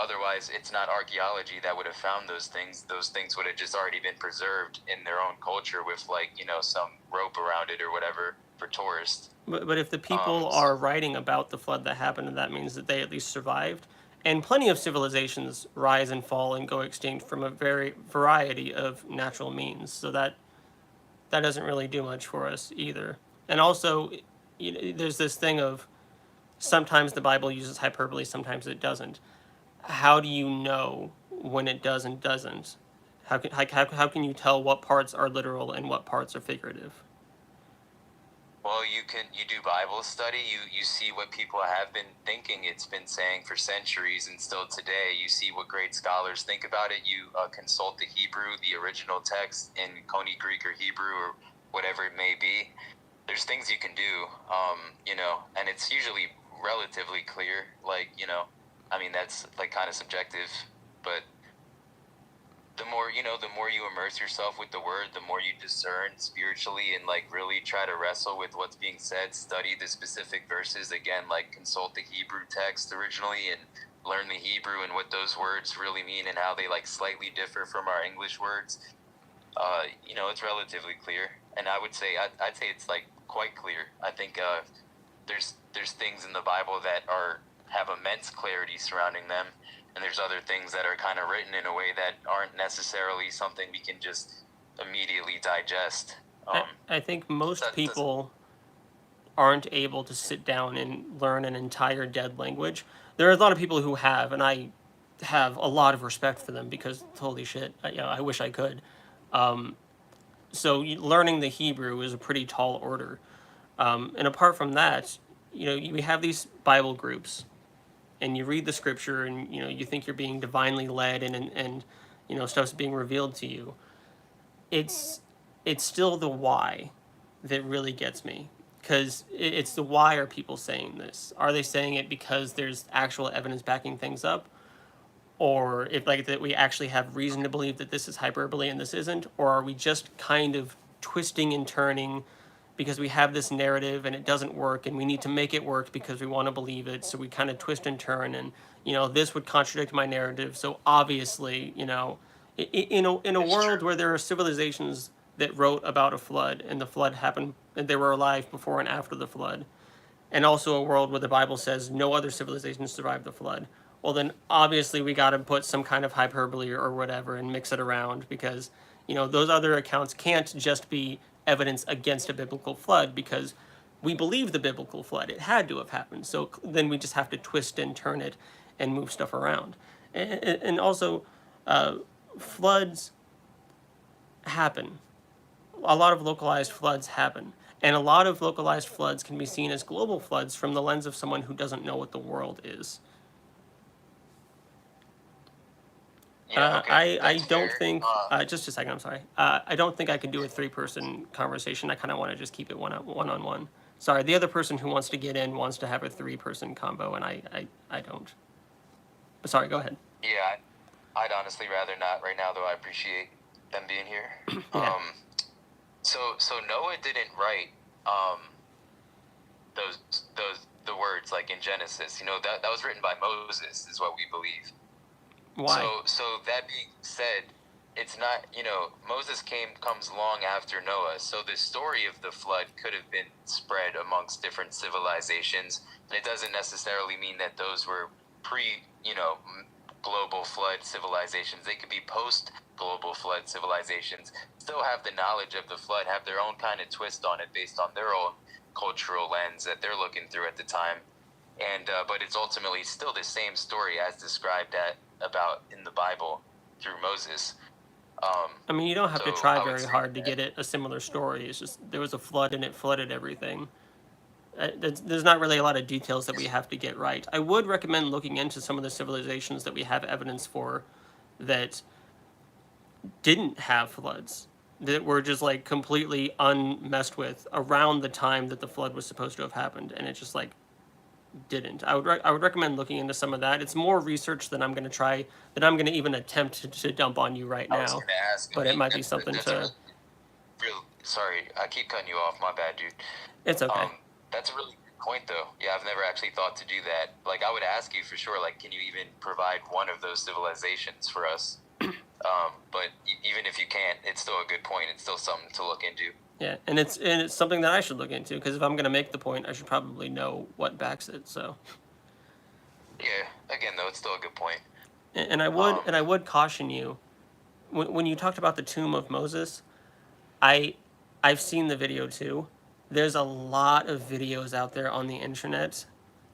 Otherwise it's not archaeology that would have found those things. Those things would have just already been preserved in their own culture with like, some rope around it or whatever for tourists. But if the people are writing about the flood that happened, that means that they at least survived. And plenty of civilizations rise and fall and go extinct from a very variety of natural means. So that doesn't really do much for us either. And also, there's this thing of sometimes the Bible uses hyperbole, sometimes it doesn't. How do you know when it does and doesn't? How can you tell what parts are literal and what parts are figurative? Well, you do Bible study, you see what people have been thinking it's been saying for centuries, and still today you see what great scholars think about it. You consult the Hebrew, the original text in Coney Greek or Hebrew or whatever it may be. There's things you can do, and it's usually relatively clear, I mean, that's like kind of subjective, but the more you immerse yourself with the word, the more you discern spiritually and like really try to wrestle with what's being said, study the specific verses, again, like consult the Hebrew text originally and learn the Hebrew and what those words really mean and how they like slightly differ from our English words. It's relatively clear, and I'd say it's like quite clear. I think there's things in the Bible that have immense clarity surrounding them, and there's other things that are kind of written in a way that aren't necessarily something we can just immediately digest. I think most people aren't able to sit down and learn an entire dead language. There are a lot of people who have, and I have a lot of respect for them because holy shit, I wish I could. So learning the Hebrew is a pretty tall order. And apart from that, we have these Bible groups, and you read the scripture, and you think you're being divinely led, and stuff's being revealed to you. It's still the why that really gets me, because it's the why are people saying this? Are they saying it because there's actual evidence backing things up, or if like that we actually have reason to believe that this is hyperbole and this isn't, or are we just kind of twisting and turning because we have this narrative and it doesn't work, and we need to make it work because we want to believe it. So we kind of twist and turn, and this would contradict my narrative. So obviously, in a It's world true. where there are civilizations that wrote about a flood, and the flood happened, and they were alive before and after the flood, and also a world where the Bible says no other civilization survived the flood, well, then obviously we got to put some kind of hyperbole or whatever and mix it around, because those other accounts can't just be evidence against a biblical flood, because we believe the biblical flood. It had to have happened. So then we just have to twist and turn it and move stuff around. And also, floods happen. A lot of localized floods happen. And a lot of localized floods can be seen as global floods from the lens of someone who doesn't know what the world is. Yeah, okay, I that's don't fair. think, just a second, I'm sorry. I don't think I could do a three-person conversation. I kind of want to just keep it one-on-one. Sorry, the other person who wants to get in wants to have a three-person combo, and I don't. But sorry, go ahead. Yeah, I'd honestly rather not right now, though. I appreciate them being here. Yeah. So Noah didn't write those the words like in Genesis. That was written by Moses, is what we believe. Why? So that being said, it's not, Moses comes long after Noah. So the story of the flood could have been spread amongst different civilizations. And it doesn't necessarily mean that those were global flood civilizations. They could be post-global flood civilizations, still have the knowledge of the flood, have their own kind of twist on it based on their own cultural lens that they're looking through at the time. And but it's ultimately still the same story as described about in the Bible through Moses. I mean, you don't have to So try I would very say hard to that- get it a similar story. It's just there was a flood and it flooded everything. There's not really a lot of details that we have to get right. I would recommend looking into some of the civilizations that we have evidence for that didn't have floods, that were just like completely unmessed with around the time that the flood was supposed to have happened, and it just like didn't. I would recommend looking into some of that. It's more research than I'm going to even attempt to dump on you right I was now, going to ask. but it might be something that's to. real. Sorry, I keep cutting you off. My bad, dude. It's okay. That's a really good point, though. Yeah, I've never actually thought to do that. Like, I would ask you for sure. Like, can you even provide one of those civilizations for us? But even if you can't, it's still a good point. It's still something to look into. Yeah, and it's something that I should look into, because if I'm going to make the point, I should probably know what backs it. So. Yeah. Again, though, it's still a good point. And I would caution you, when you talked about the tomb of Moses, I've seen the video too. There's a lot of videos out there on the internet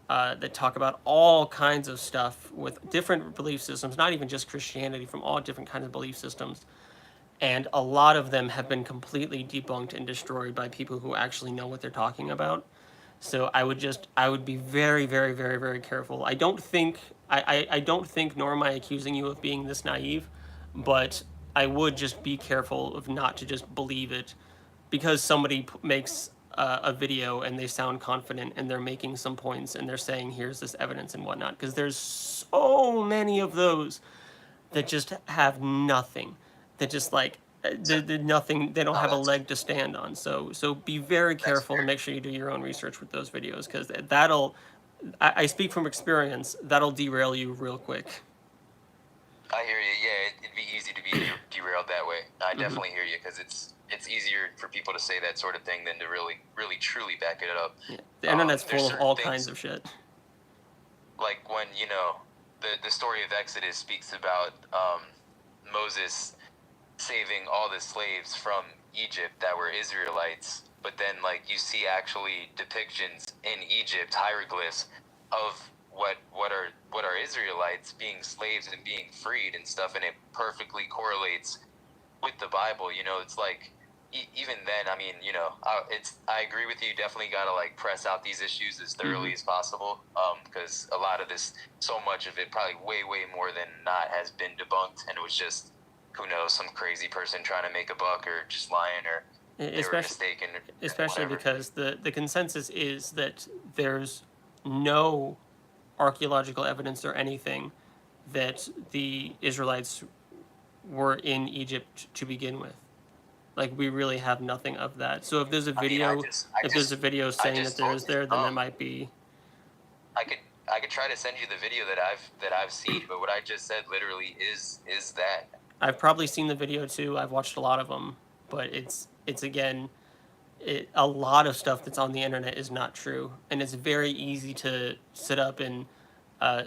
that talk about all kinds of stuff with different belief systems, not even just Christianity, from all different kinds of belief systems. And a lot of them have been completely debunked and destroyed by people who actually know what they're talking about. So I would be very, very, very, very careful. I don't think, nor am I accusing you of being this naive, but I would just be careful of not to just believe it because somebody makes a video and they sound confident and they're making some points and they're saying, here's this evidence and whatnot. Because there's so many of those that just have nothing. That just like, they're nothing. They don't have a leg to stand on. So be very careful and make sure you do your own research with those videos, because that'll. I speak from experience. That'll derail you real quick. I hear you. Yeah, it'd be easy to be derailed that way. I definitely hear you, because it's easier for people to say that sort of thing than to really, really, truly back it up. Yeah. The internet's There's full of certain all things, kinds of shit. like when the story of Exodus speaks about Moses saving all the slaves from Egypt that were Israelites, but then like you see actually depictions in Egypt, hieroglyphs of what are Israelites being slaves and being freed and stuff, and it perfectly correlates with the Bible. It's like even then, I mean, I agree with you. Definitely got to like press out these issues as thoroughly as possible, because a lot of this, so much of it, probably way more than not, has been debunked, and it was just, who knows, some crazy person trying to make a buck or just lying, or they were mistaken. Especially whatever. because the consensus is that there's no archaeological evidence or anything that the Israelites were in Egypt to begin with. Like, we really have nothing of that. So if there's a video, I if there's a video saying that there told is you, there, then that might be. I could try to send you the video that I've seen, but what I just said literally is that. I've probably seen the video too. I've watched a lot of them, but it's again, a lot of stuff that's on the internet is not true, and it's very easy to sit up and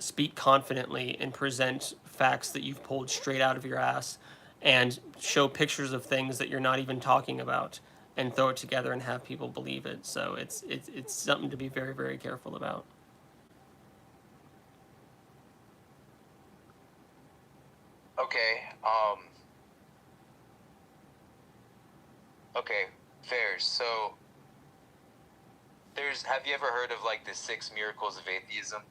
speak confidently and present facts that you've pulled straight out of your ass, and show pictures of things that you're not even talking about, and throw it together and have people believe it. So it's something to be very, very careful about. Okay. Okay. Fair. So have you ever heard of like the 6 miracles of atheism?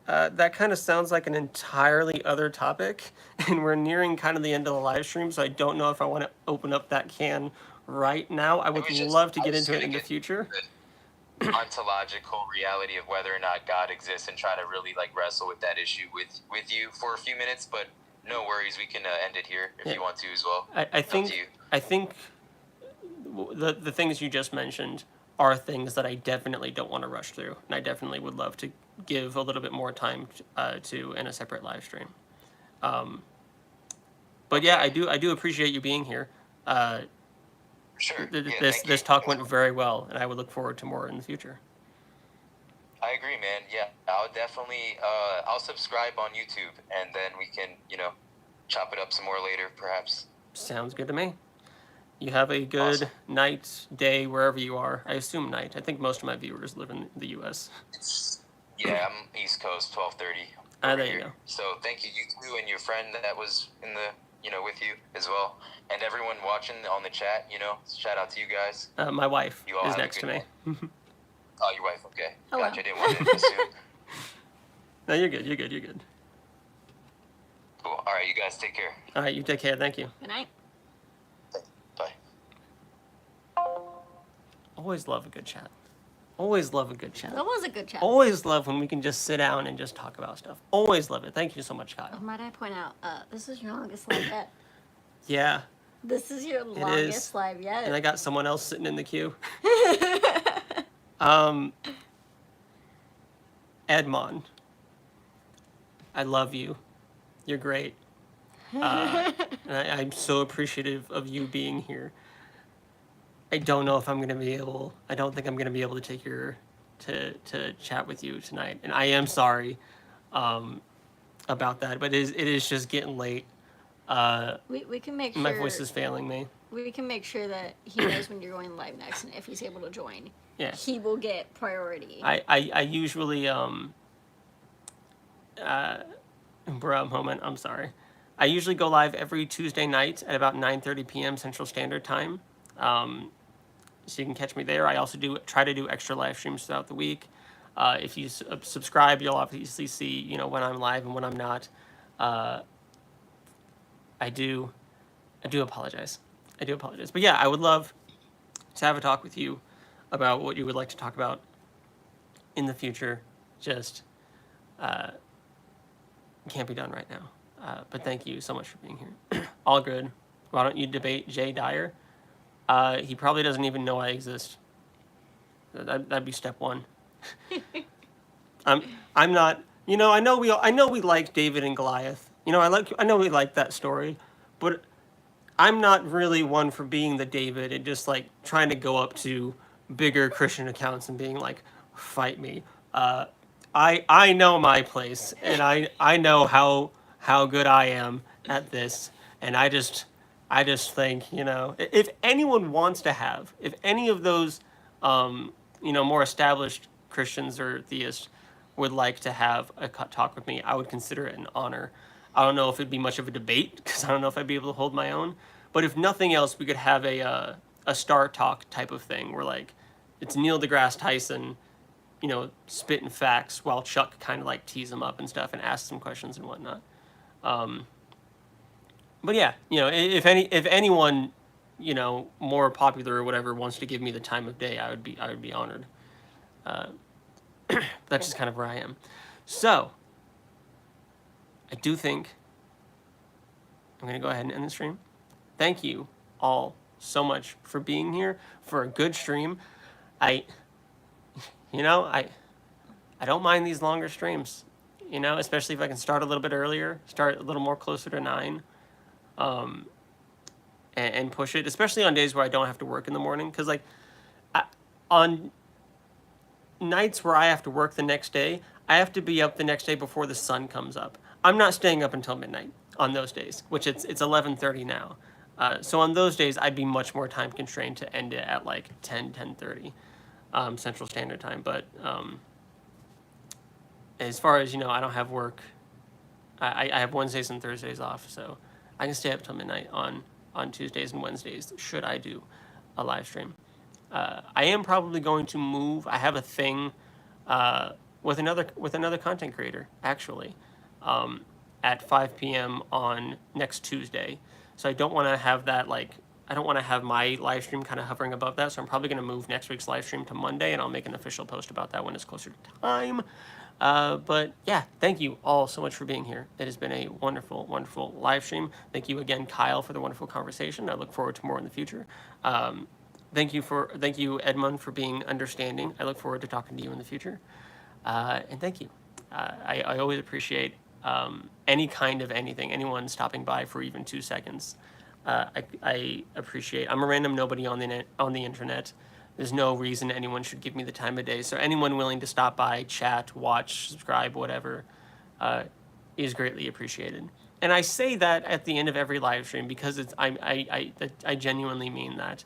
That kind of sounds like an entirely other topic, and we're nearing kind of the end of the live stream, so I don't know if I want to open up that can right now. I would love to get into it in the future. The ontological reality of whether or not God exists, and try to really like wrestle with that issue with you for a few minutes, but no worries, we can end it here if you want to as well. I think the things you just mentioned are things that I definitely don't want to rush through, and I definitely would love to give a little bit more time to in a separate live stream. But yeah, I do appreciate you being here. Sure. This talk went very well, and I would look forward to more in the future. I agree, man. Yeah, I'll definitely I'll subscribe on YouTube, and then we can chop it up some more later, perhaps. Sounds good to me. You have a good night, day, wherever you are. I assume night. I think most of my viewers live in the U.S. Yeah, I'm East Coast, 12:30. There you go. So thank you too, and your friend that was in the with you as well, and everyone watching on the chat. Shout out to you guys. My wife is next to me. Oh, your wife. Okay. Hello. Gotcha. I didn't want to assume. No, you're good. You're good. You're good. Cool. All right, you guys take care. All right, you take care. Thank you. Good night. Bye. Always love a good chat. Always love a good chat. That was a good chat. Always love when we can just sit down and just talk about stuff. Always love it. Thank you so much, Kyle. Might I point out, this is your longest live yet. Yeah. This is your longest live yet. And I got someone else sitting in the queue. Edmond, I love you. You're great. And I'm so appreciative of you being here. I don't know if I'm gonna be able. I don't think I'm gonna be able to take to chat with you tonight, and I am sorry about that. But it is just getting late. We can make sure my voice is failing me. We can make sure that he knows when you're going live next, and if he's able to join, yeah, he will get priority. I usually bro, moment. I'm sorry. I usually go live every Tuesday night at about 9:30 p.m. Central Standard Time. So you can catch me there. I also try to do extra live streams throughout the week. If you subscribe, you'll obviously see when I'm live and when I'm not. I do apologize. I do apologize. But yeah, I would love to have a talk with you about what you would like to talk about in the future. Just can't be done right now. But thank you so much for being here. All good. Why don't you debate Jay Dyer? He probably doesn't even know I exist. That'd be step one. I'm not. I know we like David and Goliath. I know we like that story, but I'm not really one for being the David and just like trying to go up to bigger Christian accounts and being like, fight me. I know my place, and I know how good I am at this, and I just think, if anyone wants to have, if any of those, more established Christians or theists would like to have a talk with me, I would consider it an honor. I don't know if it'd be much of a debate, because I don't know if I'd be able to hold my own. But if nothing else, we could have a Star Talk type of thing where, like, it's Neil deGrasse Tyson, spitting facts while Chuck kind of, like, tease him up and stuff and asks some questions and whatnot. But yeah, if anyone, more popular or whatever wants to give me the time of day, I would be honored. That's just kind of where I am. So, I do think I'm going to go ahead and end the stream. Thank you all so much for being here for a good stream. I, you know, I don't mind these longer streams, you know, especially if I can start a little bit earlier, start a little more closer to 9, and push it, especially on days where I don't have to work in the morning. Because, like, on nights where I have to work the next day, I have to be up the next day before the sun comes up. I'm not staying up until midnight on those days, which it's 11:30 now. So on those days, I'd be much more time constrained to end it at like 10:30 Central Standard Time. But as far as, you know, I don't have work. I have Wednesdays and Thursdays off, so I can stay up till midnight on Tuesdays and Wednesdays should I do a live stream. I am probably going to move. I have a thing with another content creator actually at 5 p.m. on next Tuesday. So I don't want to have that, like, I don't want to have my live stream kind of hovering above that. So I'm probably going to move next week's live stream to Monday, and I'll make an official post about that when it's closer to time. But yeah, thank you all so much for being here. It has been a wonderful, wonderful live stream. Thank you again, Kyle, for the wonderful conversation. I look forward to more in the future. Thank you, Edmund, for being understanding. I look forward to talking to you in the future. And thank you. I always appreciate any kind of anything, anyone stopping by for even 2 seconds. I appreciate. I'm a random nobody on the internet. There's no reason anyone should give me the time of day. So anyone willing to stop by, chat, watch, subscribe, whatever, is greatly appreciated. And I say that at the end of every live stream because I genuinely mean that.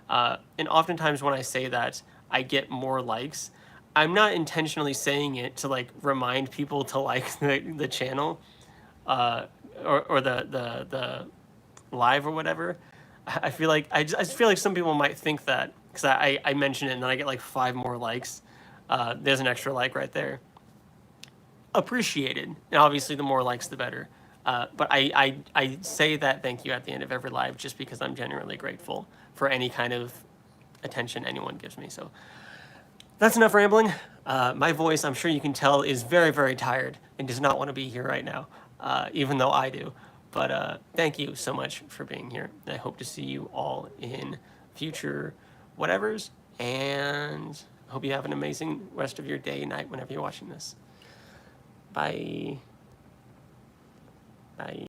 And oftentimes when I say that, I get more likes. I'm not intentionally saying it to like remind people to like the channel, or the live or whatever. I feel like I just feel like some people might think that because I mention it and then I get like 5 more likes. There's an extra like right there. Appreciated, and obviously the more likes the better. But I say that thank you at the end of every live just because I'm genuinely grateful for any kind of attention anyone gives me. So that's enough rambling. My voice, I'm sure you can tell, is very, very tired and does not want to be here right now, even though I do. But thank you so much for being here. I hope to see you all in future whatevers, and hope you have an amazing rest of your day and night whenever you're watching this. Bye. Bye.